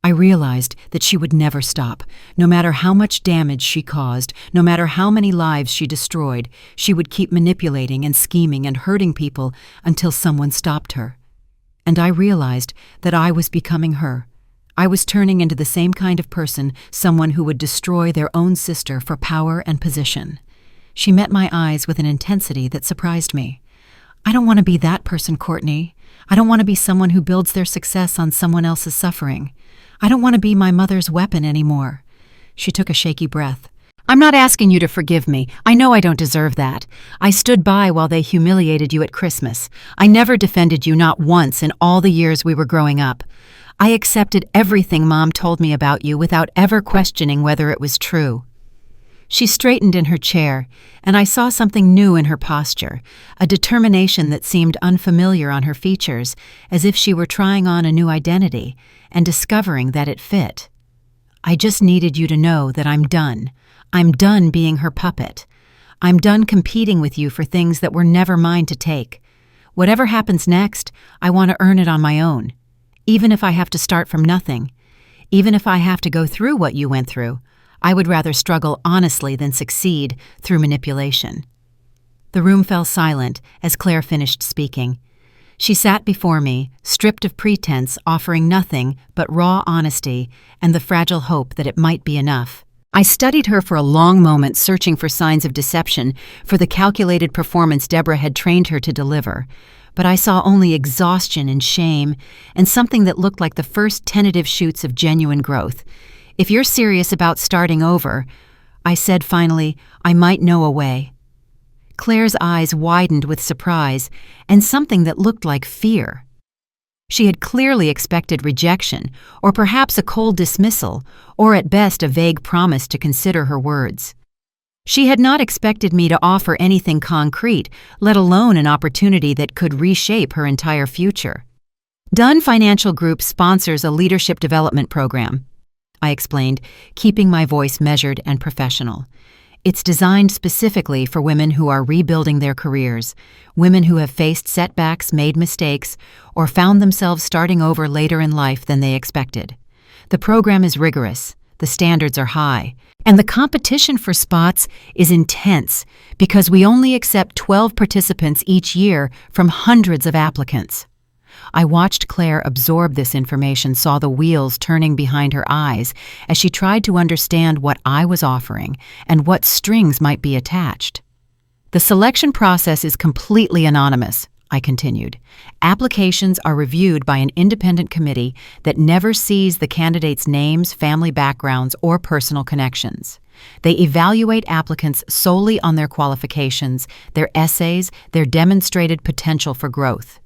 I realized that she would never stop. No matter how much damage she caused, no matter how many lives she destroyed, she would keep manipulating and scheming and hurting people until someone stopped her. And I realized that I was becoming her. I was turning into the same kind of person, someone who would destroy their own sister for power and position." She met my eyes with an intensity that surprised me. "I don't want to be that person, Courtney. I don't want to be someone who builds their success on someone else's suffering. I don't want to be my mother's weapon anymore." She took a shaky breath. "I'm not asking you to forgive me. I know I don't deserve that. I stood by while they humiliated you at Christmas. I never defended you, not once, in all the years we were growing up. I accepted everything Mom told me about you without ever questioning whether it was true." She straightened in her chair, and I saw something new in her posture, a determination that seemed unfamiliar on her features, as if she were trying on a new identity and discovering that it fit. "I just needed you to know that I'm done. I'm done being her puppet. I'm done competing with you for things that were never mine to take. Whatever happens next, I want to earn it on my own. Even if I have to start from nothing, even if I have to go through what you went through, I would rather struggle honestly than succeed through manipulation." The room fell silent as Claire finished speaking. She sat before me, stripped of pretense, offering nothing but raw honesty and the fragile hope that it might be enough. I studied her for a long moment, searching for signs of deception, for the calculated performance Deborah had trained her to deliver. But I saw only exhaustion and shame, and something that looked like the first tentative shoots of genuine growth. "If you're serious about starting over," I said finally, "I might know a way." Claire's eyes widened with surprise and something that looked like fear. She had clearly expected rejection, or perhaps a cold dismissal, or at best a vague promise to consider her words. She had not expected me to offer anything concrete, let alone an opportunity that could reshape her entire future. "Dunn Financial Group sponsors a leadership development program," I explained, keeping my voice measured and professional. "It's designed specifically for women who are rebuilding their careers, women who have faced setbacks, made mistakes, or found themselves starting over later in life than they expected. The program is rigorous, the standards are high, and the competition for spots is intense because we only accept 12 participants each year from hundreds of applicants." I watched Claire absorb this information, saw the wheels turning behind her eyes as she tried to understand what I was offering and what strings might be attached. "The selection process is completely anonymous," I continued. "Applications are reviewed by an independent committee that never sees the candidates' names, family backgrounds, or personal connections. They evaluate applicants solely on their qualifications, their essays, their demonstrated potential for growth.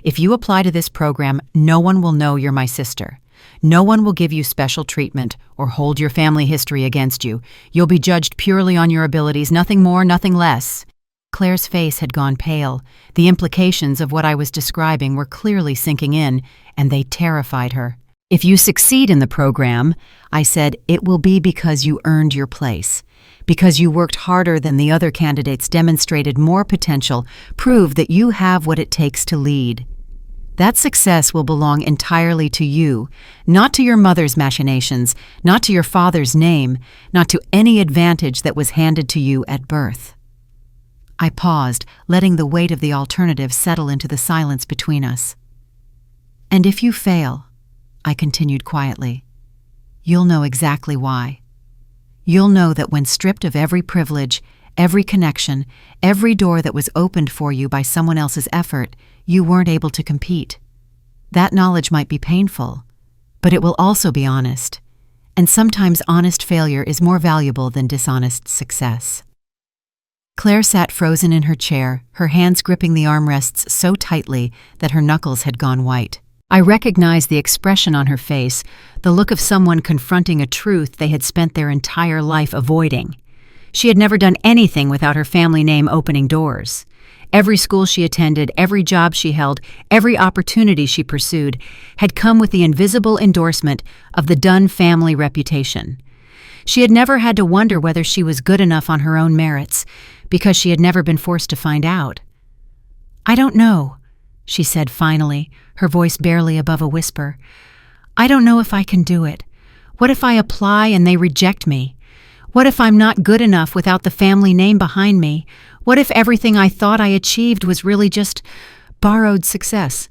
If you apply to this program, no one will know you're my sister. No one will give you special treatment or hold your family history against you. You'll be judged purely on your abilities, nothing more, nothing less." Claire's face had gone pale. The implications of what I was describing were clearly sinking in, and they terrified her. If you succeed in the program, I said, it will be because you earned your place, because you worked harder than the other candidates, demonstrated more potential, proved that you have what it takes to lead. That success will belong entirely to you, not to your mother's machinations, not to your father's name, not to any advantage that was handed to you at birth. I paused, letting the weight of the alternative settle into the silence between us. And if you fail, I continued quietly, you'll know exactly why. You'll know that when stripped of every privilege, every connection, every door that was opened for you by someone else's effort, you weren't able to compete. That knowledge might be painful, but it will also be honest. And sometimes honest failure is more valuable than dishonest success. Claire sat frozen in her chair, her hands gripping the armrests so tightly that her knuckles had gone white. I recognized the expression on her face, the look of someone confronting a truth they had spent their entire life avoiding. She had never done anything without her family name opening doors. Every school she attended, every job she held, every opportunity she pursued had come with the invisible endorsement of the Dunn family reputation. She had never had to wonder whether she was good enough on her own merits, because she had never been forced to find out. I don't know, she said finally, her voice barely above a whisper. I don't know if I can do it. What if I apply and they reject me? What if I'm not good enough without the family name behind me? What if everything I thought I achieved was really just borrowed success?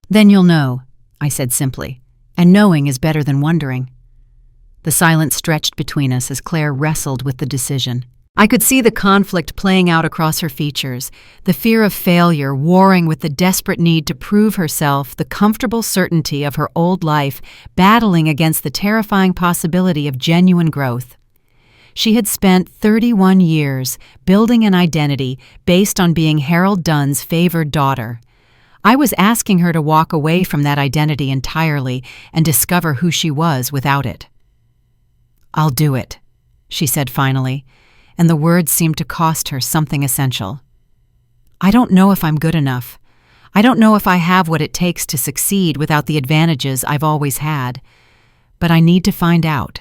Then you'll know, I said simply, and knowing is better than wondering. The silence stretched between us as Claire wrestled with the decision. I could see the conflict playing out across her features, the fear of failure warring with the desperate need to prove herself, the comfortable certainty of her old life battling against the terrifying possibility of genuine growth. She had spent 31 years building an identity based on being Harold Dunn's favored daughter. I was asking her to walk away from that identity entirely and discover who she was without it. I'll do it, she said finally, and the words seemed to cost her something essential. I don't know if I'm good enough. I don't know if I have what it takes to succeed without the advantages I've always had, but I need to find out.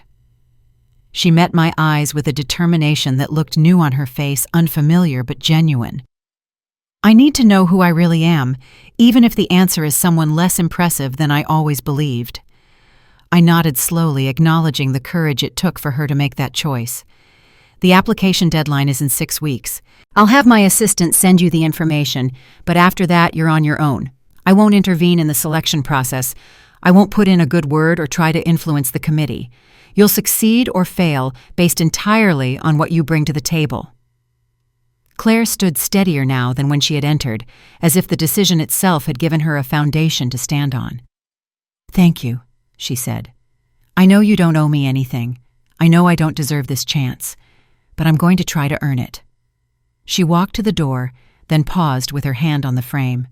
She met my eyes with a determination that looked new on her face, unfamiliar but genuine. I need to know who I really am, even if the answer is someone less impressive than I always believed. I nodded slowly, acknowledging the courage it took for her to make that choice. The application deadline is in 6 weeks. I'll have my assistant send you the information, but after that, you're on your own. I won't intervene in the selection process. I won't put in a good word or try to influence the committee. You'll succeed or fail based entirely on what you bring to the table. Claire stood steadier now than when she had entered, as if the decision itself had given her a foundation to stand on. Thank you, she said. I know you don't owe me anything. I know I don't deserve this chance, but I'm going to try to earn it. She walked to the door, then paused with her hand on the frame.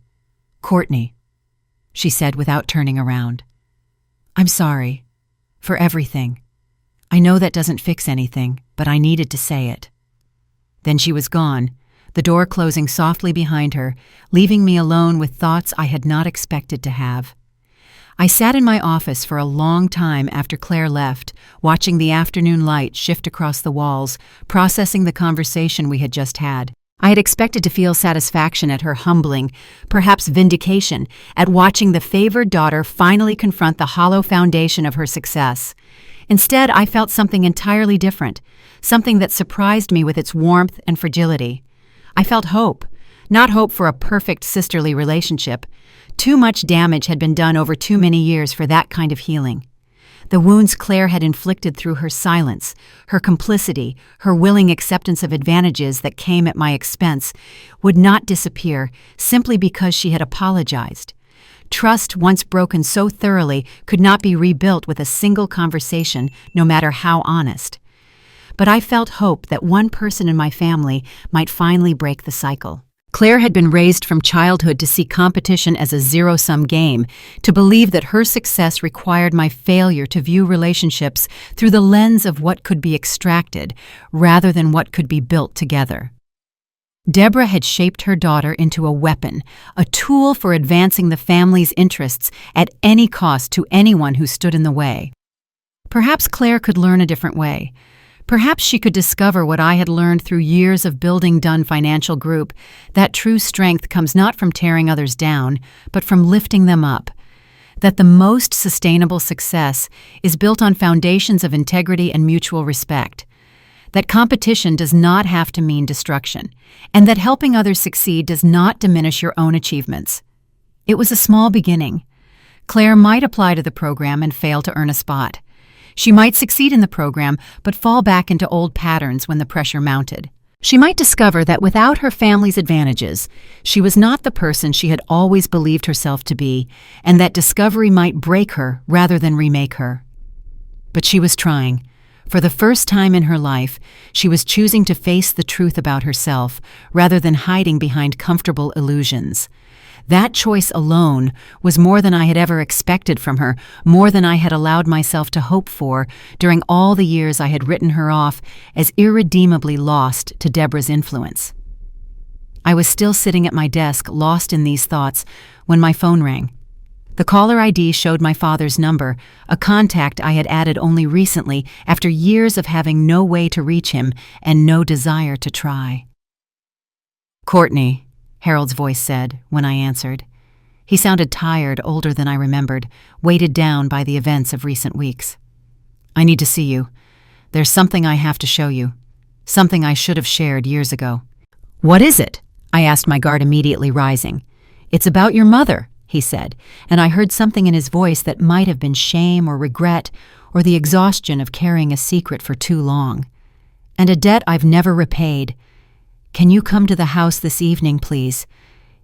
Courtney, she said without turning around. I'm sorry. For everything. I know that doesn't fix anything, but I needed to say it. Then she was gone, the door closing softly behind her, leaving me alone with thoughts I had not expected to have. I sat in my office for a long time after Claire left, watching the afternoon light shift across the walls, processing the conversation we had just had. I had expected to feel satisfaction at her humbling, perhaps vindication, at watching the favored daughter finally confront the hollow foundation of her success. Instead, I felt something entirely different, something that surprised me with its warmth and fragility. I felt hope, not hope for a perfect sisterly relationship. Too much damage had been done over too many years for that kind of healing. The wounds Claire had inflicted through her silence, her complicity, her willing acceptance of advantages that came at my expense, would not disappear simply because she had apologized. Trust, once broken so thoroughly, could not be rebuilt with a single conversation, no matter how honest. But I felt hope that one person in my family might finally break the cycle. Claire had been raised from childhood to see competition as a zero-sum game, to believe that her success required my failure to view relationships through the lens of what could be extracted, rather than what could be built together. Deborah had shaped her daughter into a weapon, a tool for advancing the family's interests at any cost to anyone who stood in the way. Perhaps Claire could learn a different way. Perhaps she could discover what I had learned through years of building Dunn Financial Group, that true strength comes not from tearing others down, but from lifting them up. That the most sustainable success is built on foundations of integrity and mutual respect. That competition does not have to mean destruction, and that helping others succeed does not diminish your own achievements. It was a small beginning. Claire might apply to the program and fail to earn a spot. She might succeed in the program, but fall back into old patterns when the pressure mounted. She might discover that without her family's advantages, she was not the person she had always believed herself to be, and that discovery might break her rather than remake her. But she was trying. For the first time in her life, she was choosing to face the truth about herself rather than hiding behind comfortable illusions. That choice alone was more than I had ever expected from her, more than I had allowed myself to hope for during all the years I had written her off as irredeemably lost to Deborah's influence. I was still sitting at my desk, lost in these thoughts, when my phone rang. The caller ID showed my father's number, a contact I had added only recently after years of having no way to reach him and no desire to try. "Courtney," Harold's voice said when I answered. He sounded tired, older than I remembered, weighted down by the events of recent weeks. "I need to see you. There's something I have to show you. Something I should have shared years ago." "What is it?" I asked, my guard immediately rising. "It's about your mother," he said, and I heard something in his voice that might have been shame or regret or the exhaustion of carrying a secret for too long. "And a debt I've never repaid. Can you come to the house this evening, please?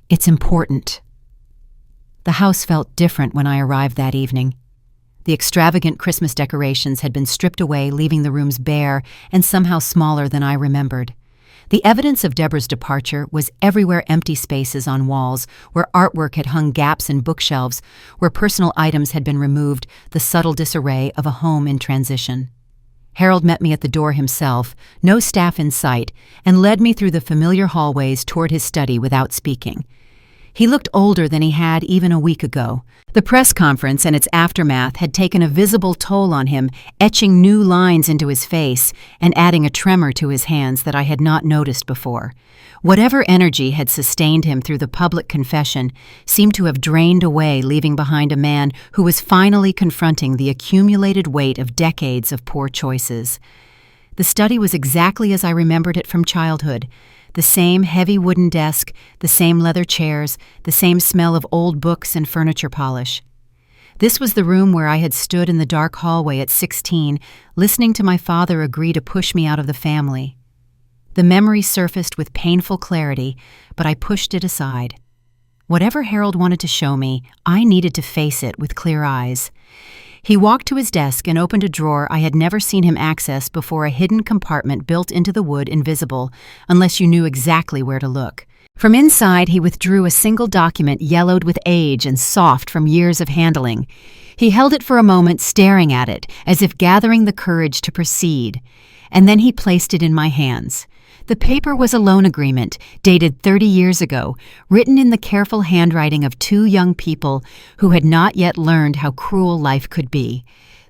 It's important." The house felt different when I arrived that evening. The extravagant Christmas decorations had been stripped away, leaving the rooms bare and somehow smaller than I remembered. The evidence of Deborah's departure was everywhere: empty spaces on walls, where artwork had hung gaps in bookshelves, where personal items had been removed, the subtle disarray of a home in transition. Harold met me at the door himself, no staff in sight, and led me through the familiar hallways toward his study without speaking. He looked older than he had even a week ago. The press conference and its aftermath had taken a visible toll on him, etching new lines into his face and adding a tremor to his hands that I had not noticed before. Whatever energy had sustained him through the public confession seemed to have drained away, leaving behind a man who was finally confronting the accumulated weight of decades of poor choices. The study was exactly as I remembered it from childhood. The same heavy wooden desk, the same leather chairs, the same smell of old books and furniture polish. This was the room where I had stood in the dark hallway at 16, listening to my father agree to push me out of the family. The memory surfaced with painful clarity, but I pushed it aside. Whatever Harold wanted to show me, I needed to face it with clear eyes. He walked to his desk and opened a drawer I had never seen him access before, a hidden compartment built into the wood, invisible unless you knew exactly where to look. From inside, he withdrew a single document yellowed with age and soft from years of handling. He held it for a moment, staring at it, as if gathering the courage to proceed, and then he placed it in my hands. The paper was a loan agreement, dated 30 years ago, written in the careful handwriting of two young people who had not yet learned how cruel life could be.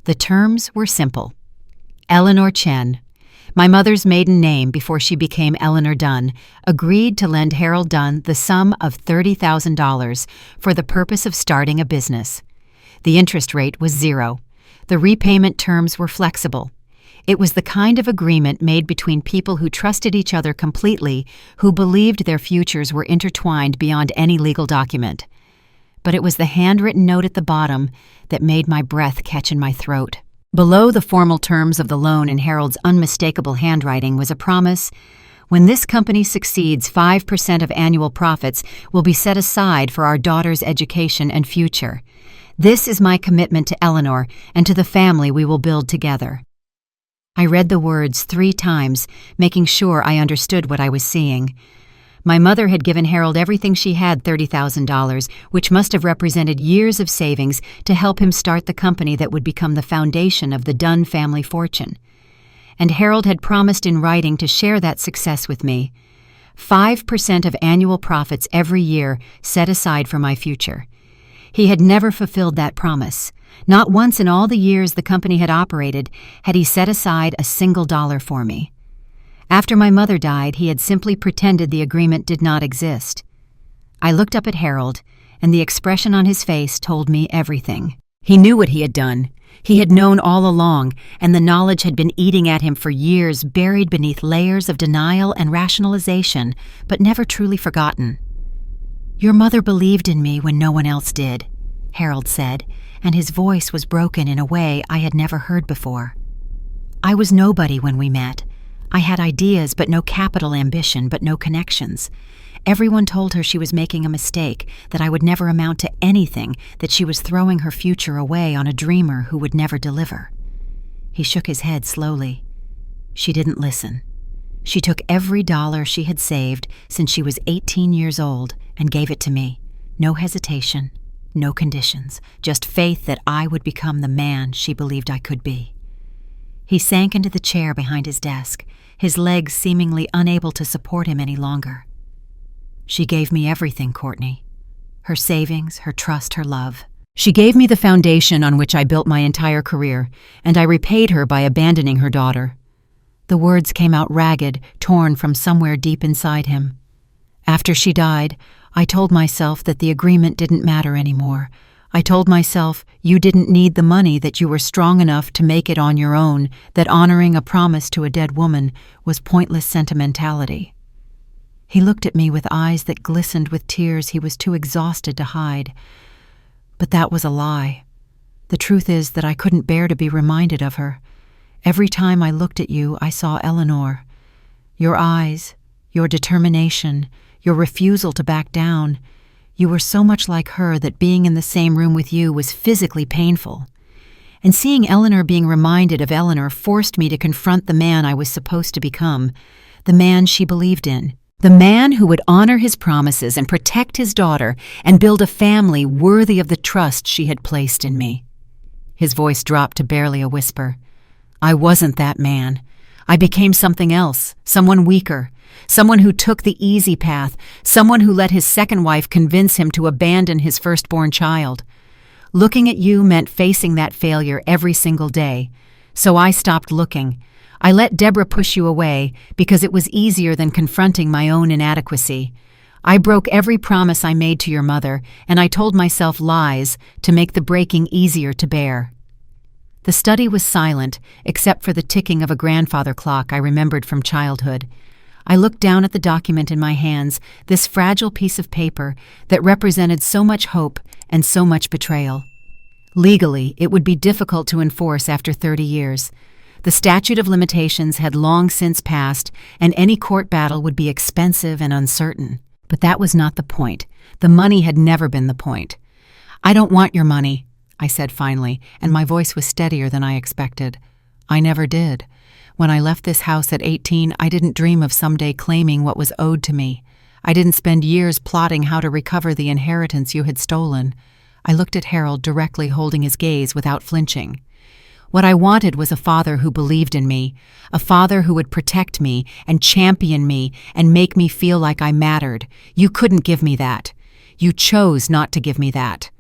The terms were simple. Eleanor Chen, my mother's maiden name before she became Eleanor Dunn, agreed to lend Harold Dunn the sum of $30,000 for the purpose of starting a business. The interest rate was 0. The repayment terms were flexible. It was the kind of agreement made between people who trusted each other completely, who believed their futures were intertwined beyond any legal document. But it was the handwritten note at the bottom that made my breath catch in my throat. Below the formal terms of the loan in Harold's unmistakable handwriting was a promise: when this company succeeds, 5% of annual profits will be set aside for our daughter's education and future. This is my commitment to Eleanor and to the family we will build together. I read the words 3 times, making sure I understood what I was seeing. My mother had given Harold everything she had, $30,000, which must have represented years of savings to help him start the company that would become the foundation of the Dunn family fortune. And Harold had promised in writing to share that success with me. 5% of annual profits every year set aside for my future. He had never fulfilled that promise. Not once in all the years the company had operated had he set aside a single dollar for me. After my mother died, he had simply pretended the agreement did not exist. I looked up at Harold, and the expression on his face told me everything. He knew what he had done. He had known all along, and the knowledge had been eating at him for years, buried beneath layers of denial and rationalization, but never truly forgotten. "Your mother believed in me when no one else did," Harold said, and his voice was broken in a way I had never heard before. "I was nobody when we met. I had ideas but no capital ambition, but no connections. Everyone told her she was making a mistake, that I would never amount to anything, that she was throwing her future away on a dreamer who would never deliver." He shook his head slowly. She didn't listen. She took every dollar she had saved since she was 18 years old and gave it to me. No hesitation, no conditions, just faith that I would become the man she believed I could be. He sank into the chair behind his desk, his legs seemingly unable to support him any longer. "She gave me everything, Courtney. Her savings, her trust, her love. She gave me the foundation on which I built my entire career, and I repaid her by abandoning her daughter." The words came out ragged, torn from somewhere deep inside him. "After she died, I told myself that the agreement didn't matter anymore. I told myself you didn't need the money, that you were strong enough to make it on your own, that honoring a promise to a dead woman was pointless sentimentality." He looked at me with eyes that glistened with tears he was too exhausted to hide. But that was a lie. The truth is that I couldn't bear to be reminded of her. Every time I looked at you, I saw Eleanor. Your eyes, your determination, your refusal to back down. You were so much like her that being in the same room with you was physically painful. And seeing Eleanor being reminded of Eleanor forced me to confront the man I was supposed to become, the man she believed in, the man who would honor his promises and protect his daughter and build a family worthy of the trust she had placed in me. His voice dropped to barely a whisper. I wasn't that man. I became something else, someone weaker, someone who took the easy path, someone who let his second wife convince him to abandon his firstborn child. Looking at you meant facing that failure every single day. So I stopped looking. I let Deborah push you away because it was easier than confronting my own inadequacy. I broke every promise I made to your mother, and I told myself lies to make the breaking easier to bear. The study was silent, except for the ticking of a grandfather clock I remembered from childhood. I looked down at the document in my hands, this fragile piece of paper that represented so much hope and so much betrayal. Legally, it would be difficult to enforce after 30 years. The statute of limitations had long since passed, and any court battle would be expensive and uncertain. But that was not the point. The money had never been the point. I don't want your money, I said finally, and my voice was steadier than I expected. I never did. When I left this house at 18, I didn't dream of someday claiming what was owed to me. I didn't spend years plotting how to recover the inheritance you had stolen. I looked at Harold directly, holding his gaze without flinching. What I wanted was a father who believed in me, a father who would protect me and champion me and make me feel like I mattered. You couldn't give me that. You chose not to give me that.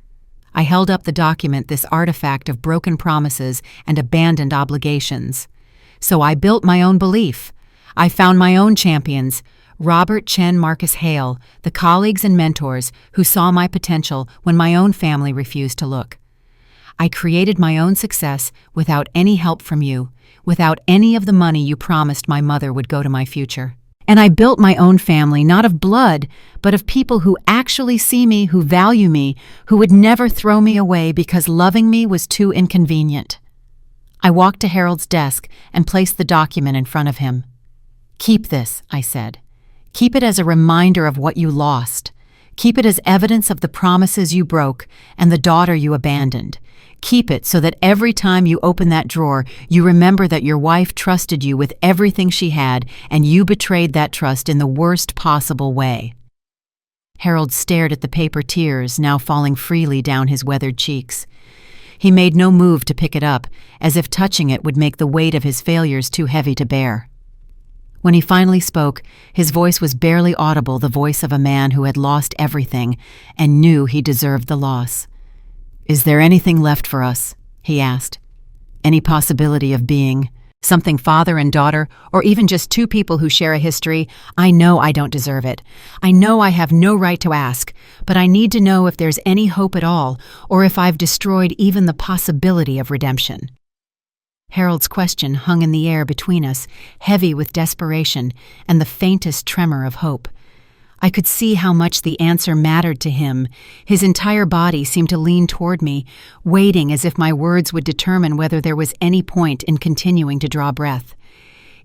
I held up the document, this artifact of broken promises and abandoned obligations. So I built my own belief. I found my own champions, Robert, Chen, Marcus Hale, the colleagues and mentors who saw my potential when my own family refused to look. I created my own success without any help from you, without any of the money you promised my mother would go to my future. And I built my own family, not of blood, but of people who actually see me, who value me, who would never throw me away because loving me was too inconvenient. I walked to Harold's desk and placed the document in front of him. Keep this, I said. Keep it as a reminder of what you lost. Keep it as evidence of the promises you broke and the daughter you abandoned. Keep it so that every time you open that drawer, you remember that your wife trusted you with everything she had, and you betrayed that trust in the worst possible way. Harold stared at the paper, tears now falling freely down his weathered cheeks. He made no move to pick it up, as if touching it would make the weight of his failures too heavy to bear. When he finally spoke, his voice was barely audible, the voice of a man who had lost everything and knew he deserved the loss. "Is there anything left for us?" he asked. "Any possibility of being something father and daughter, or even just two people who share a history? I know I don't deserve it. I know I have no right to ask, but I need to know if there's any hope at all, or if I've destroyed even the possibility of redemption." Harold's question hung in the air between us, heavy with desperation and the faintest tremor of hope. I could see how much the answer mattered to him. His entire body seemed to lean toward me, waiting as if my words would determine whether there was any point in continuing to draw breath.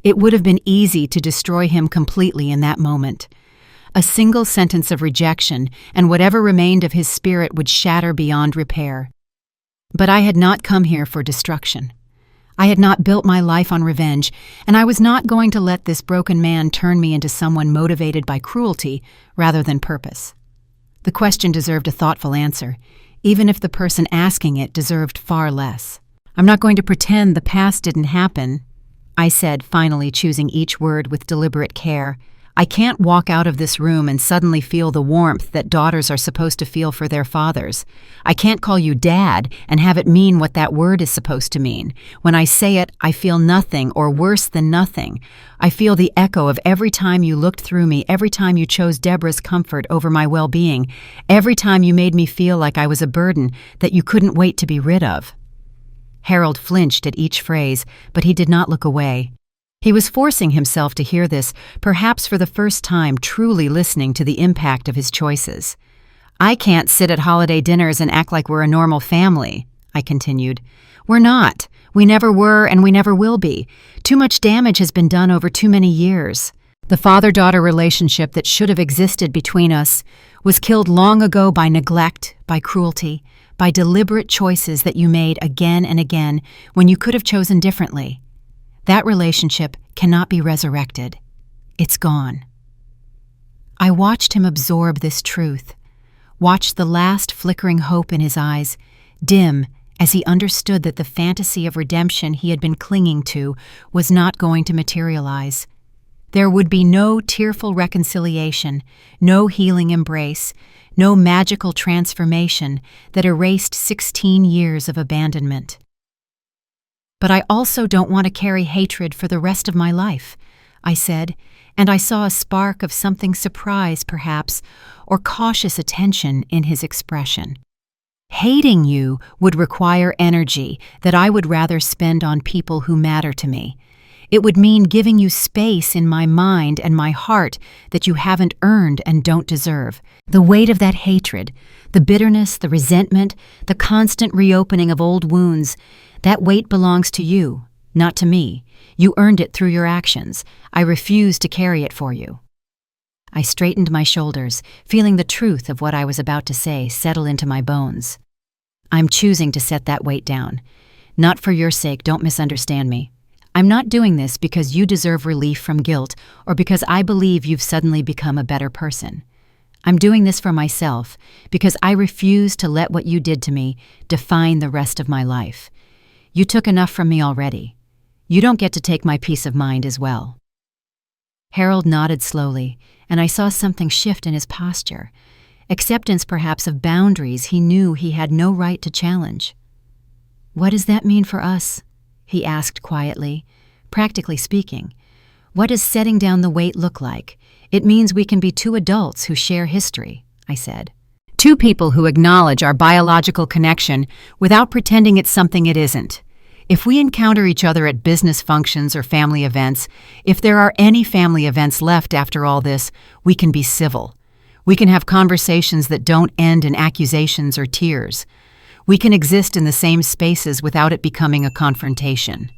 It would have been easy to destroy him completely in that moment. A single sentence of rejection, and whatever remained of his spirit would shatter beyond repair. But I had not come here for destruction. I had not built my life on revenge, and I was not going to let this broken man turn me into someone motivated by cruelty rather than purpose. The question deserved a thoughtful answer, even if the person asking it deserved far less. "I'm not going to pretend the past didn't happen," I said, finally choosing each word with deliberate care. "I can't walk out of this room and suddenly feel the warmth that daughters are supposed to feel for their fathers. I can't call you Dad and have it mean what that word is supposed to mean. When I say it, I feel nothing, or worse than nothing. I feel the echo of every time you looked through me, every time you chose Deborah's comfort over my well-being, every time you made me feel like I was a burden that you couldn't wait to be rid of." Harold flinched at each phrase, but he did not look away. He was forcing himself to hear this, perhaps for the first time truly listening to the impact of his choices. "I can't sit at holiday dinners and act like we're a normal family," I continued. "We're not. We never were, and we never will be. Too much damage has been done over too many years. The father-daughter relationship that should have existed between us was killed long ago by neglect, by cruelty, by deliberate choices that you made again and again when you could have chosen differently. That relationship cannot be resurrected. It's gone." I watched him absorb this truth, watched the last flickering hope in his eyes dim as he understood that the fantasy of redemption he had been clinging to was not going to materialize. There would be no tearful reconciliation, no healing embrace, no magical transformation that erased 16 years of abandonment. "But I also don't want to carry hatred for the rest of my life," I said, and I saw a spark of something surprise, perhaps, or cautious attention in his expression. "Hating you would require energy that I would rather spend on people who matter to me. It would mean giving you space in my mind and my heart that you haven't earned and don't deserve. The weight of that hatred, the bitterness, the resentment, the constant reopening of old wounds, that weight belongs to you, not to me. You earned it through your actions. I refuse to carry it for you." I straightened my shoulders, feeling the truth of what I was about to say settle into my bones. "I'm choosing to set that weight down. Not for your sake, don't misunderstand me. I'm not doing this because you deserve relief from guilt or because I believe you've suddenly become a better person. I'm doing this for myself because I refuse to let what you did to me define the rest of my life. You took enough from me already. You don't get to take my peace of mind as well." Harold nodded slowly, and I saw something shift in his posture. Acceptance, perhaps, of boundaries he knew he had no right to challenge. "What does that mean for us?" he asked quietly. "Practically speaking, what does setting down the weight look like?" "It means we can be two adults who share history," I said. "Two people who acknowledge our biological connection without pretending it's something it isn't. If we encounter each other at business functions or family events, if there are any family events left after all this, we can be civil. We can have conversations that don't end in accusations or tears. We can exist in the same spaces without it becoming a confrontation."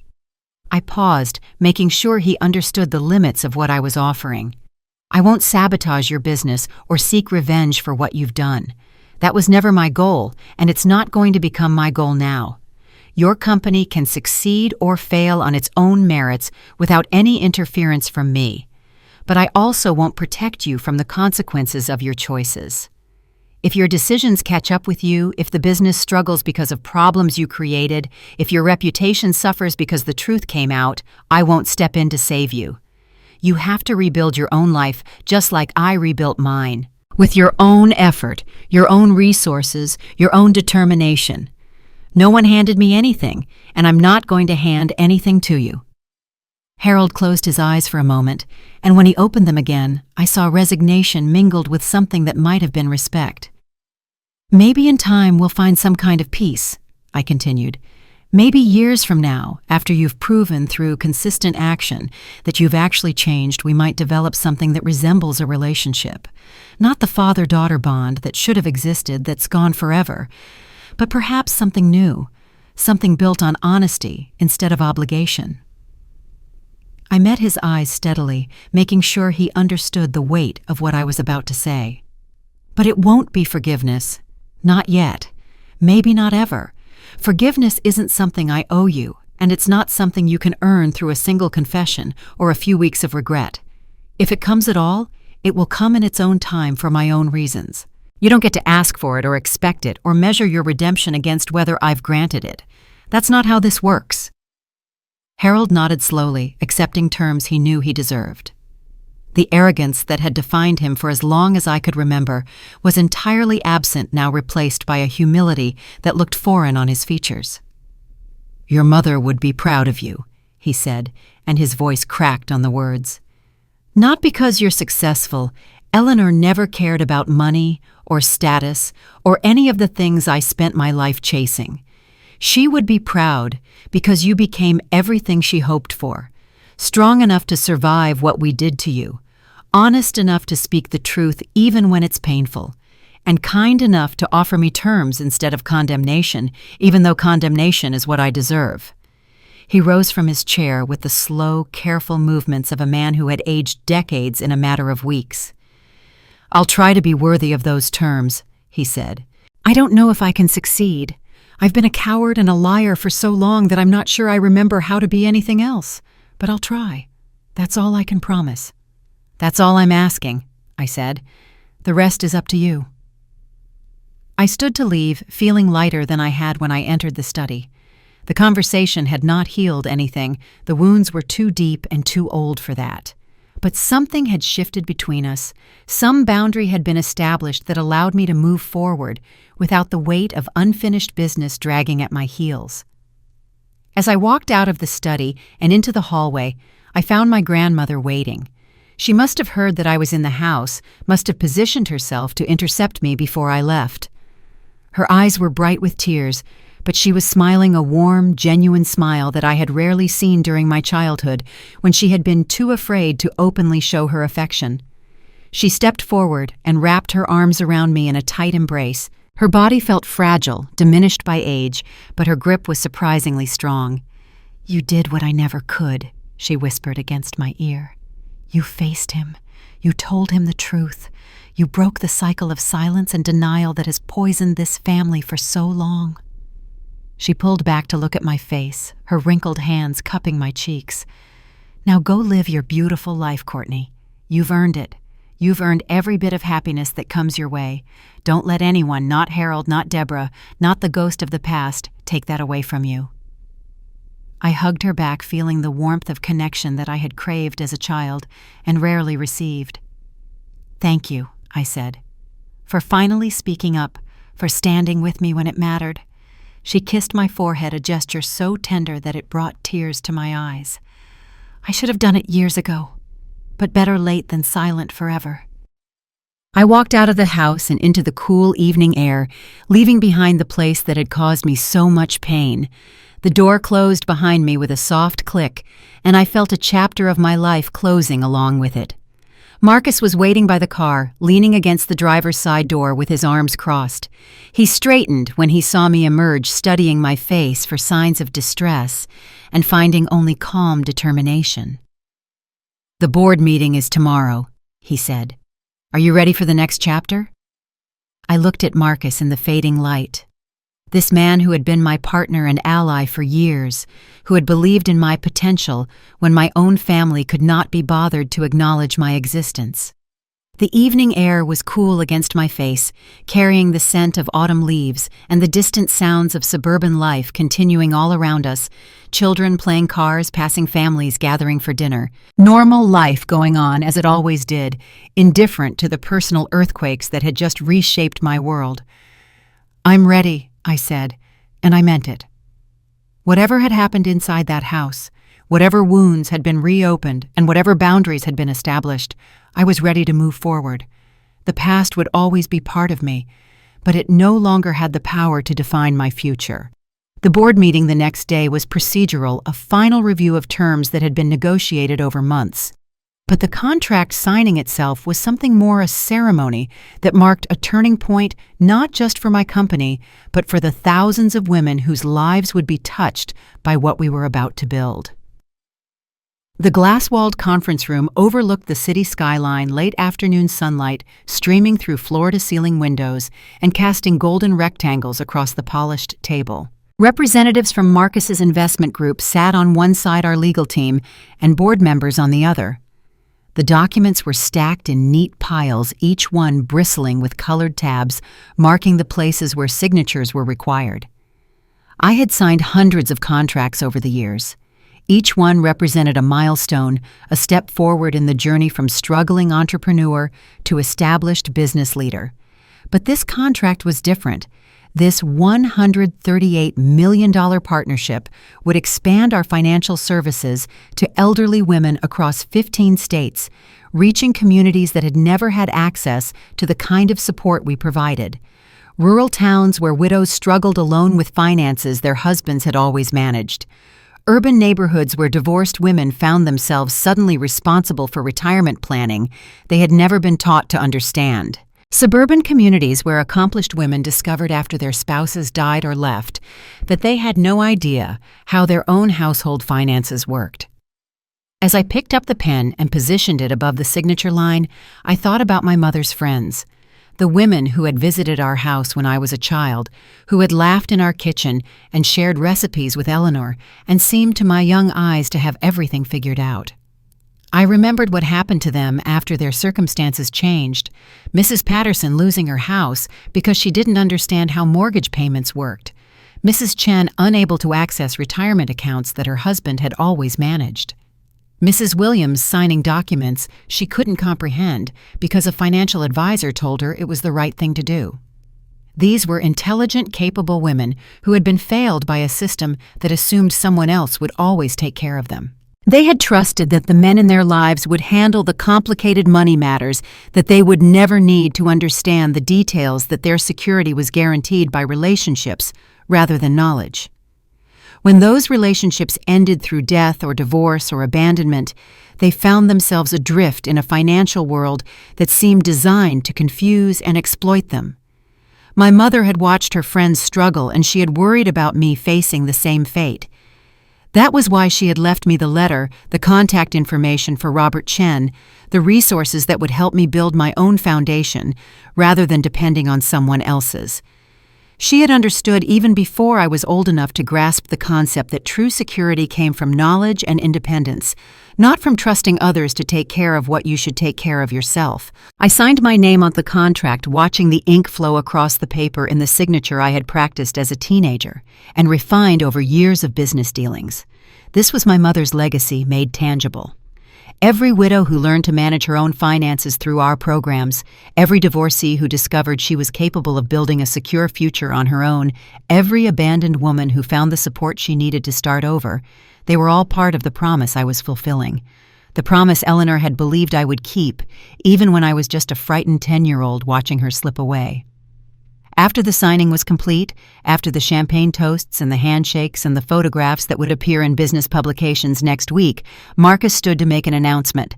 I paused, making sure he understood the limits of what I was offering. "I won't sabotage your business or seek revenge for what you've done. That was never my goal, and it's not going to become my goal now. Your company can succeed or fail on its own merits without any interference from me. But I also won't protect you from the consequences of your choices. If your decisions catch up with you, if the business struggles because of problems you created, if your reputation suffers because the truth came out, I won't step in to save you. You have to rebuild your own life just like I rebuilt mine. With your own effort, your own resources, your own determination. No one handed me anything, and I'm not going to hand anything to you." Harold closed his eyes for a moment, and when he opened them again, I saw resignation mingled with something that might have been respect. "Maybe in time we'll find some kind of peace," I continued. "Maybe years from now, after you've proven through consistent action that you've actually changed, we might develop something that resembles a relationship. Not the father-daughter bond that should have existed that's gone forever, but perhaps something new, something built on honesty instead of obligation." I met his eyes steadily, making sure he understood the weight of what I was about to say. "But it won't be forgiveness. Not yet. Maybe not ever. Forgiveness isn't something I owe you, and it's not something you can earn through a single confession or a few weeks of regret. If it comes at all, it will come in its own time for my own reasons. You don't get to ask for it or expect it or measure your redemption against whether I've granted it. That's not how this works." Harold nodded slowly, accepting terms he knew he deserved. The arrogance that had defined him for as long as I could remember was entirely absent, now replaced by a humility that looked foreign on his features. "Your mother would be proud of you," he said, and his voice cracked on the words. "Not because you're successful. Eleanor never cared about money or status or any of the things I spent my life chasing. She would be proud because you became everything she hoped for, strong enough to survive what we did to you, honest enough to speak the truth even when it's painful, and kind enough to offer me terms instead of condemnation, even though condemnation is what I deserve." He rose from his chair with the slow, careful movements of a man who had aged decades in a matter of weeks. "I'll try to be worthy of those terms," he said. "I don't know if I can succeed. I've been a coward and a liar for so long that I'm not sure I remember how to be anything else. But I'll try. That's all I can promise." "That's all I'm asking," I said. "The rest is up to you." I stood to leave, feeling lighter than I had when I entered the study. The conversation had not healed anything. The wounds were too deep and too old for that. But something had shifted between us. Some boundary had been established that allowed me to move forward without the weight of unfinished business dragging at my heels. As I walked out of the study and into the hallway, I found my grandmother waiting. She must have heard that I was in the house, must have positioned herself to intercept me before I left. Her eyes were bright with tears, but she was smiling a warm, genuine smile that I had rarely seen during my childhood, when she had been too afraid to openly show her affection. She stepped forward and wrapped her arms around me in a tight embrace. Her body felt fragile, diminished by age, but her grip was surprisingly strong. "You did what I never could," she whispered against my ear. "You faced him. You told him the truth. You broke the cycle of silence and denial that has poisoned this family for so long." She pulled back to look at my face, her wrinkled hands cupping my cheeks. "Now go live your beautiful life, Courtney. You've earned it. You've earned every bit of happiness that comes your way. Don't let anyone, not Harold, not Deborah, not the ghost of the past, take that away from you." I hugged her back, feeling the warmth of connection that I had craved as a child and rarely received. "Thank you," I said, "for finally speaking up, for standing with me when it mattered." She kissed my forehead, a gesture so tender that it brought tears to my eyes. "I should have done it years ago, but better late than silent forever." I walked out of the house and into the cool evening air, leaving behind the place that had caused me so much pain. The door closed behind me with a soft click, and I felt a chapter of my life closing along with it. Marcus was waiting by the car, leaning against the driver's side door with his arms crossed. He straightened when he saw me emerge, studying my face for signs of distress and finding only calm determination. "The board meeting is tomorrow," he said. "Are you ready for the next chapter?" I looked at Marcus in the fading light. This man who had been my partner and ally for years, who had believed in my potential when my own family could not be bothered to acknowledge my existence. The evening air was cool against my face, carrying the scent of autumn leaves and the distant sounds of suburban life continuing all around us, children playing cars, passing families gathering for dinner. Normal life going on as it always did, indifferent to the personal earthquakes that had just reshaped my world. "I'm ready," I said, and I meant it. Whatever had happened inside that house, whatever wounds had been reopened, and whatever boundaries had been established, I was ready to move forward. The past would always be part of me, but it no longer had the power to define my future. The board meeting the next day was procedural, a final review of terms that had been negotiated over months. But the contract signing itself was something more, a ceremony that marked a turning point not just for my company, but for the thousands of women whose lives would be touched by what we were about to build. The glass-walled conference room overlooked the city skyline, late afternoon sunlight streaming through floor-to-ceiling windows and casting golden rectangles across the polished table. Representatives from Marcus's investment group sat on one side, our legal team, and board members on the other. The documents were stacked in neat piles, each one bristling with colored tabs, marking the places where signatures were required. I had signed hundreds of contracts over the years. Each one represented a milestone, a step forward in the journey from struggling entrepreneur to established business leader. But this contract was different. This $138 million partnership would expand our financial services to elderly women across 15 states, reaching communities that had never had access to the kind of support we provided. Rural towns where widows struggled alone with finances their husbands had always managed. Urban neighborhoods where divorced women found themselves suddenly responsible for retirement planning they had never been taught to understand. Suburban communities where accomplished women discovered after their spouses died or left that they had no idea how their own household finances worked. As I picked up the pen and positioned it above the signature line, I thought about my mother's friends. The women who had visited our house when I was a child, who had laughed in our kitchen and shared recipes with Eleanor, and seemed to my young eyes to have everything figured out. I remembered what happened to them after their circumstances changed, Mrs. Patterson losing her house because she didn't understand how mortgage payments worked, Mrs. Chen unable to access retirement accounts that her husband had always managed, Mrs. Williams signing documents she couldn't comprehend because a financial advisor told her it was the right thing to do. These were intelligent, capable women who had been failed by a system that assumed someone else would always take care of them. They had trusted that the men in their lives would handle the complicated money matters, that they would never need to understand the details, that their security was guaranteed by relationships rather than knowledge. When those relationships ended through death or divorce or abandonment, they found themselves adrift in a financial world that seemed designed to confuse and exploit them. My mother had watched her friends struggle, and she had worried about me facing the same fate. That was why she had left me the letter, the contact information for Robert Chen, the resources that would help me build my own foundation, rather than depending on someone else's. She had understood even before I was old enough to grasp the concept that true security came from knowledge and independence, not from trusting others to take care of what you should take care of yourself. I signed my name on the contract, watching the ink flow across the paper in the signature I had practiced as a teenager and refined over years of business dealings. This was my mother's legacy made tangible. Every widow who learned to manage her own finances through our programs, every divorcee who discovered she was capable of building a secure future on her own, every abandoned woman who found the support she needed to start over, they were all part of the promise I was fulfilling. The promise Eleanor had believed I would keep, even when I was just a frightened 10-year-old watching her slip away. After the signing was complete, after the champagne toasts and the handshakes and the photographs that would appear in business publications next week, Marcus stood to make an announcement.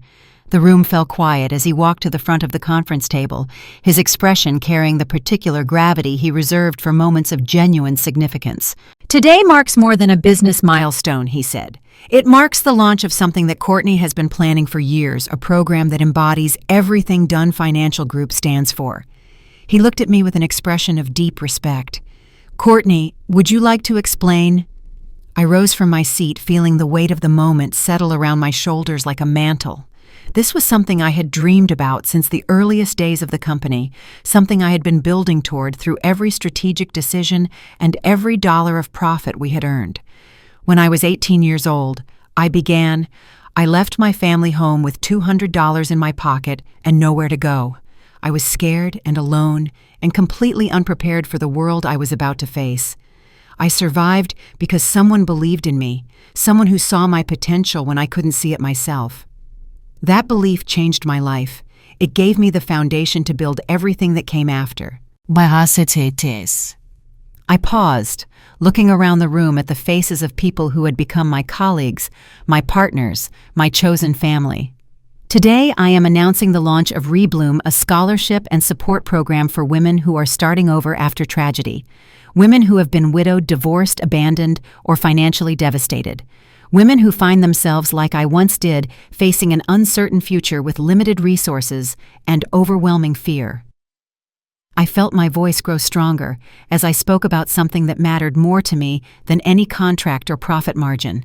The room fell quiet as he walked to the front of the conference table, his expression carrying the particular gravity he reserved for moments of genuine significance. "Today marks more than a business milestone," he said. "It marks the launch of something that Courtney has been planning for years, a program that embodies everything Dunn Financial Group stands for." He looked at me with an expression of deep respect. "Courtney, would you like to explain?" I rose from my seat, feeling the weight of the moment settle around my shoulders like a mantle. This was something I had dreamed about since the earliest days of the company, something I had been building toward through every strategic decision and every dollar of profit we had earned. When I was 18 years old, I left my family home with $200 in my pocket and nowhere to go. I was scared and alone and completely unprepared for the world I was about to face. I survived because someone believed in me, someone who saw my potential when I couldn't see it myself. That belief changed my life. It gave me the foundation to build everything that came after. I paused, looking around the room at the faces of people who had become my colleagues, my partners, my chosen family. Today, I am announcing the launch of Rebloom, a scholarship and support program for women who are starting over after tragedy. Women who have been widowed, divorced, abandoned, or financially devastated. Women who find themselves, like I once did, facing an uncertain future with limited resources and overwhelming fear. I felt my voice grow stronger as I spoke about something that mattered more to me than any contract or profit margin.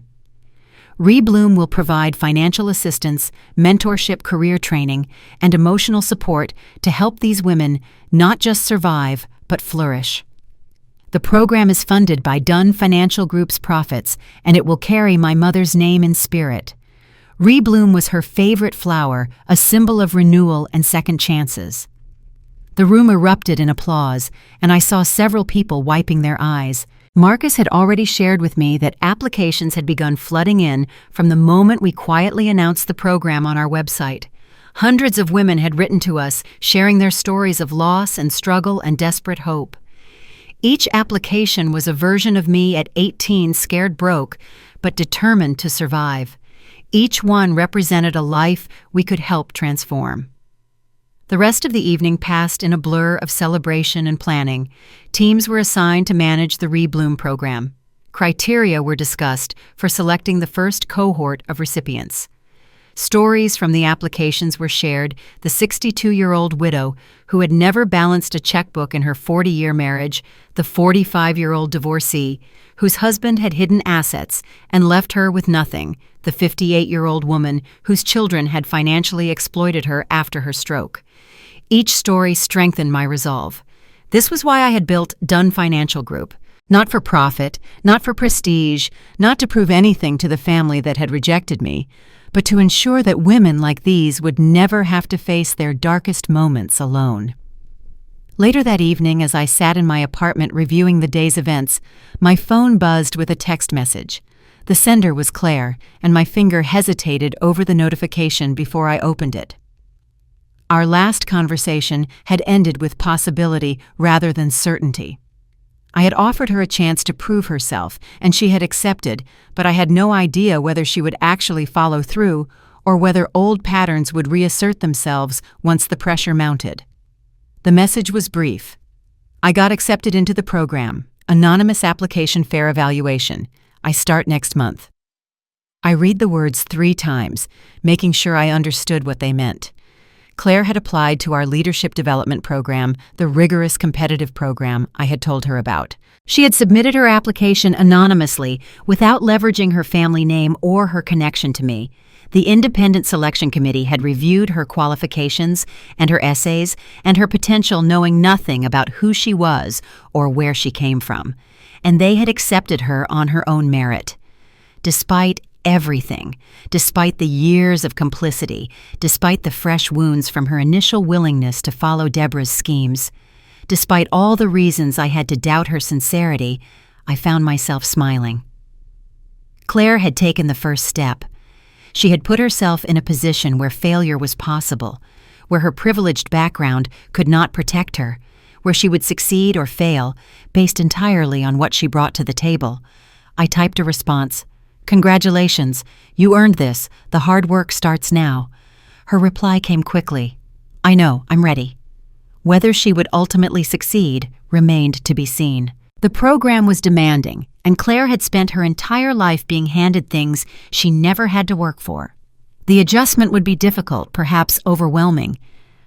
Rebloom will provide financial assistance, mentorship, career training, and emotional support to help these women not just survive, but flourish. The program is funded by Dunn Financial Group's profits, and it will carry my mother's name in spirit. Rebloom was her favorite flower, a symbol of renewal and second chances. The room erupted in applause, and I saw several people wiping their eyes. Marcus had already shared with me that applications had begun flooding in from the moment we quietly announced the program on our website. Hundreds of women had written to us, sharing their stories of loss and struggle and desperate hope. Each application was a version of me at 18, scared broke, but determined to survive. Each one represented a life we could help transform. The rest of the evening passed in a blur of celebration and planning. Teams were assigned to manage the Rebloom program. Criteria were discussed for selecting the first cohort of recipients. Stories from the applications were shared. The 62-year-old widow who had never balanced a checkbook in her 40-year marriage, the 45-year-old divorcee whose husband had hidden assets and left her with nothing, the 58-year-old woman whose children had financially exploited her after her stroke. Each story strengthened my resolve. This was why I had built Dunn Financial Group. Not for profit, not for prestige, not to prove anything to the family that had rejected me, but to ensure that women like these would never have to face their darkest moments alone. Later that evening, as I sat in my apartment reviewing the day's events, my phone buzzed with a text message. The sender was Claire, and my finger hesitated over the notification before I opened it. Our last conversation had ended with possibility rather than certainty. I had offered her a chance to prove herself, and she had accepted, but I had no idea whether she would actually follow through or whether old patterns would reassert themselves once the pressure mounted. The message was brief. I got accepted into the program. Anonymous application fair evaluation. I start next month. I read the words 3 times, making sure I understood what they meant. Claire had applied to our leadership development program, the rigorous competitive program I had told her about. She had submitted her application anonymously without leveraging her family name or her connection to me. The independent selection committee had reviewed her qualifications and her essays and her potential, knowing nothing about who she was or where she came from, and they had accepted her on her own merit. Despite everything, despite the years of complicity, despite the fresh wounds from her initial willingness to follow Deborah's schemes, despite all the reasons I had to doubt her sincerity, I found myself smiling. Claire had taken the first step. She had put herself in a position where failure was possible, where her privileged background could not protect her, where she would succeed or fail based entirely on what she brought to the table. I typed a response. "Congratulations, you earned this. The hard work starts now." Her reply came quickly. "I know, I'm ready." Whether she would ultimately succeed remained to be seen. The program was demanding, and Claire had spent her entire life being handed things she never had to work for. The adjustment would be difficult, perhaps overwhelming,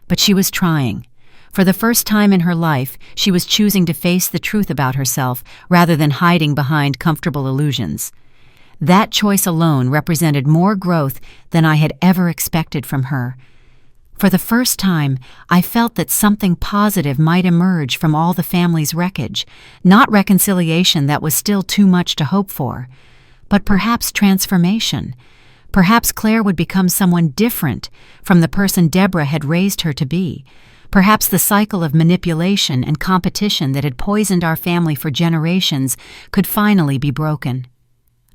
but she was trying. For the first time in her life, she was choosing to face the truth about herself rather than hiding behind comfortable illusions. That choice alone represented more growth than I had ever expected from her. For the first time, I felt that something positive might emerge from all the family's wreckage, not reconciliation that was still too much to hope for, but perhaps transformation. Perhaps Claire would become someone different from the person Deborah had raised her to be. Perhaps the cycle of manipulation and competition that had poisoned our family for generations could finally be broken.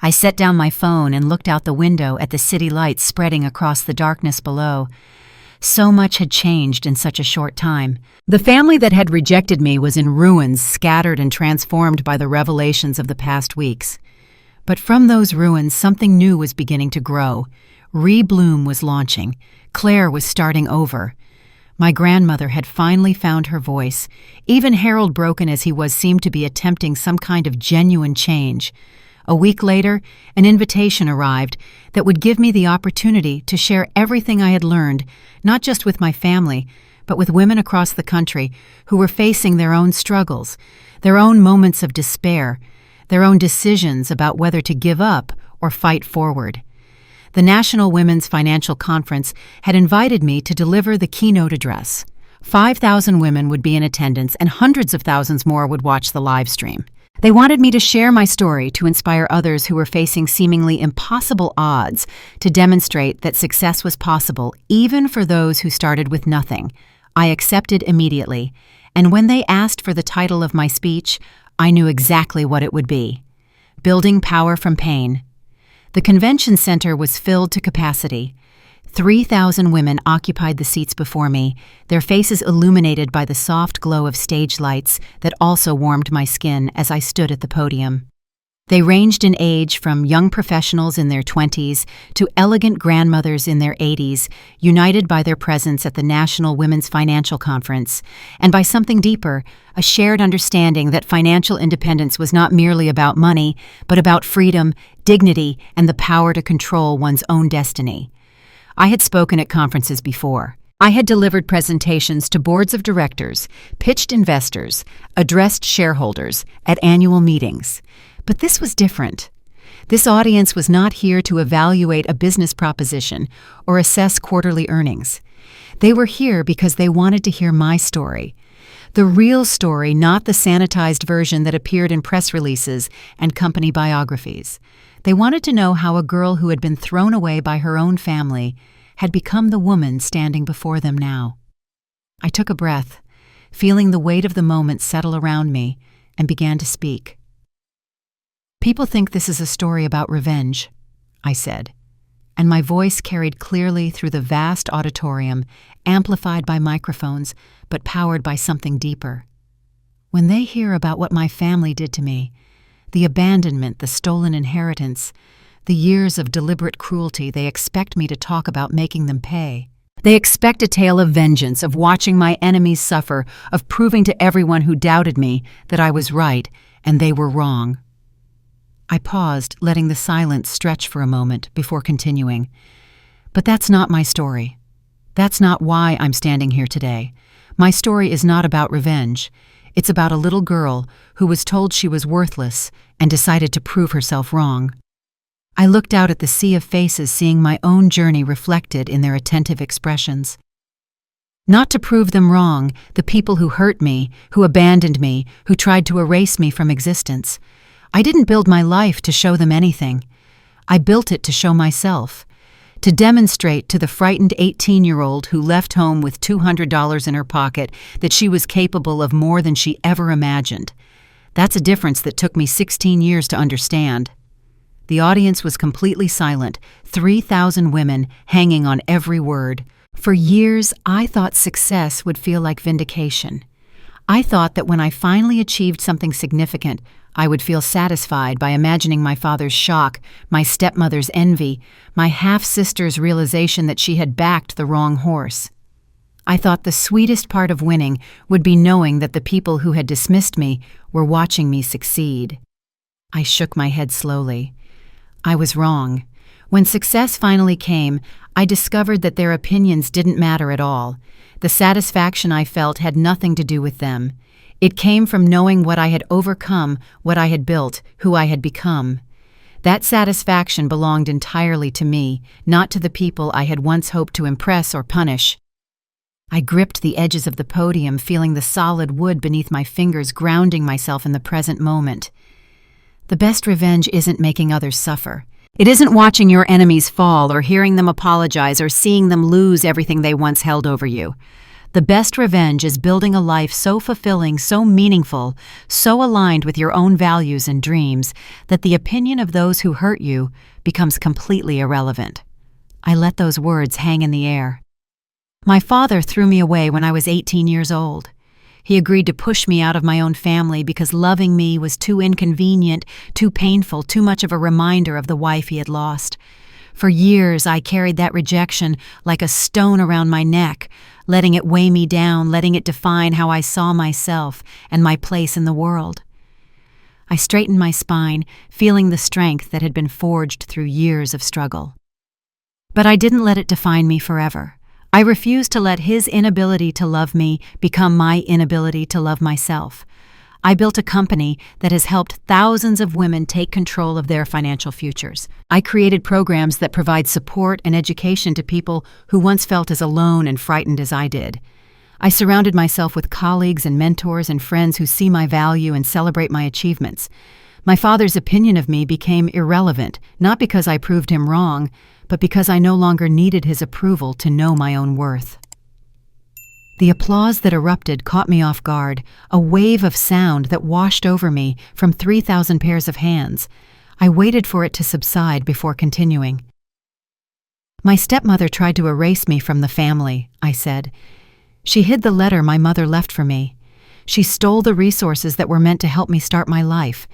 I set down my phone and looked out the window at the city lights spreading across the darkness below. So much had changed in such a short time. The family that had rejected me was in ruins, scattered and transformed by the revelations of the past weeks. But from those ruins, something new was beginning to grow. Rebloom was launching. Claire was starting over. My grandmother had finally found her voice. Even Harold, broken as he was, seemed to be attempting some kind of genuine change. A week later, an invitation arrived that would give me the opportunity to share everything I had learned, not just with my family, but with women across the country who were facing their own struggles, their own moments of despair, their own decisions about whether to give up or fight forward. The National Women's Financial Conference had invited me to deliver the keynote address. 5,000 women would be in attendance, and hundreds of thousands more would watch the live stream. They wanted me to share my story to inspire others who were facing seemingly impossible odds, to demonstrate that success was possible even for those who started with nothing. I accepted immediately, and when they asked for the title of my speech, I knew exactly what it would be: Building Power from Pain. The convention center was filled to capacity. 3,000 women occupied the seats before me, their faces illuminated by the soft glow of stage lights that also warmed my skin as I stood at the podium. They ranged in age from young professionals in their 20s to elegant grandmothers in their 80s, united by their presence at the National Women's Financial Conference, and by something deeper, a shared understanding that financial independence was not merely about money, but about freedom, dignity, and the power to control one's own destiny. I had spoken at conferences before. I had delivered presentations to boards of directors, pitched investors, addressed shareholders at annual meetings. But this was different. This audience was not here to evaluate a business proposition or assess quarterly earnings. They were here because they wanted to hear my story. The real story, not the sanitized version that appeared in press releases and company biographies. They wanted to know how a girl who had been thrown away by her own family had become the woman standing before them now. I took a breath, feeling the weight of the moment settle around me, and began to speak. "People think this is a story about revenge," I said, and my voice carried clearly through the vast auditorium, amplified by microphones, but powered by something deeper. "When they hear about what my family did to me, the abandonment, the stolen inheritance, the years of deliberate cruelty, they expect me to talk about making them pay. They expect a tale of vengeance, of watching my enemies suffer, of proving to everyone who doubted me that I was right and they were wrong." I paused, letting the silence stretch for a moment before continuing. "But that's not my story. That's not why I'm standing here today. My story is not about revenge. It's about a little girl who was told she was worthless and decided to prove herself wrong." I looked out at the sea of faces, seeing my own journey reflected in their attentive expressions. Not to prove them wrong, the people who hurt me, who abandoned me, who tried to erase me from existence. I didn't build my life to show them anything. I built it to show myself, to demonstrate to the frightened 18-year-old who left home with $200 in her pocket that she was capable of more than she ever imagined. That's a difference that took me 16 years to understand. The audience was completely silent, 3,000 women hanging on every word. For years, I thought success would feel like vindication. I thought that when I finally achieved something significant, I would feel satisfied by imagining my father's shock, my stepmother's envy, my half-sister's realization that she had backed the wrong horse. I thought the sweetest part of winning would be knowing that the people who had dismissed me were watching me succeed. I shook my head slowly. I was wrong. When success finally came, I discovered that their opinions didn't matter at all. The satisfaction I felt had nothing to do with them. It came from knowing what I had overcome, what I had built, who I had become. That satisfaction belonged entirely to me, not to the people I had once hoped to impress or punish. I gripped the edges of the podium, feeling the solid wood beneath my fingers, grounding myself in the present moment. The best revenge isn't making others suffer. It isn't watching your enemies fall or hearing them apologize or seeing them lose everything they once held over you. The best revenge is building a life so fulfilling, so meaningful, so aligned with your own values and dreams that the opinion of those who hurt you becomes completely irrelevant. I let those words hang in the air. My father threw me away when I was 18 years old. He agreed to push me out of my own family because loving me was too inconvenient, too painful, too much of a reminder of the wife he had lost. For years, I carried that rejection like a stone around my neck, letting it weigh me down, letting it define how I saw myself and my place in the world. I straightened my spine, feeling the strength that had been forged through years of struggle. But I didn't let it define me forever. I refused to let his inability to love me become my inability to love myself. I built a company that has helped thousands of women take control of their financial futures. I created programs that provide support and education to people who once felt as alone and frightened as I did. I surrounded myself with colleagues and mentors and friends who see my value and celebrate my achievements. My father's opinion of me became irrelevant, not because I proved him wrong, but because I no longer needed his approval to know my own worth. The applause that erupted caught me off guard, a wave of sound that washed over me from 3,000 pairs of hands. I waited for it to subside before continuing. My stepmother tried to erase me from the family, I said. She hid the letter my mother left for me. She stole the resources that were meant to help me start my life.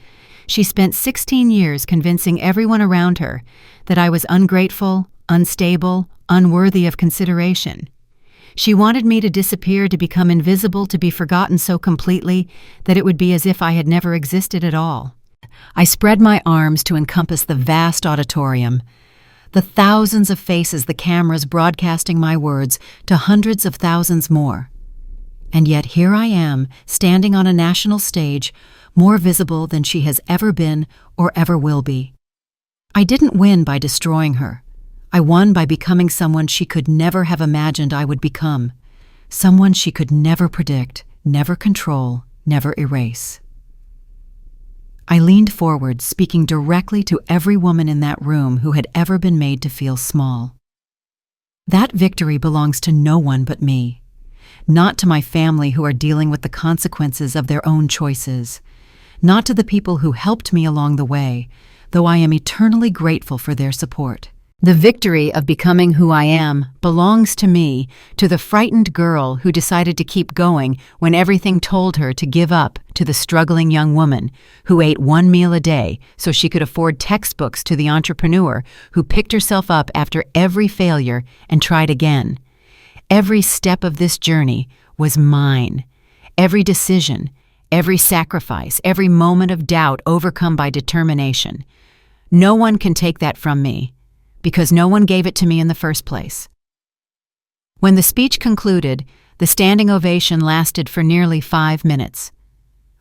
She spent 16 years convincing everyone around her that I was ungrateful, unstable, unworthy of consideration. She wanted me to disappear, to become invisible, to be forgotten so completely that it would be as if I had never existed at all. I spread my arms to encompass the vast auditorium, the thousands of faces, the cameras broadcasting my words to hundreds of thousands more. And yet here I am, standing on a national stage, more visible than she has ever been or ever will be. I didn't win by destroying her. I won by becoming someone she could never have imagined I would become, someone she could never predict, never control, never erase. I leaned forward, speaking directly to every woman in that room who had ever been made to feel small. That victory belongs to no one but me, not to my family who are dealing with the consequences of their own choices, not to the people who helped me along the way, though I am eternally grateful for their support. The victory of becoming who I am belongs to me, to the frightened girl who decided to keep going when everything told her to give up, to the struggling young woman who ate one meal a day so she could afford textbooks, to the entrepreneur who picked herself up after every failure and tried again. Every step of this journey was mine. Every decision, every sacrifice, every moment of doubt overcome by determination. No one can take that from me, because no one gave it to me in the first place. When the speech concluded, the standing ovation lasted for nearly 5 minutes.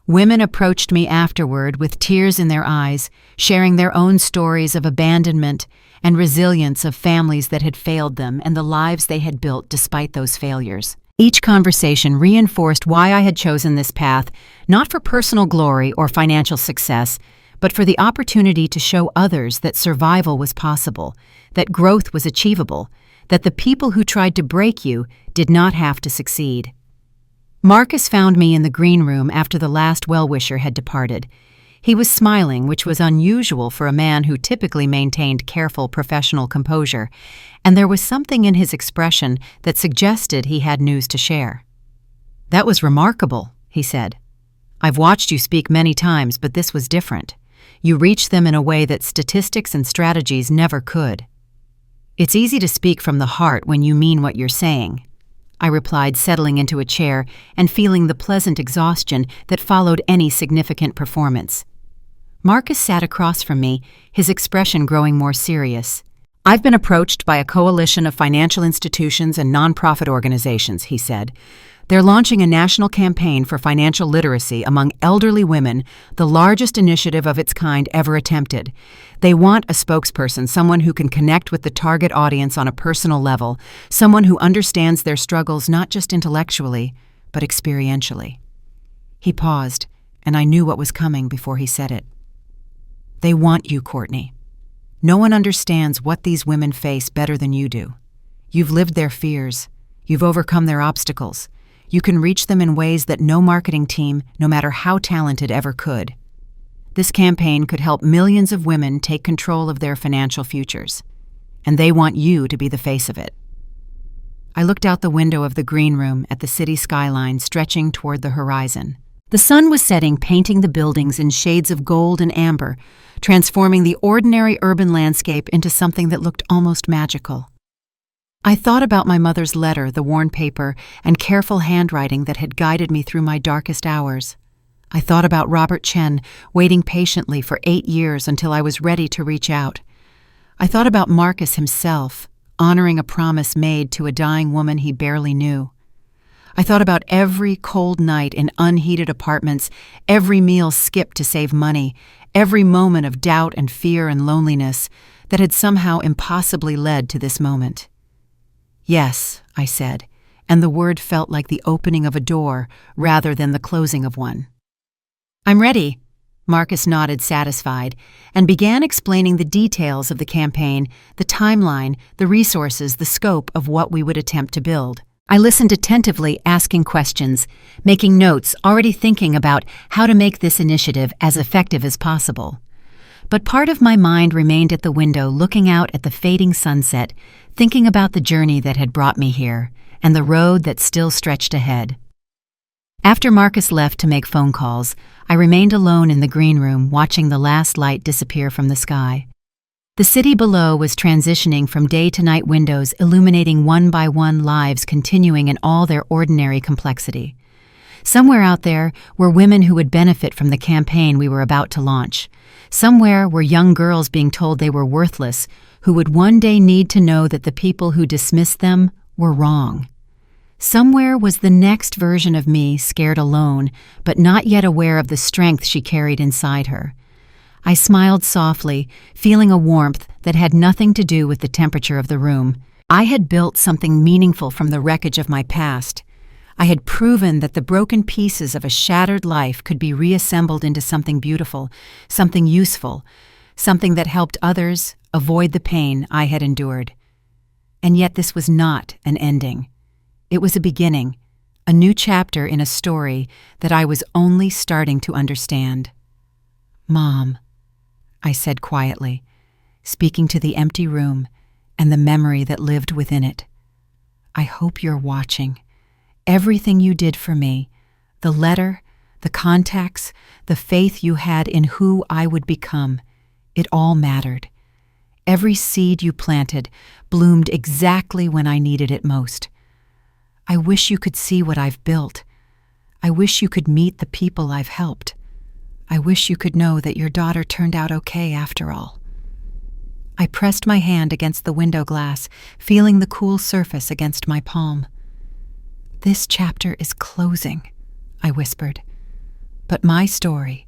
Women approached me afterward with tears in their eyes, sharing their own stories of abandonment and resilience of families that had failed them and the lives they had built despite those failures. Each conversation reinforced why I had chosen this path, not for personal glory or financial success, but for the opportunity to show others that survival was possible, that growth was achievable, that the people who tried to break you did not have to succeed. Marcus found me in the green room after the last well-wisher had departed. He was smiling, which was unusual for a man who typically maintained careful professional composure, and there was something in his expression that suggested he had news to share. "That was remarkable," he said. "I've watched you speak many times, but this was different. You reached them in a way that statistics and strategies never could." "It's easy to speak from the heart when you mean what you're saying," I replied, settling into a chair and feeling the pleasant exhaustion that followed any significant performance. Marcus sat across from me, his expression growing more serious. "I've been approached by a coalition of financial institutions and nonprofit organizations," he said. They're launching a national campaign for financial literacy among elderly women, the largest initiative of its kind ever attempted. They want a spokesperson, someone who can connect with the target audience on a personal level, someone who understands their struggles not just intellectually, but experientially. He paused, and I knew what was coming before he said it. They want you, Courtney. No one understands what these women face better than you do. You've lived their fears. You've overcome their obstacles. You can reach them in ways that no marketing team, no matter how talented, ever could. This campaign could help millions of women take control of their financial futures, and they want you to be the face of it. I looked out the window of the green room at the city skyline stretching toward the horizon. The sun was setting, painting the buildings in shades of gold and amber, transforming the ordinary urban landscape into something that looked almost magical. I thought about my mother's letter, the worn paper, and careful handwriting that had guided me through my darkest hours. I thought about Robert Chen, waiting patiently for 8 years until I was ready to reach out. I thought about Marcus himself, honoring a promise made to a dying woman he barely knew. I thought about every cold night in unheated apartments, every meal skipped to save money, every moment of doubt and fear and loneliness that had somehow impossibly led to this moment. Yes, I said, and the word felt like the opening of a door rather than the closing of one. I'm ready, Marcus nodded satisfied, and began explaining the details of the campaign, the timeline, the resources, the scope of what we would attempt to build. I listened attentively, asking questions, making notes, already thinking about how to make this initiative as effective as possible. But part of my mind remained at the window looking out at the fading sunset, thinking about the journey that had brought me here, and the road that still stretched ahead. After Marcus left to make phone calls, I remained alone in the green room watching the last light disappear from the sky. The city below was transitioning from day-to-night windows illuminating one by one lives continuing in all their ordinary complexity. Somewhere out there were women who would benefit from the campaign we were about to launch. Somewhere were young girls being told they were worthless, who would one day need to know that the people who dismissed them were wrong. Somewhere was the next version of me, scared alone, but not yet aware of the strength she carried inside her. I smiled softly, feeling a warmth that had nothing to do with the temperature of the room. I had built something meaningful from the wreckage of my past. I had proven that the broken pieces of a shattered life could be reassembled into something beautiful, something useful, something that helped others avoid the pain I had endured. And yet this was not an ending. It was a beginning, a new chapter in a story that I was only starting to understand. "Mom," I said quietly, speaking to the empty room and the memory that lived within it. "I hope you're watching. Everything you did for me, the letter, the contacts, the faith you had in who I would become, it all mattered. Every seed you planted bloomed exactly when I needed it most. I wish you could see what I've built. I wish you could meet the people I've helped. I wish you could know that your daughter turned out okay after all." I pressed my hand against the window glass, feeling the cool surface against my palm. "This chapter is closing," I whispered. "But my story,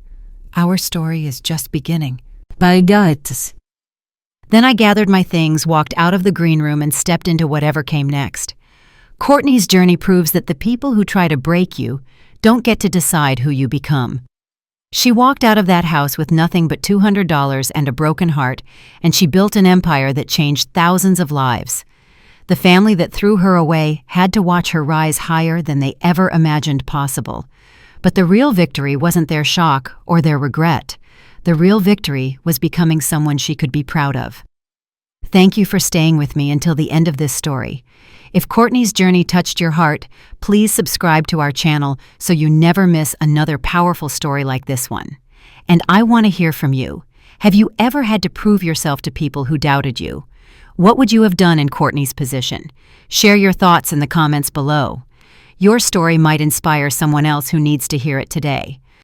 our story is just beginning." Then I gathered my things, walked out of the green room, and stepped into whatever came next. Courtney's journey proves that the people who try to break you don't get to decide who you become. She walked out of that house with nothing but $200 and a broken heart, and she built an empire that changed thousands of lives. The family that threw her away had to watch her rise higher than they ever imagined possible. But the real victory wasn't their shock or their regret. The real victory was becoming someone she could be proud of. Thank you for staying with me until the end of this story. If Courtney's journey touched your heart, please subscribe to our channel so you never miss another powerful story like this one. And I want to hear from you. Have you ever had to prove yourself to people who doubted you? What would you have done in Courtney's position? Share your thoughts in the comments below. Your story might inspire someone else who needs to hear it today.